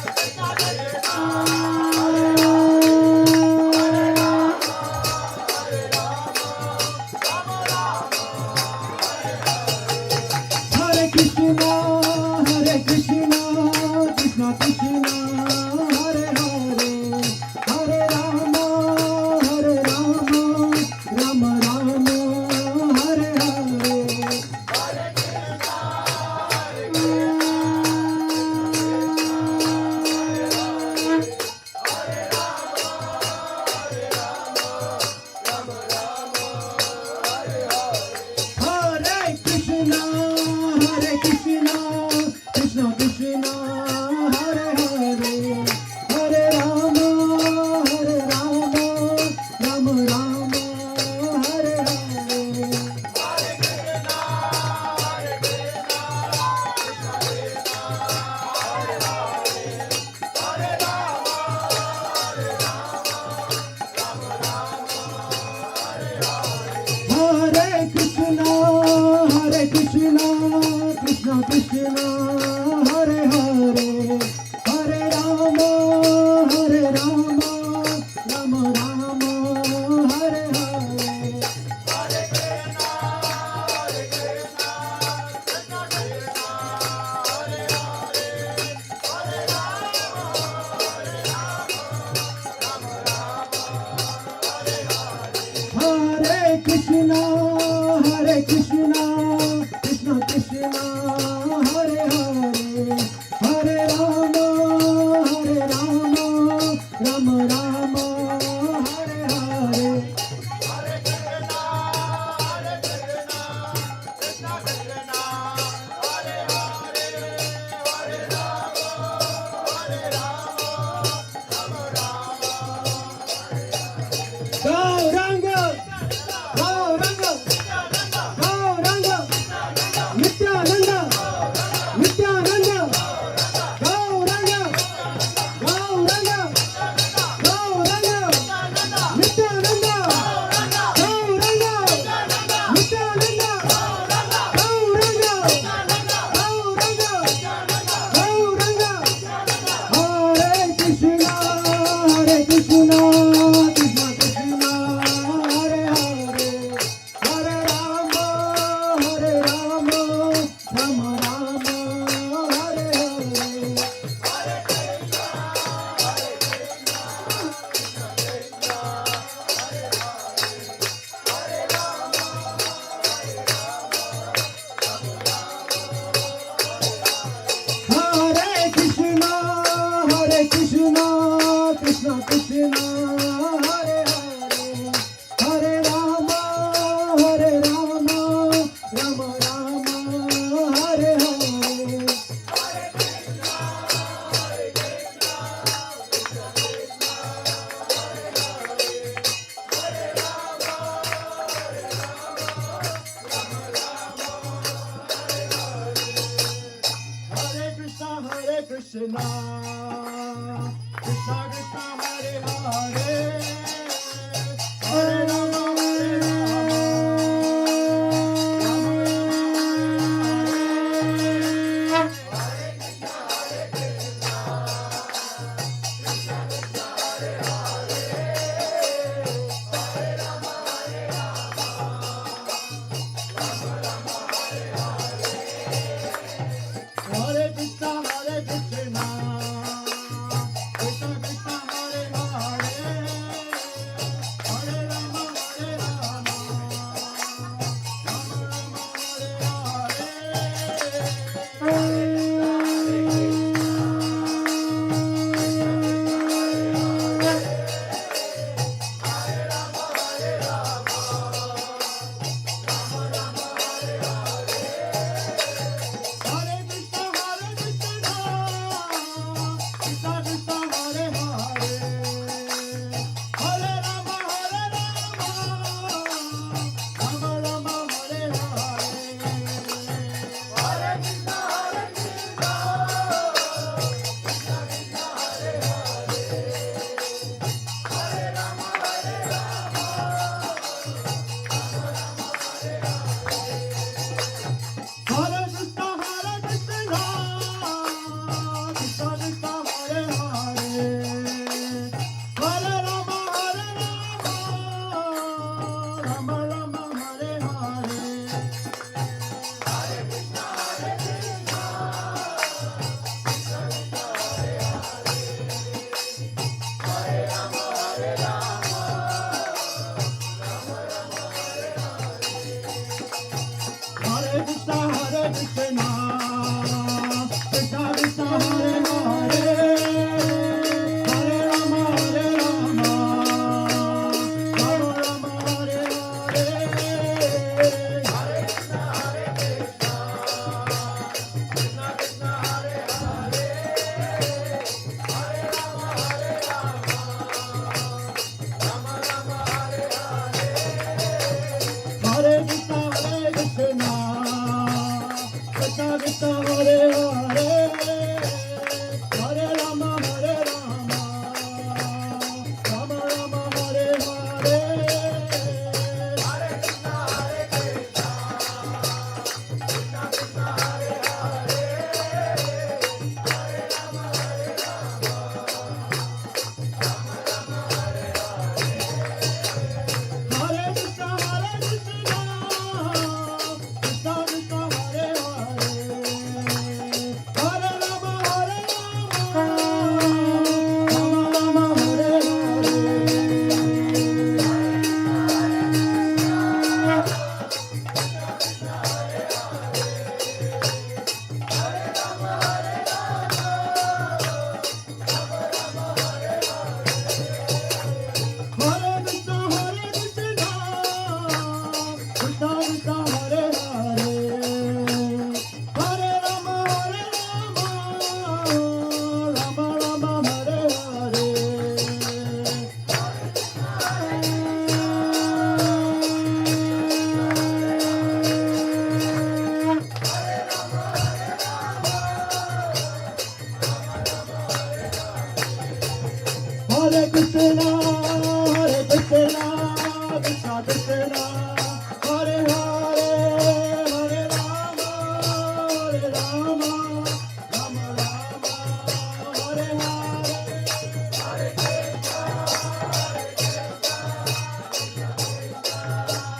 B: Hare Krishna Krishna Krishna Hare Hare Hare Rama Rama Rama Hare Hare Hare Krishna Krishna Krishna Hare Hare Hare Rama Rama Rama Hare Hare Hare Krishna Krishna Krishna Hare Hare Hare Rama Rama Rama Hare Hare Hare Krishna Krishna Krishna Hare Hare Krishna, Krishna Krishna, Hare Hare, Hare Rama, Hare Rama, Rama Rama, Hare Hare Krishna, Hare Krishna, Krishna Krishna, Hare Hare, Hare Rama, Hare Rama, Rama Rama, Hare Hare Krishna, Hare Krishna, Krishna Krishna, Hare Hare, Hare Rama, Hare Rama, Rama Rama, Hare Hare. Hare Krishna, Hare Krishna, Krishna Krishna, Hare Hare, Hare Rama, Hare Rama, Hare Krishna, Hare Krishna, Krishna Krishna, Hare Hare, Hare Rama, Hare Rama, Rama Rama, Hare Hare. Hare Krishna, Hare Krishna, Krishna Krishna, Hare Hare, Hare Rama, Hare Rama, Rama Rama, Hare Hare. Hare Krishna, Hare Krishna, Krishna Krishna, Hare Hare, Hare Rama, Hare Rama, Rama Rama, Hare Hare. Hare Krishna, Hare Krishna, Krishna Krishna, Hare Hare, Hare Rama, Hare Rama, Rama Rama, Hare Hare. Hare Krishna, Hare Krishna, Krishna Krishna, Hare Hare, Hare Rama, Hare Rama, Rama Rama, Hare Hare. Hare Krishna, Hare Krishna, Krishna Krishna, Hare Hare, Hare Rama, Hare Rama, Rama Rama, Hare Hare. Hare Krishna, Hare Krishna, Krishna Krishna, Hare Hare, Hare Rama, Hare Rama, Rama Rama, Hare Hare. Hare Krishna, Hare Krishna, Krishna Krishna, Hare Hare, Hare Rama, Hare Rama, Rama Rama, Hare Hare. Hare Krishna, Hare Krishna, Krishna Krishna, Hare Hare, Hare Rama, Hare Rama, Rama Rama, Hare Hare. Hare Krishna, Hare Krishna, Krishna Krishna,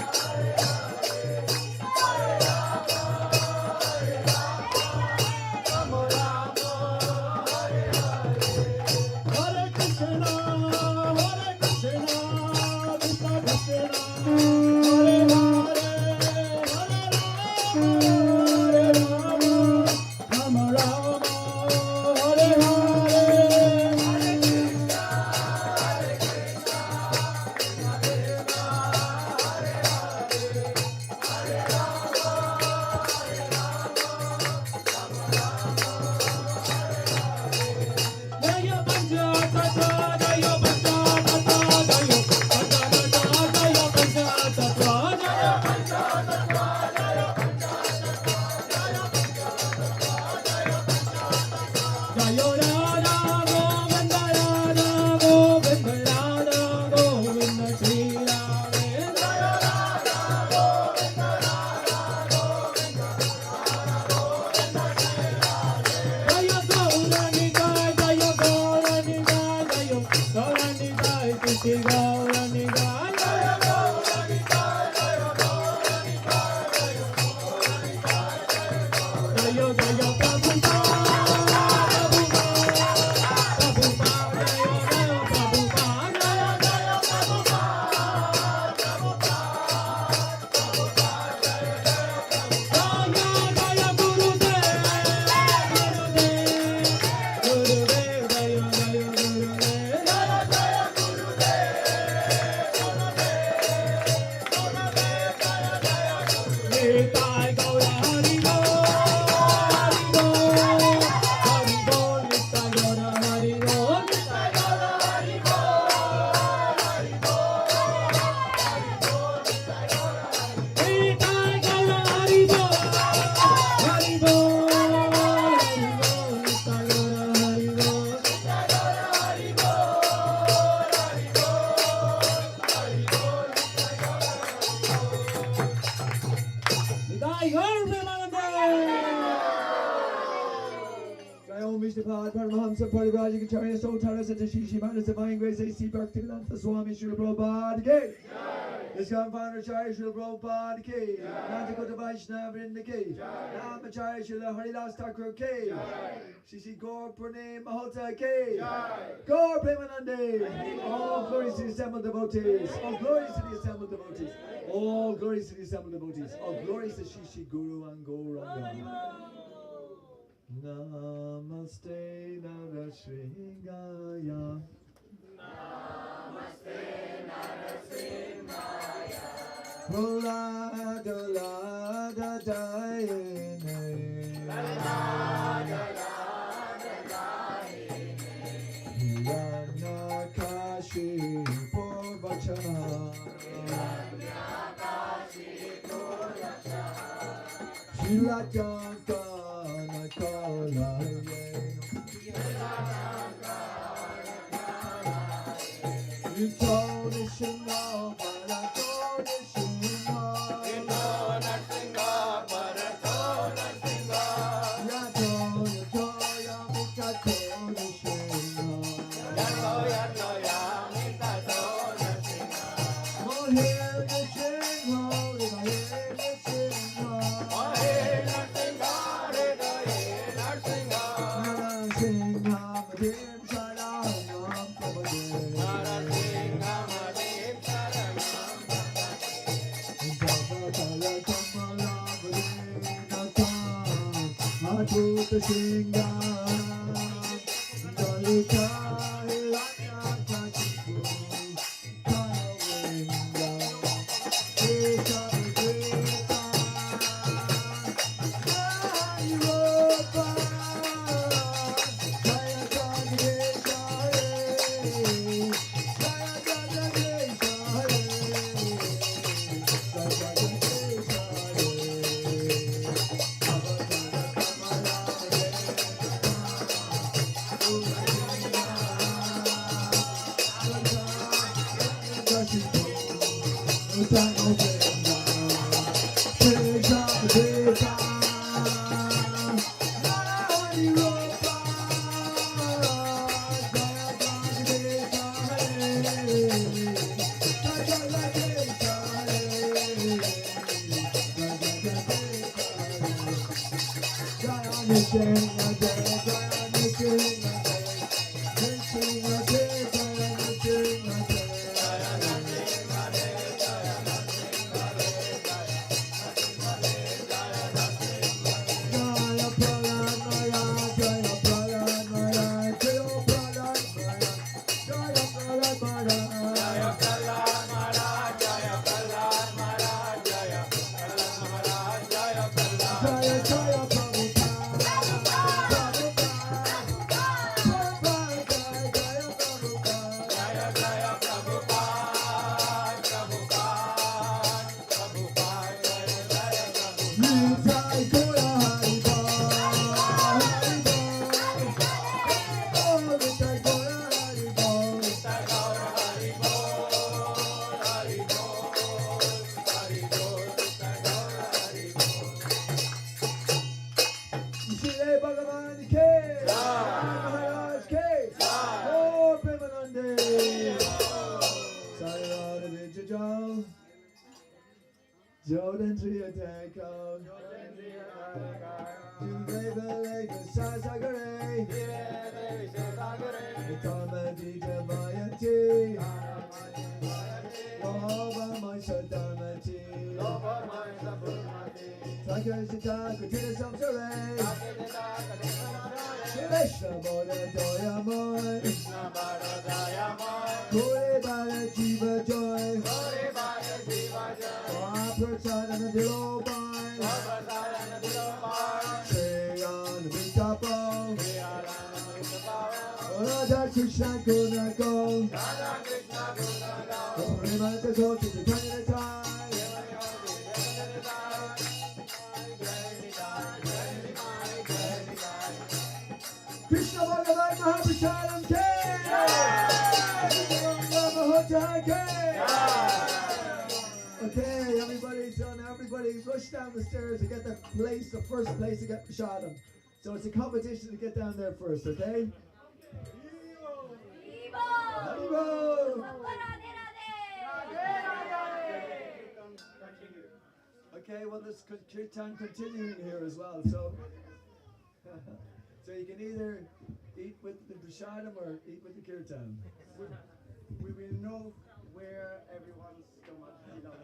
B: Hare Hare, Hare Rama, Hare Rama, Rama Rama, Hare Hare. Hare Krishna, Krishna Krishna, Hare
A: Nitai Gaura Hari Bol, Hari Bol, Hari Bol, Nitai Gaura Hari Bol, Nitai Gaura Hari Bol, Hari Bol, Hari Bol, Nitai Gaura Hari Bol, Hari Bol, Hari Bol, Nitai Gaura Hari Bol, Nitai Gaura Hari Bol, Hari Bol, Hari Bol, Nitai Gaura Jai Om Vishnupad Paramahamsa Parivrajacharya Sotara Satashishi Manas Divine Grace A.C. Bhaktivedanta Swami Srila Prabhupada Ki ISKCON Founder Acharya Srila Prabhupada Ki Nantakota Vaishnava Vrinda Ki Namacharya Srila Haridas Thakur Ki Shri Gaura Purnima Mahota Ki Gaura Premanande. All glories to the assembled devotees. All glories to the assembled devotees. All glories to the assembled devotees. All glories to Shri Guru and Gauranga. Namaste Narasingaya. Namaste Narasingaya. Pralada Lada Dayane. Pralada Lada Dayane. Hiranyakashi Purvachana. Hiranyakashi Purvachana. Shilatyanka. You told us you know, but I told us you know. You know nothing more, but I told nothing more. Ya told, ya mita told us you know. Ya told, ya mita told us you know. Oh, hear the sing ho, if I hear the sing ho. Oh, hear nothing more, if I hear nothing more. Sing ho, my dear, salam, Atuta Singa Dalika Ilanya Kashiku Kalinga Eka Eka Ayuropa Jaya Jagdesha Jaya Jagdesha Jordan Tria Teko, Jubele Sasagare, Tamadi Jamayanti, Lova my Sadamati, Takashita Kutina Samsare, Krishna Boda Doyamoy, Kore Bala Jiva Joy, Prasad and the Dilobai. Shreyan Vitapo Radha Krishna Gunako Purnima Tato Chitanatai Krishna Bhagavan Mahaprasadam K Mahota K. Okay, everybody, so now everybody rush down the stairs to get the first place to get Prashadam. So it's a competition to get down there first, okay? Haribo! Okay, well there's kirtan continuing here as well, so so you can either eat with the Prashadam or eat with the kirtan.
K: We will know where everyone's stomach belongs.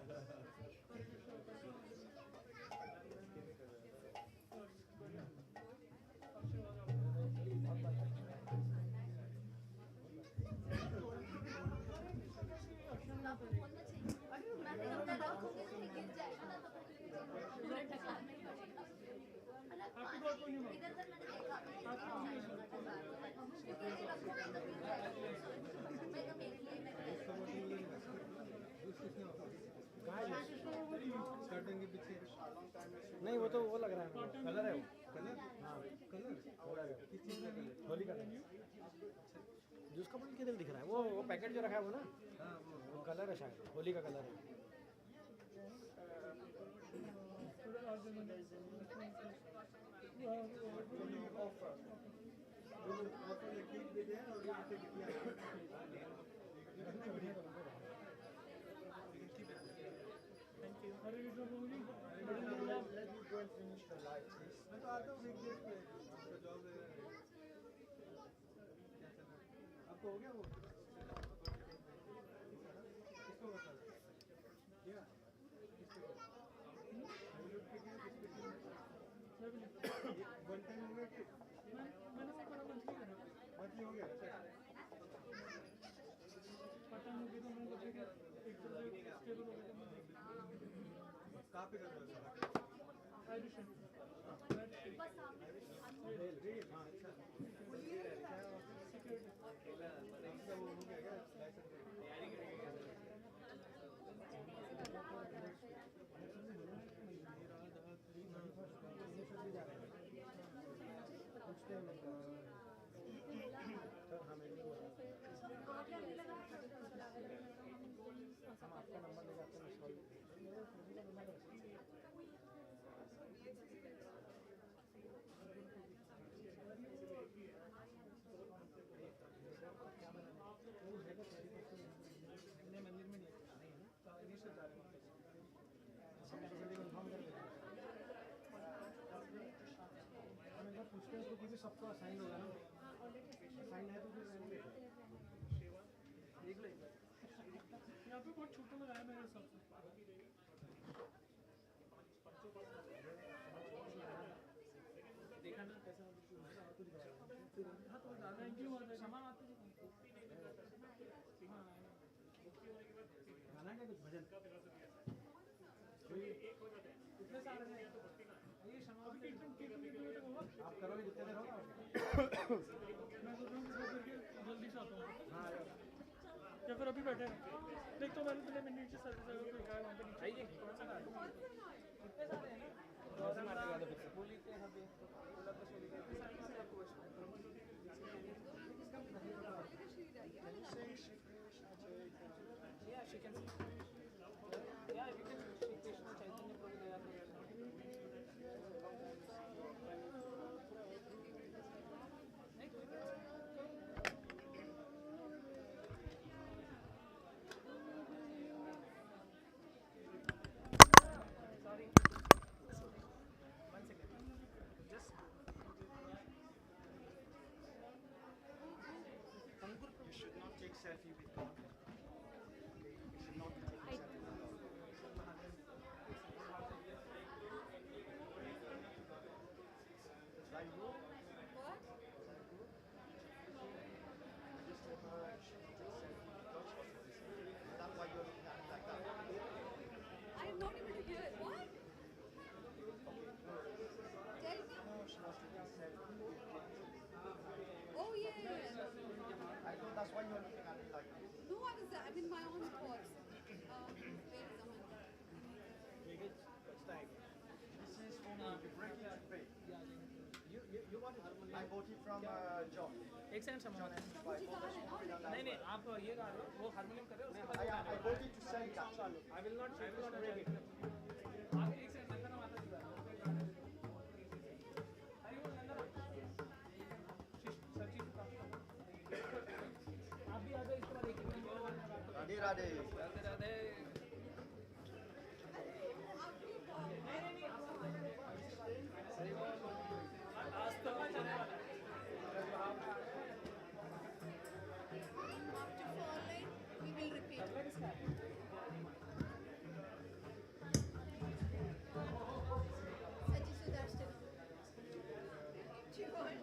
B: नहीं वो तो वो लग रहा है colour है वो colour हाँ कलर किस चीज़ का कलर होली का जूस का बोतल किधर दिख रहा है वो पैकेट जो रखा है वो ना हाँ वो कलर है शायद होली का कलर है
K: आपको हो गया वो वन टाइम हो गया कि मैंने सब बड़ा मंथली हो गया पता नहीं कि तो मैंने सोचा कि एक स्टेबल हो गया कहाँ पे कर रहे हो एडिशन हाँ अच्छा आपका वो हो गया क्या
B: हम आपका नंबर ले जाते हैं मंदिर में नहीं है ना इनिशियल जा रहे हैं हम एक बार पूछते हैं उसको क्योंकि सबको असाइन होगा ना असाइन है तो फिर देख लो यहाँ पे बहुत छोटा लगाया मेरे हिसाब से देखा ना कैसा हाँ तो थैंक यू सामान आते गाना क्या कुछ भजन कितने सारे हैं ये सामान आप करोगे जितने देर होगा मैं सोच रहा हूँ जल्दी से आता हूँ हाँ या फिर अभी बैठे देख तो मैंने पहले नीचे सर्विस जगह पे लिखा है वहाँ पे नीचे आइए कौन सा गाना कितने सारे हैं ना दो मारने वाले फिर बोली थे यहाँ पे बोला तो बोली थे किसी आपको yeah she can yeah you can Shri Krishna Chaitanya Prabhu Daya sorry 1 second just Ankur you should not take selfie with God.
E: I am not able to hear. What?
K: I bought it from John.
C: एक second समझ
K: John
C: नहीं
K: by
C: नहीं आप ये गा रहे हो वो हारमोनियम कर रहे हो उसके बाद
K: I bought it to sell it actually.
C: I will not break it आप एक सेकंड नंदना माता जी गा रहे हो हरि बोल नंदना सच्ची आप भी आ जाओ इसके बाद एक
K: Radhe Radhe.
C: राधे राधे आज तो चलने वाला
E: We will repeat. Sachi Sudarshan. Do you want?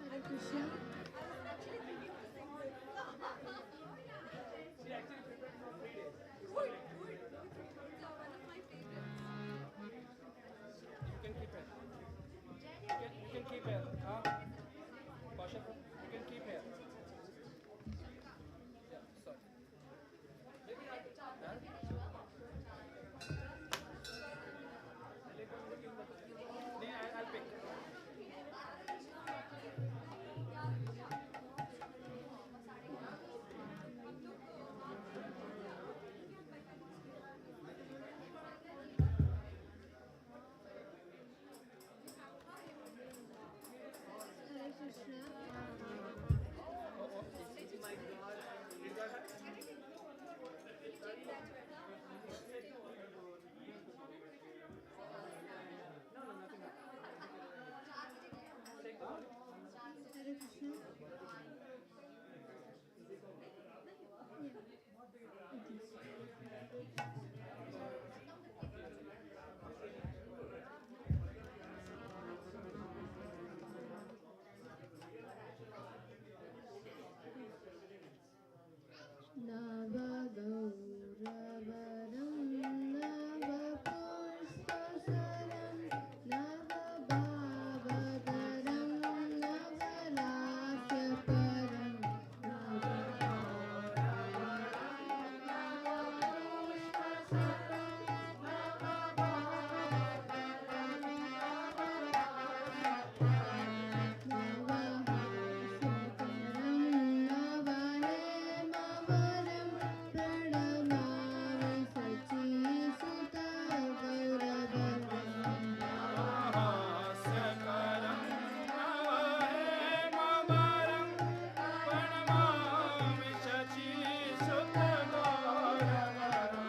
E: Hare Krishna.
C: she actually prepared for 3 days
E: Good, good. It's one of my favorites.
C: you can keep it you can keep it Pasha you can keep it yeah sorry I'll pick
E: Hare Krishna. Hare Krishna. Navagauravadam Navapushpasaram Navabhavadaram Navalasyaparam Navahemavaram Pranamami Sachi Sutta Gauravaram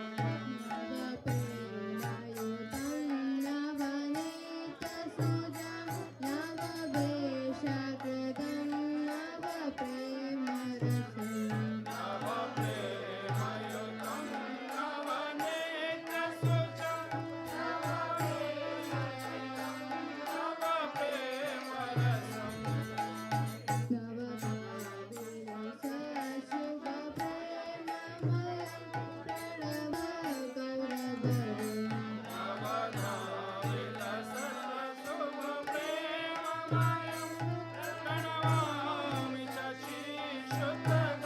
E: Navapremayotam Navanetasudam Navaveshakritam Navapremarasam Navabhavilasa Shubhapremamayam Pranamagauravaram
A: Namaste.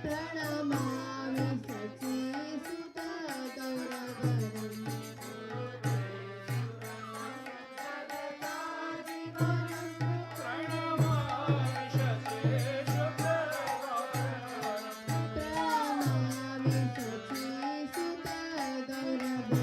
M: प्रणमामि शचीसुत गौरवरम् प्रणमामि शचीसुत गौरवरम्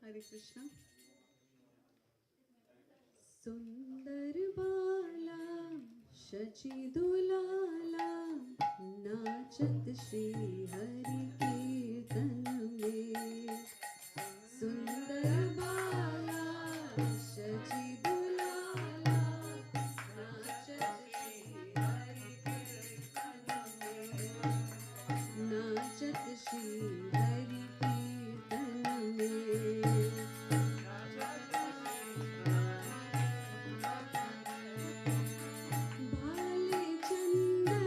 N: हरे कृष्णा। सुंदर बाला शचि दुलाला नाचत श्री हरि कीर्तन में। सुंदर बाला शचि दुलाला नाचत श्री हरि कीर्तन में। नाचत श्री हरि कीर्तन में। भाले चंदन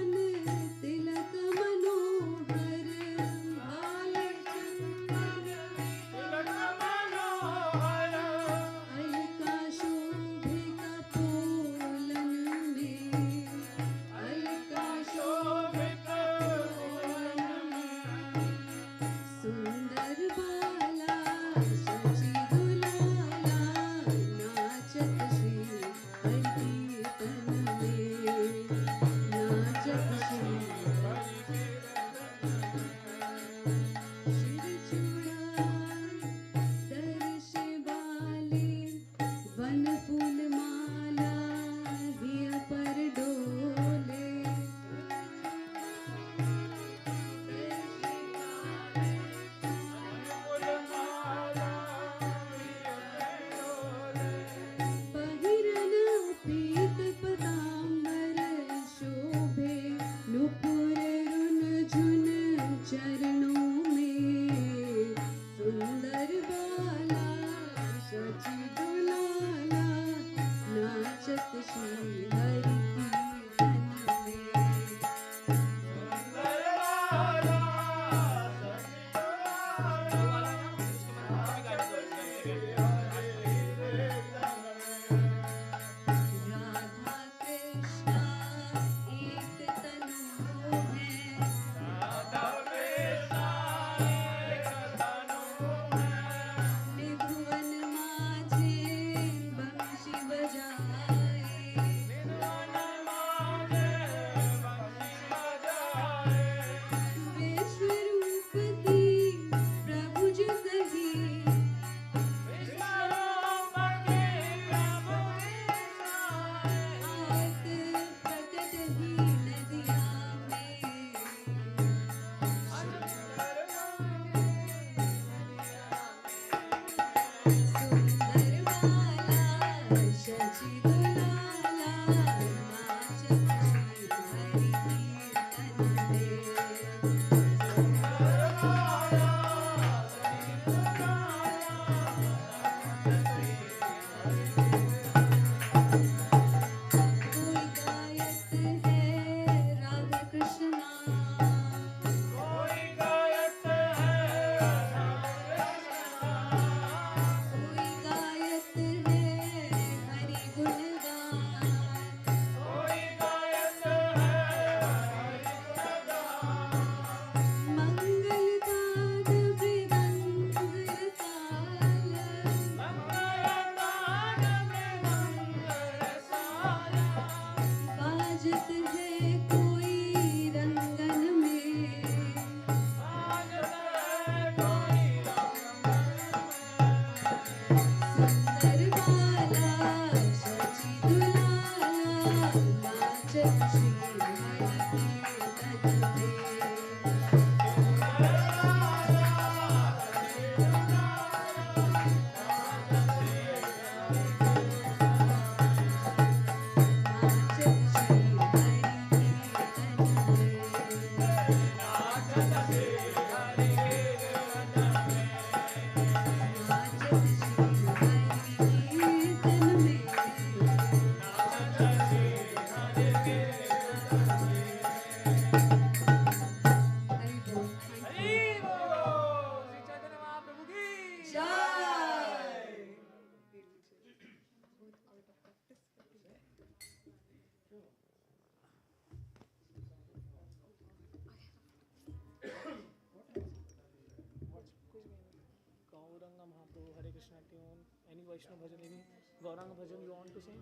C: Vaishnav bhajan, any Gauranga bhajan you want to sing?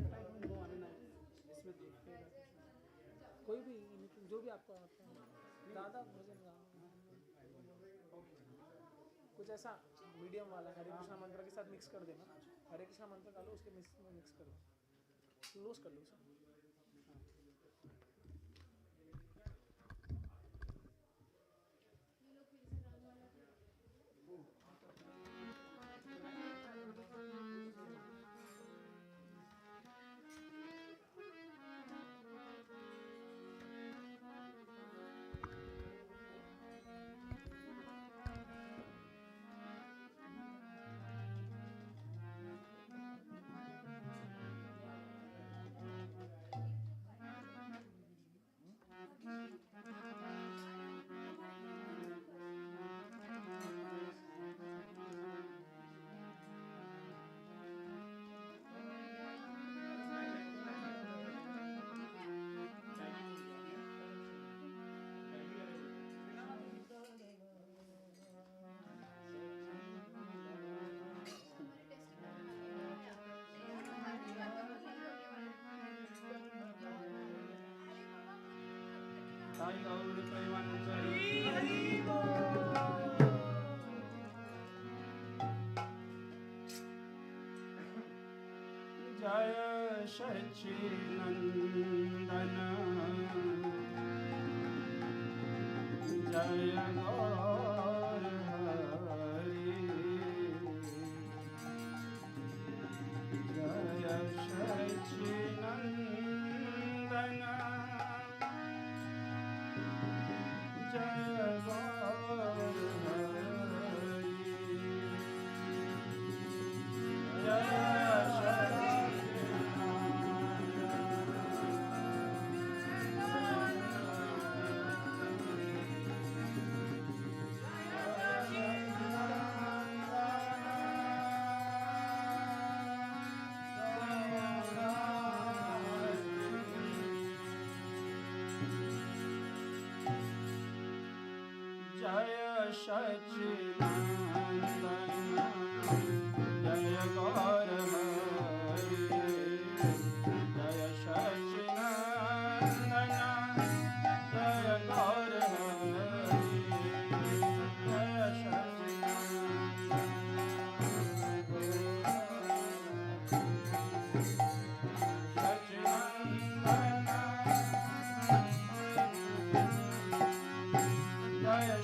I: I don't know, I mean, इसमें देखते हैं
C: कोई भी anything, जो भी आपको आता है, राधा भजन गाओ, कुछ ऐसा मीडियम वाला हरे कृष्णा मंत्र के साथ मिक्स कर देना, हरे कृष्णा मंत्र का लो उसके मिक्स कर दो, क्लोज कर लो उसे.
B: जय सच्चिनंदन जय गौर हरि जय सच्चिनंदन जय गौर हरि जय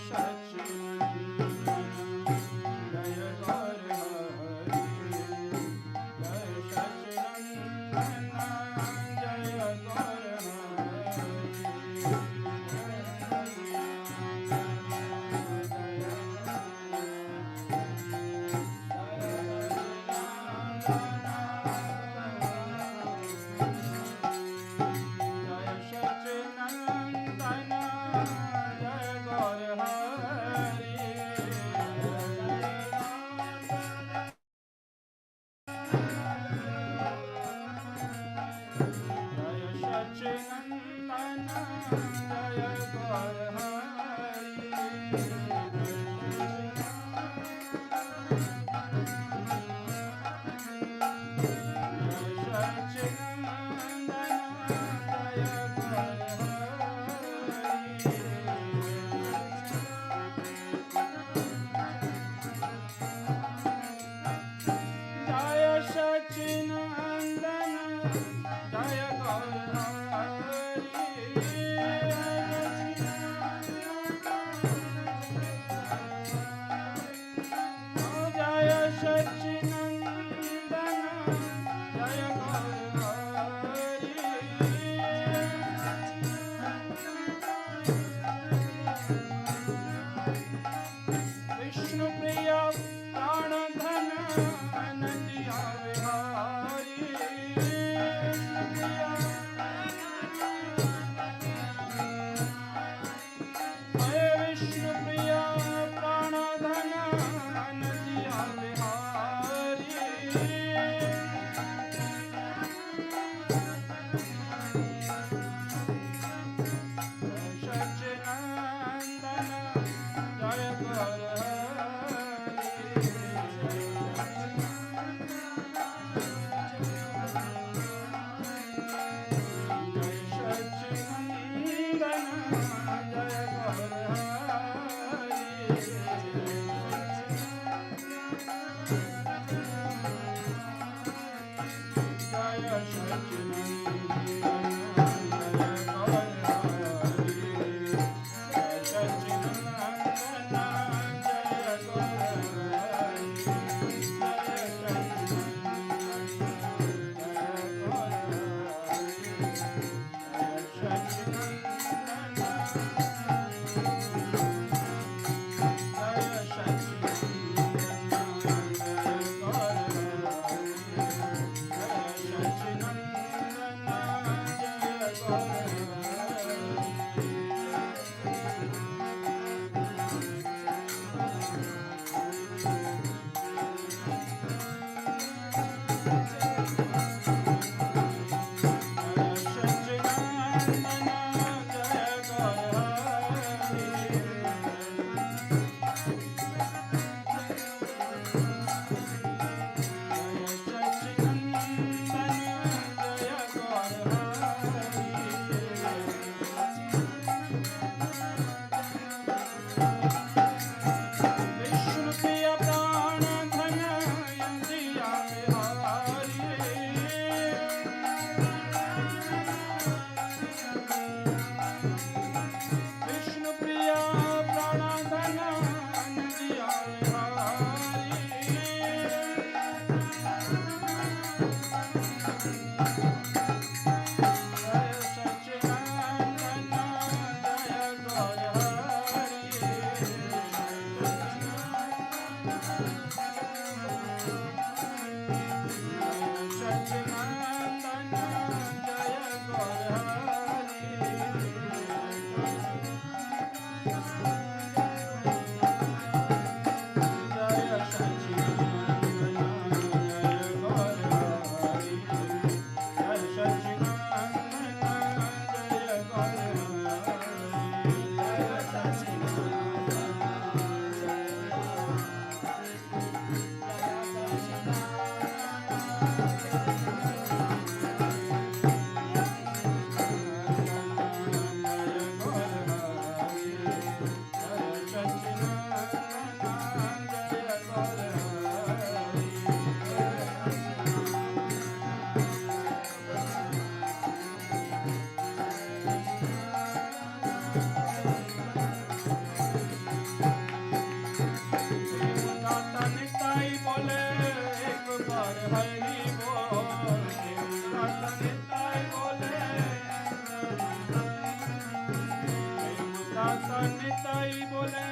O: निताई बोले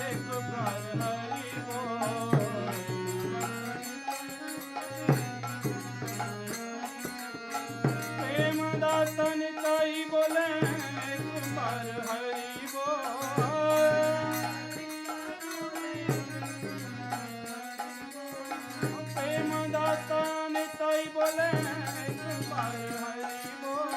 O: एक बार हरि बोल। प्रेम दाता निताई बोले एक बार हरि बोल। प्रेम दाता निताई बोले एक बार हरि बोल।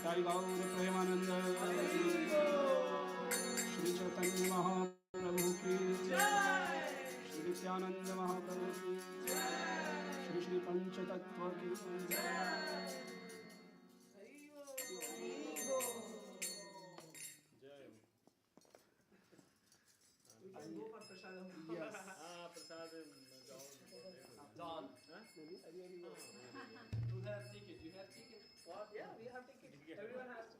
O: जय गौर प्रेमानंद श्री चैतन्य महाप्रभु की श्री नित्यानंद महाप्रभु की श्री श्री पंचतत्व की
C: We can go for prasadam.
O: Yes.
G: Prasadam.
C: Dawn.
G: Huh?
C: Who has ticket? You have ticket? What? Yeah, we have ticket. Everyone has